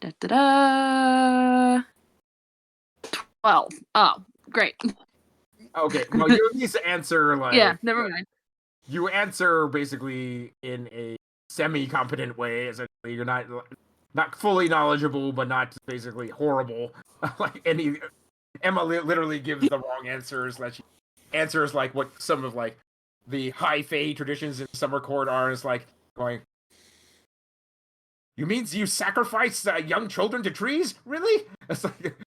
Da da da. 12. Oh, great. Okay, well, you at least answer like. Yeah, never mind. you answer basically in a semi-competent way. Essentially, you're not fully knowledgeable, but not basically horrible. Like Emma literally gives the wrong answers. That she answers like what some of like the high fae traditions in Summer Court are. Is like going. You mean you sacrifice young children to trees? Really? It's like,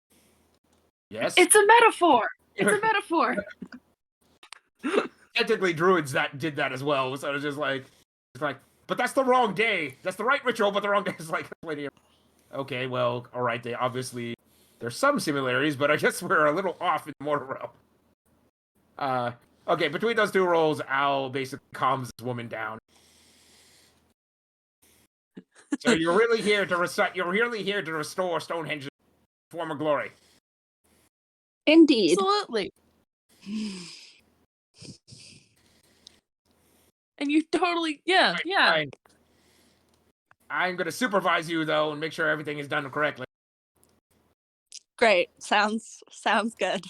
yes. It's a metaphor. It's a metaphor. Technically, druids that did that as well. So it's just like, but that's the wrong day. That's the right ritual, but the wrong day. Is like, okay, well, all right. There's some similarities, but I guess we're a little off in the mortal realm. Okay, between those two roles, Al basically calms this woman down. So you're really here to restore Stonehenge's former glory. Indeed. Absolutely. And you totally, yeah. Fine. I'm going to supervise you, though, and make sure everything is done correctly. Great. Sounds good.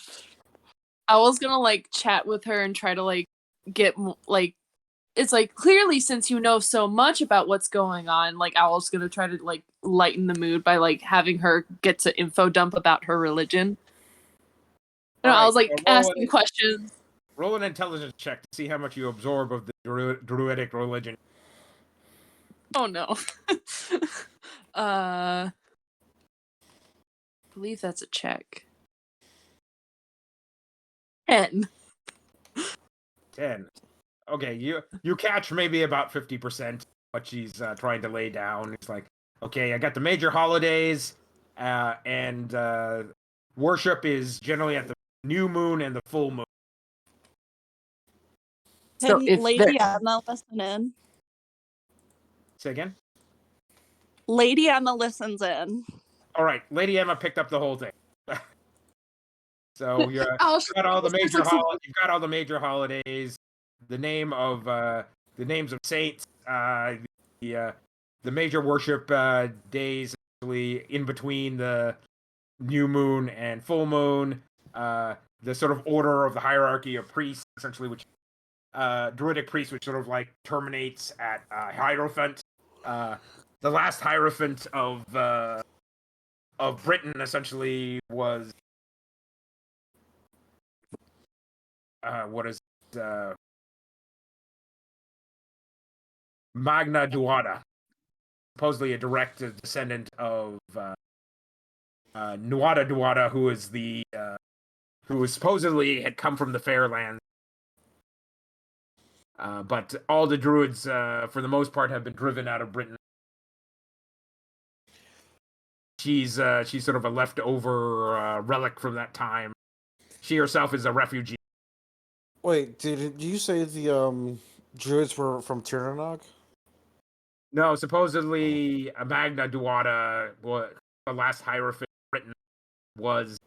I was gonna like chat with her and try to like get like, it's like clearly since you know so much about what's going on, like Owl's gonna try to like lighten the mood by like having her get to info dump about her religion. And I was like asking questions. Roll an intelligence check to see how much you absorb of the druidic religion. Oh no. I believe that's a check. 10. 10. Okay, you catch maybe about 50% what she's trying to lay down. It's like, okay, I got the major holidays, and worship is generally at the new moon and the full moon. Can So Lady Emma listen in? Say again? Lady Emma listens in. All right, Lady Emma picked up the whole thing. So you've got all the major holidays, the names of saints, the major worship days actually in between the new moon and full moon, the sort of order of the hierarchy of priests, essentially, which druidic priest, which sort of like terminates at Hierophant. The last Hierophant of Britain essentially was Magna Duata, supposedly a direct descendant of Nuada Duata, who supposedly had come from the Fairlands. But all the druids, for the most part, have been driven out of Britain. She's sort of a leftover relic from that time. She herself is a refugee. Wait, did you say the druids were from Tirnanog? No, supposedly Magna Duata, the last Hierophant of Britain, was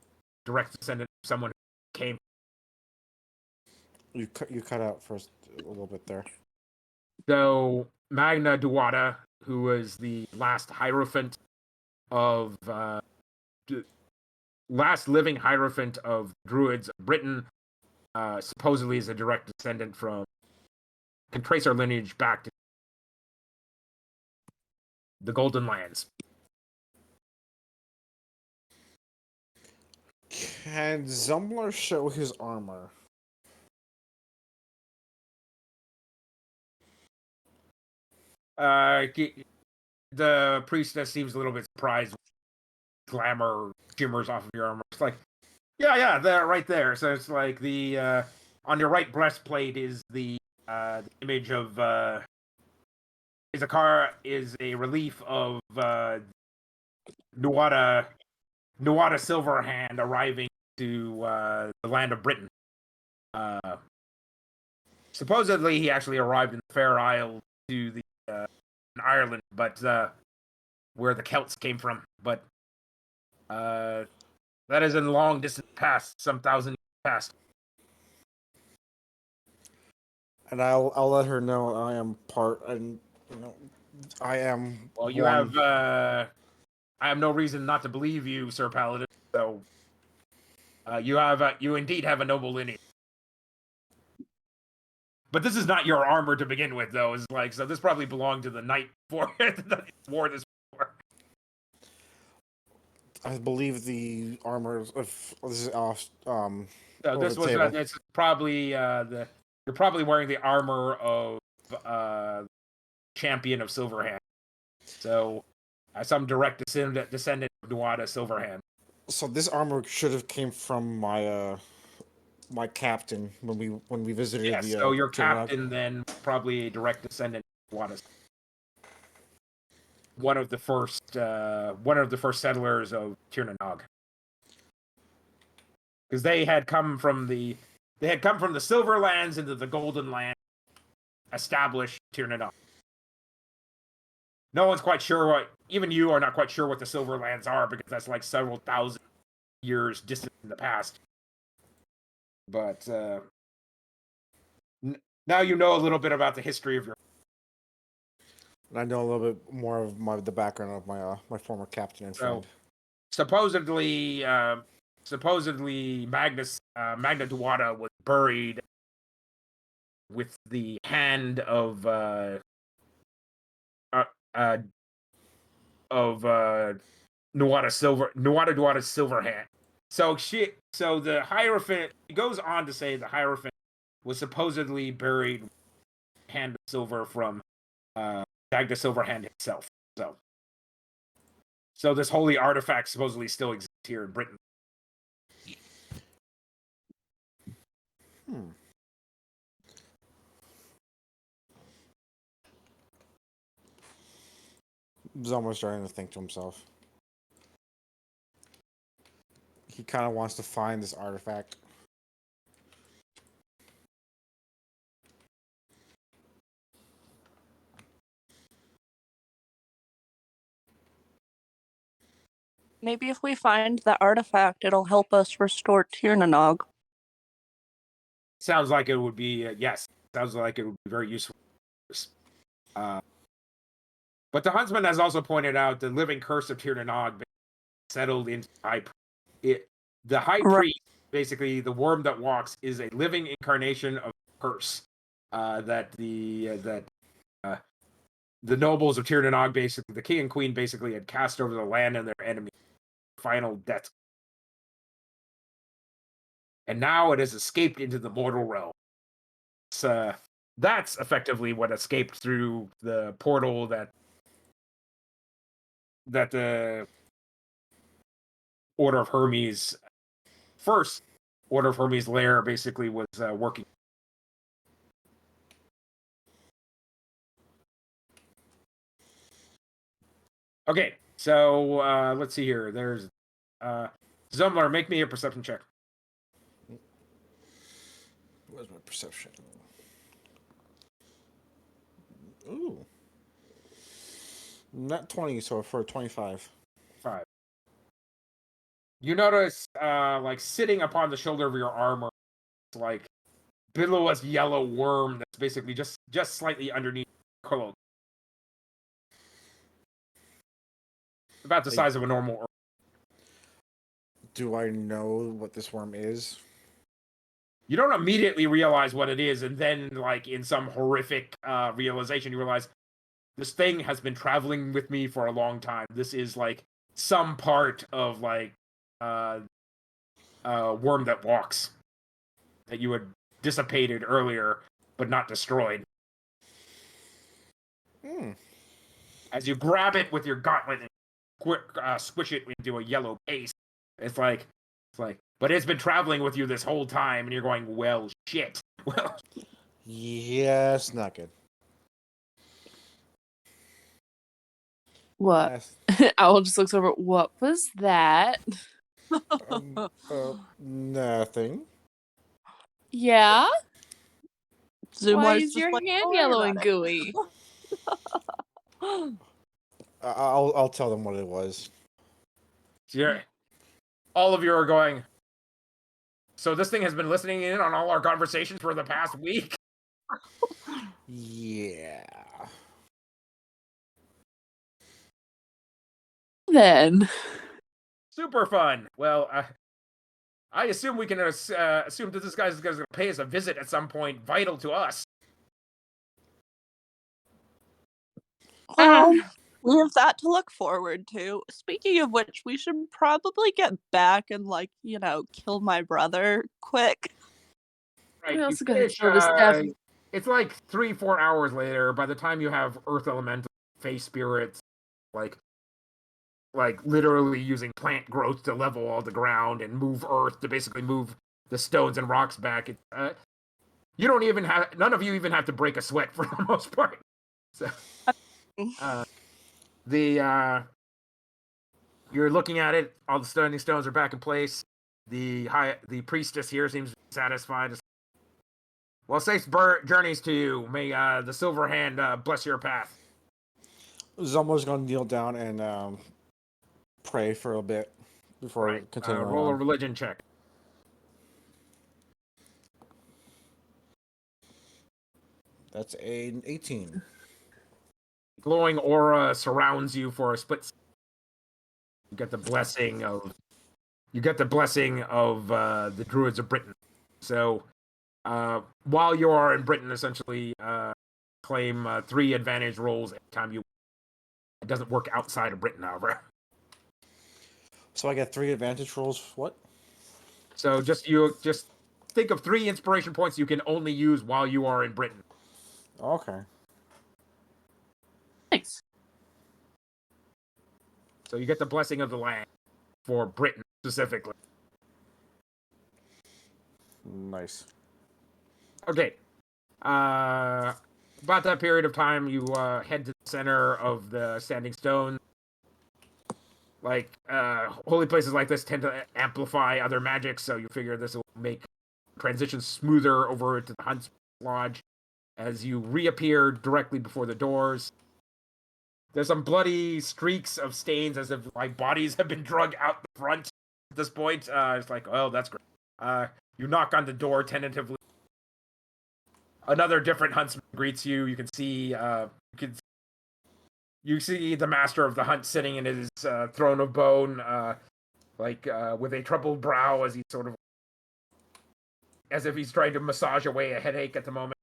direct descendant of someone who came. You cut out first a little bit there. So Magna Duata, who was the last Hierophant of last living Hierophant of Druids of Britain, supposedly is a direct descendant from, can trace our lineage back to the Golden Lands. Can Zumlar show his armor? The priestess seems a little bit surprised. Glamour shimmers off of your armor. It's like, yeah, they're right there. So it's like the on your right breastplate is the image of Izakar is a relief of Nuada Silverhand arriving to the land of Britain. Supposedly, he actually arrived in the Fair Isle to the in Ireland, but where the Celts came from. But that is in long distant past, some thousand years past. And I'll let her know I am part, and I am. Well, you have. I have no reason not to believe you, Sir Paladin. So, you indeed have a noble lineage. But this is not your armor to begin with, though. It's like, so this probably belonged to the knight before that wore this before. I believe the armor of this is off. So over this the was table. it's probably you're probably wearing the armor of champion of Silverhand. So some direct descendant of Nuada Silverhand. So this armor should have came from my my captain when we visited Yes, the. so your Tirnock. captain then probably a direct descendant of Nuada. One of the first settlers of Tirnanog. Because they had come from the Silverlands into the Golden Land, established Tirnanog. No one's quite sure what, even you are not quite sure what the Silverlands are, because that's like several thousand years distant in the past. But now you know a little bit about the history of your. And I know a little bit more of the background of my former captain and friend. Supposedly Magna Duwada was buried with the hand of Duwada's silver hand. So the Hierophant, he goes on to say the Hierophant was supposedly buried with a hand of silver from Magna Silverhand himself. So this holy artifact supposedly still exists here in Britain. Zumlar's starting to think to himself. He kind of wants to find this artifact. Maybe if we find the artifact, it'll help us restore Tirnanog. Sounds like it would be yes. Sounds like it would be very useful. But the huntsman has also pointed out the living curse of Tirnanog settled into the high priest, basically the worm that walks, is a living incarnation of curse that the nobles of Tirnanog, basically the king and queen, basically had cast over the land and their enemy. Final death. And now it has escaped into the mortal realm. That's effectively what escaped through the portal that the Order of Hermes, first Order of Hermes lair, basically was working. Okay, so let's see here. There's Zumlar, make me a perception check. Where's my perception? Ooh. Not 20, so for 25. 5. You notice, like, sitting upon the shoulder of your armor, like, billows yellow worm that's basically just slightly underneath your cloak. About the size of a normal worm. Do I know what this worm is? You don't immediately realize what it is, and then, like, in some horrific realization, you realize this thing has been traveling with me for a long time. This is, like, some part of, like, worm that walks that you had dissipated earlier, but not destroyed. As you grab it with your gauntlet and squish it into a yellow paste, it's like, but it's been traveling with you this whole time, and you're going, well, shit. Well, yes, not good. What? Owl just looks over. What was that? Nothing. Yeah? Why Zumlar's is just your like, hand "Don't worry yellow about and it." gooey? I'll tell them what it was. All of you are going, so this thing has been listening in on all our conversations for the past week? Yeah. Then. Super fun. Well, I assume we can assume that this guy's going to pay us a visit at some point, vital to us. Well, we have that to look forward to. Speaking of which, we should probably get back and, like, kill my brother quick. Right, We you also gotta finish, kill this death. it's like 3-4 hours later. By the time you have Earth Elemental, Fae Spirits, like literally using plant growth to level all the ground and move Earth to basically move the stones and rocks back. You don't even none of you even have to break a sweat for the most part. So, you're looking at it. All the standing stones are back in place. The priestess here seems satisfied. Well, safe journeys to you. May the Silver Hand bless your path. Zumlar's gonna kneel down and pray for a bit before continuing Roll a on. religion check. That's an 18. Glowing aura surrounds you for a split. You get the blessing of the Druids of Britain. So, while you are in Britain, essentially, claim 3 advantage rolls anytime you. It doesn't work outside of Britain, however. So I get 3 advantage rolls. What? So just think of 3 inspiration points you can only use while you are in Britain. Okay. Thanks. So you get the blessing of the land for Britain specifically. Nice. Okay. About that period of time, you head to the center of the Standing Stone. Like, holy places like this tend to amplify other magics, so you figure this will make transition smoother over to the Hunt's Lodge as you reappear directly before the doors. There's some bloody streaks of stains as if like bodies have been dragged out the front at this point. It's like, oh, that's great. You knock on the door tentatively. Another different huntsman greets you. You can see you see the master of the hunt sitting in his throne of bone, with a troubled brow as he sort of as if he's trying to massage away a headache at the moment.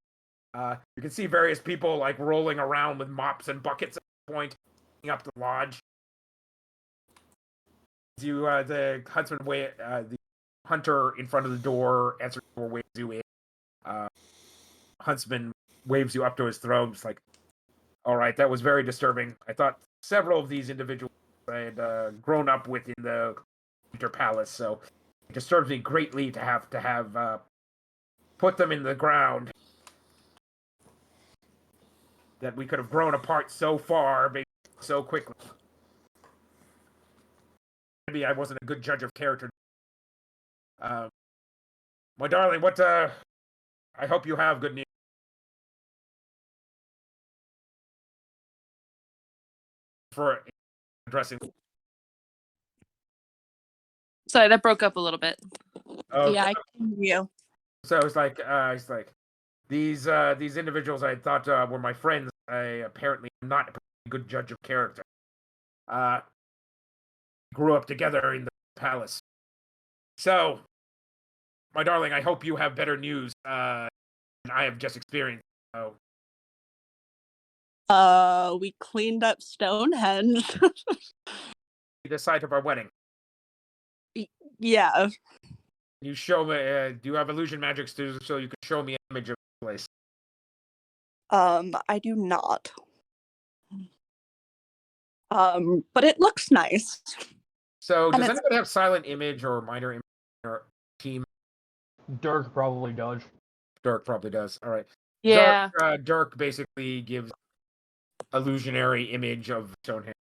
You can see various people like rolling around with mops and buckets at this point, up the lodge. The hunter in front of the door answers the door, waves you in. Huntsman waves you up to his throne. It's like, all right, that was very disturbing. I thought several of these individuals I had grown up with in the Winter Palace, so it disturbs me greatly to have put them in the ground. That we could have grown apart so far, maybe so quickly. Maybe I wasn't a good judge of character. My darling, I hope you have good news. For addressing. Sorry, that broke up a little bit. Yeah, I can hear you. So it's like these individuals I thought were my friends. I apparently am not a good judge of character. Grew up together in the palace. So, my darling, I hope you have better news than I have just experienced. We cleaned up Stonehenge. The site of our wedding. Yeah. You show me. Do you have illusion magics so you can show me an image of the place? I do not. But it looks nice. So, And does it's- anybody have silent image or minor image in our team? Dirk probably does. Dirk probably does. All right. Yeah. Dirk basically gives illusionary image of Stonehenge.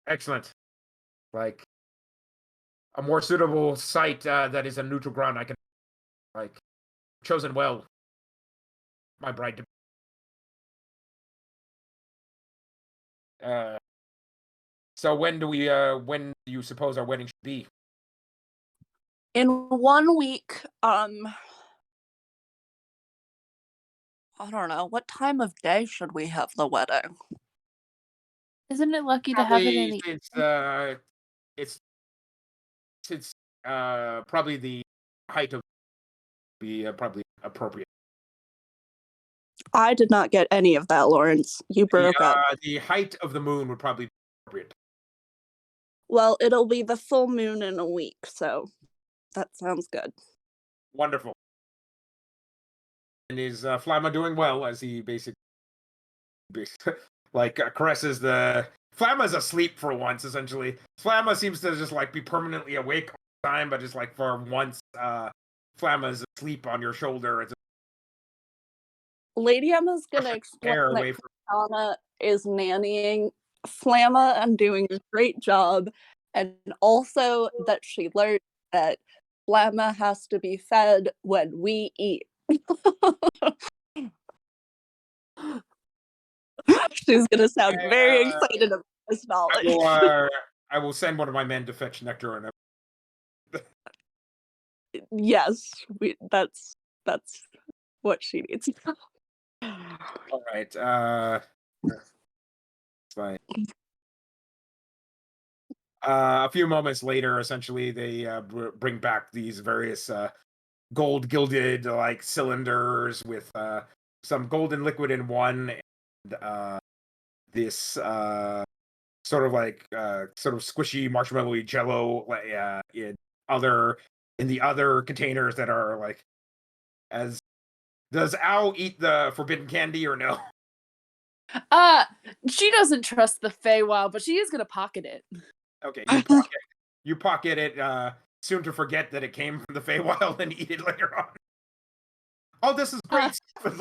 Excellent. Like a more suitable site that is a neutral ground. I can chosen well. My bride. So when do you suppose our wedding should be? In 1 week, I don't know. What time of day should we have the wedding? Isn't it lucky to have it in the It's probably the height of be probably appropriate. I did not get any of that, Lawrence. You broke up. The height of the moon would probably be appropriate. Well, it'll be the full moon in a week, so that sounds good. Wonderful. And is Flamma doing well as he basically caresses the... Flamma's asleep for once, essentially. Flamma seems to just be permanently awake all the time, but just for once, Flamma's asleep on your shoulder. It's Lady Emma's gonna explain that Krishana is nannying Flamma and doing a great job, and also that she learned that Flamma has to be fed when we eat. She's gonna sound very excited about this knowledge. I will send one of my men to fetch nectar and yes, that's what she needs. All right. Fine. A few moments later, essentially, they bring back these various gold gilded cylinders with some golden liquid in one, and this sort of squishy marshmallowy jello in the other containers that are as. Does Owl eat the forbidden candy or no? She doesn't trust the Feywild, but she is gonna pocket it. Okay, you pocket it, soon to forget that it came from the Feywild and eat it later on. Oh, this is great stuff.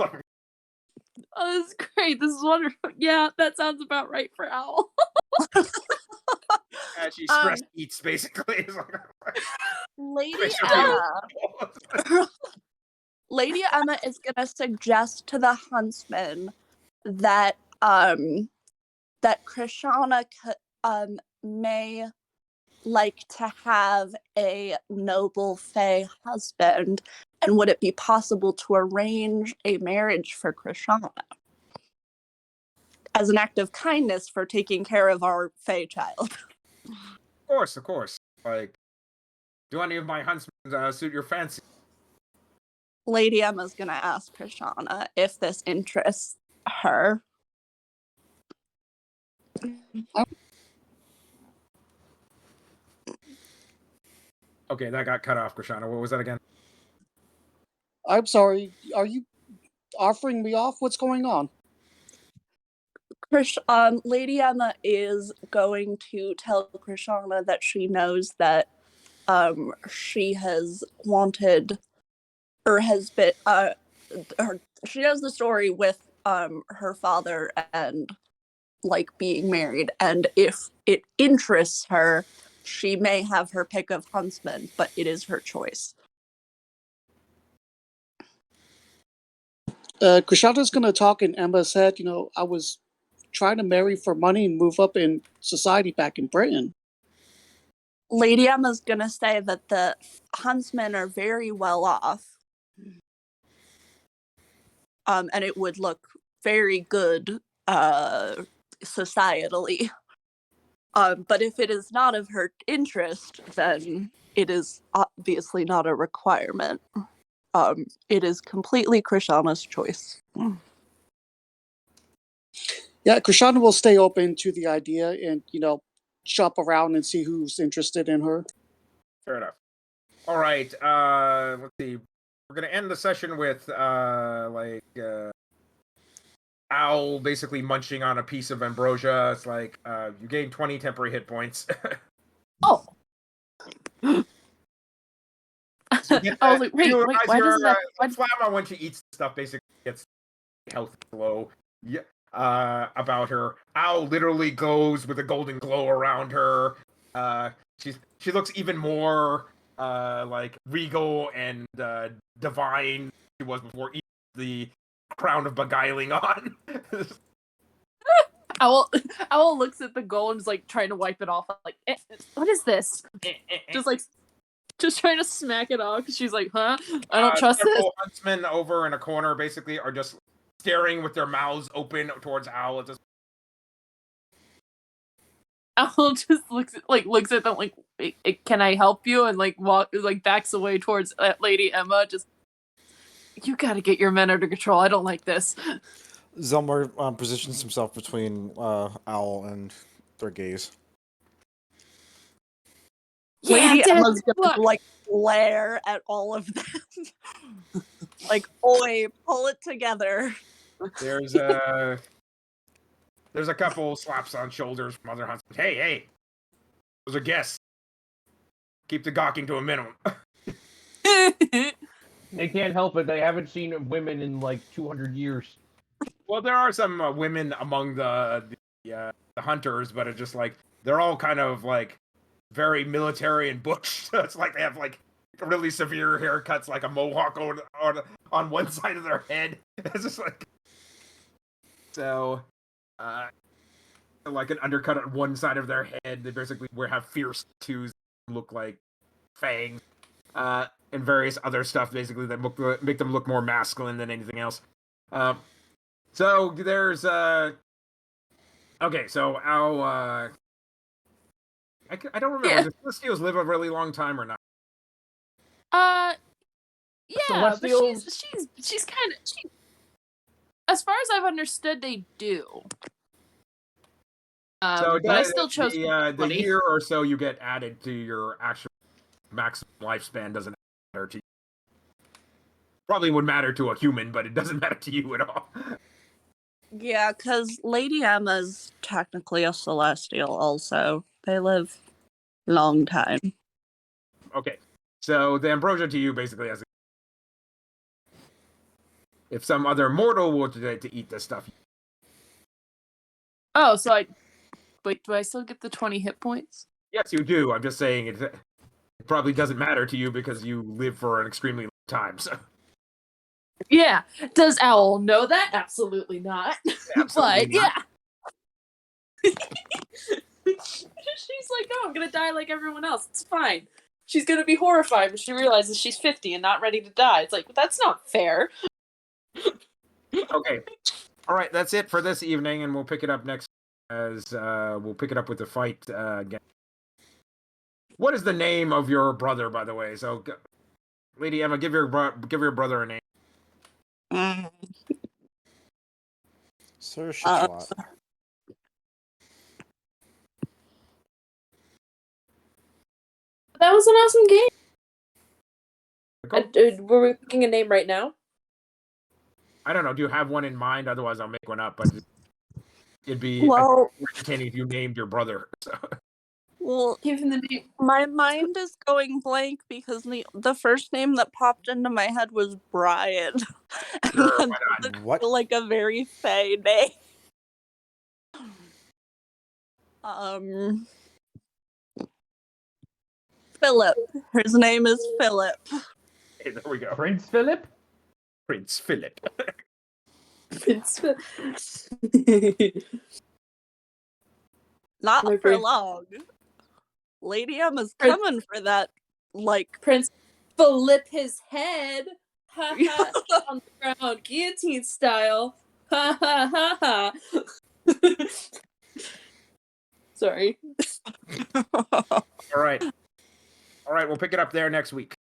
Oh, this is great. This is wonderful. Yeah, that sounds about right for Owl. She stress eats, basically. Lady Emma is gonna suggest to the huntsman that that Krishana may like to have a noble Fae husband, and would it be possible to arrange a marriage for Krishana as an act of kindness for taking care of our Fae child? Of course. Do any of my huntsmen suit your fancy? Lady Emma's gonna ask Krishana if this interests her. Okay, that got cut off, Krishana. What was that again? I'm sorry. Are you offering me off? What's going on? Lady Emma is going to tell Krishana that she knows that she has wanted or has been she knows the story with her father and being married, and if it interests her, she may have her pick of huntsmen, but it is her choice. Krishana's gonna talk in Emma's head. I was trying to marry for money and move up in society back in Britain. Lady Emma's gonna say that the huntsmen are very well off, and it would look very good societally. But if it is not of her interest, then it is obviously not a requirement. It is completely Krishana's choice. Yeah, Krishana will stay open to the idea and, shop around and see who's interested in her. Fair enough. All right, let's see. We're going to end the session with, Owl basically munching on a piece of ambrosia. It's you gain 20 temporary hit points. Oh. I was like, wait, why does that... Flamma, when she eats stuff, basically gets health glow about her. Owl literally glows with a golden glow around her. She looks even more regal and divine than she was before eating the crown of beguiling on. Owl looks at the gold and is trying to wipe it off. What is this? Just trying to smack it off because she's like, huh? I don't trust this. Huntsmen over in a corner basically are just staring with their mouths open towards Owl. Owl just looks at them can I help you? And backs away towards Lady Emma. Just You gotta get your men under control. I don't like this. Zumlar positions himself between Owl and their gaze. Lady Dad, Emma's gonna look. like glare at all of them. Like, oi, pull it together. There's a couple slaps on shoulders from other hunts. Hey, those are guests. Keep the gawking to a minimum. They can't help it. They haven't seen women in like 200 years. Well, there are some women among the hunters, but it's just like they're all kind of like very military and butch. So it's like they have like really severe haircuts, like a mohawk on one side of their head. It's just like so, like an undercut on one side of their head. They basically have fierce tattoos, look like fangs, and various other stuff basically that make them look more masculine than anything else. So there's okay, so our I don't remember. Yeah. Does Celestials live a really long time or not? Yeah, Celestials- but she's kind of as far as I've understood, they do. So but I still chose the 20. year or so you get added to your actual maximum lifespan doesn't matter to you. Probably would matter to a human, but it doesn't matter to you at all. Yeah, because Lady Emma's technically a celestial also. They live long time. Okay, so the ambrosia to you basically has. If some other mortal were to eat this stuff. Oh, so wait. Do I still get the 20 hit points? Yes, you do. I'm just saying it probably doesn't matter to you because you live for an extremely long time. So. Yeah. Does Owl know that? Absolutely not. Absolutely but not. yeah. She's like, no, I'm gonna die like everyone else. It's fine. She's gonna be horrified when she realizes she's 50 and not ready to die. It's like, that's not fair. Okay. All right, that's it for this evening, and we'll pick it up next as we'll pick it up with the fight again. What is the name of your brother, by the way? So, Lady Emma, give your brother a name. Sir Shitslot. That was an awesome game. Go. Were we picking a name right now? I don't know. Do you have one in mind? Otherwise, I'll make one up. But it'd be Well, entertaining if you named your brother. So. well, Give him the name. my mind is going blank because the first name that popped into my head was Brian. And Sure, that why not? doesn't What? feel like a very Fae name. Philip. His name is Philip. Hey, there we go. Prince Philip? Prince Philip. Not My for brain- long. Lady Emma's coming for that, like, Prince Philip his head. Ha ha. On the ground, guillotine style. Ha ha ha ha. Sorry. All right. We'll pick it up there next week.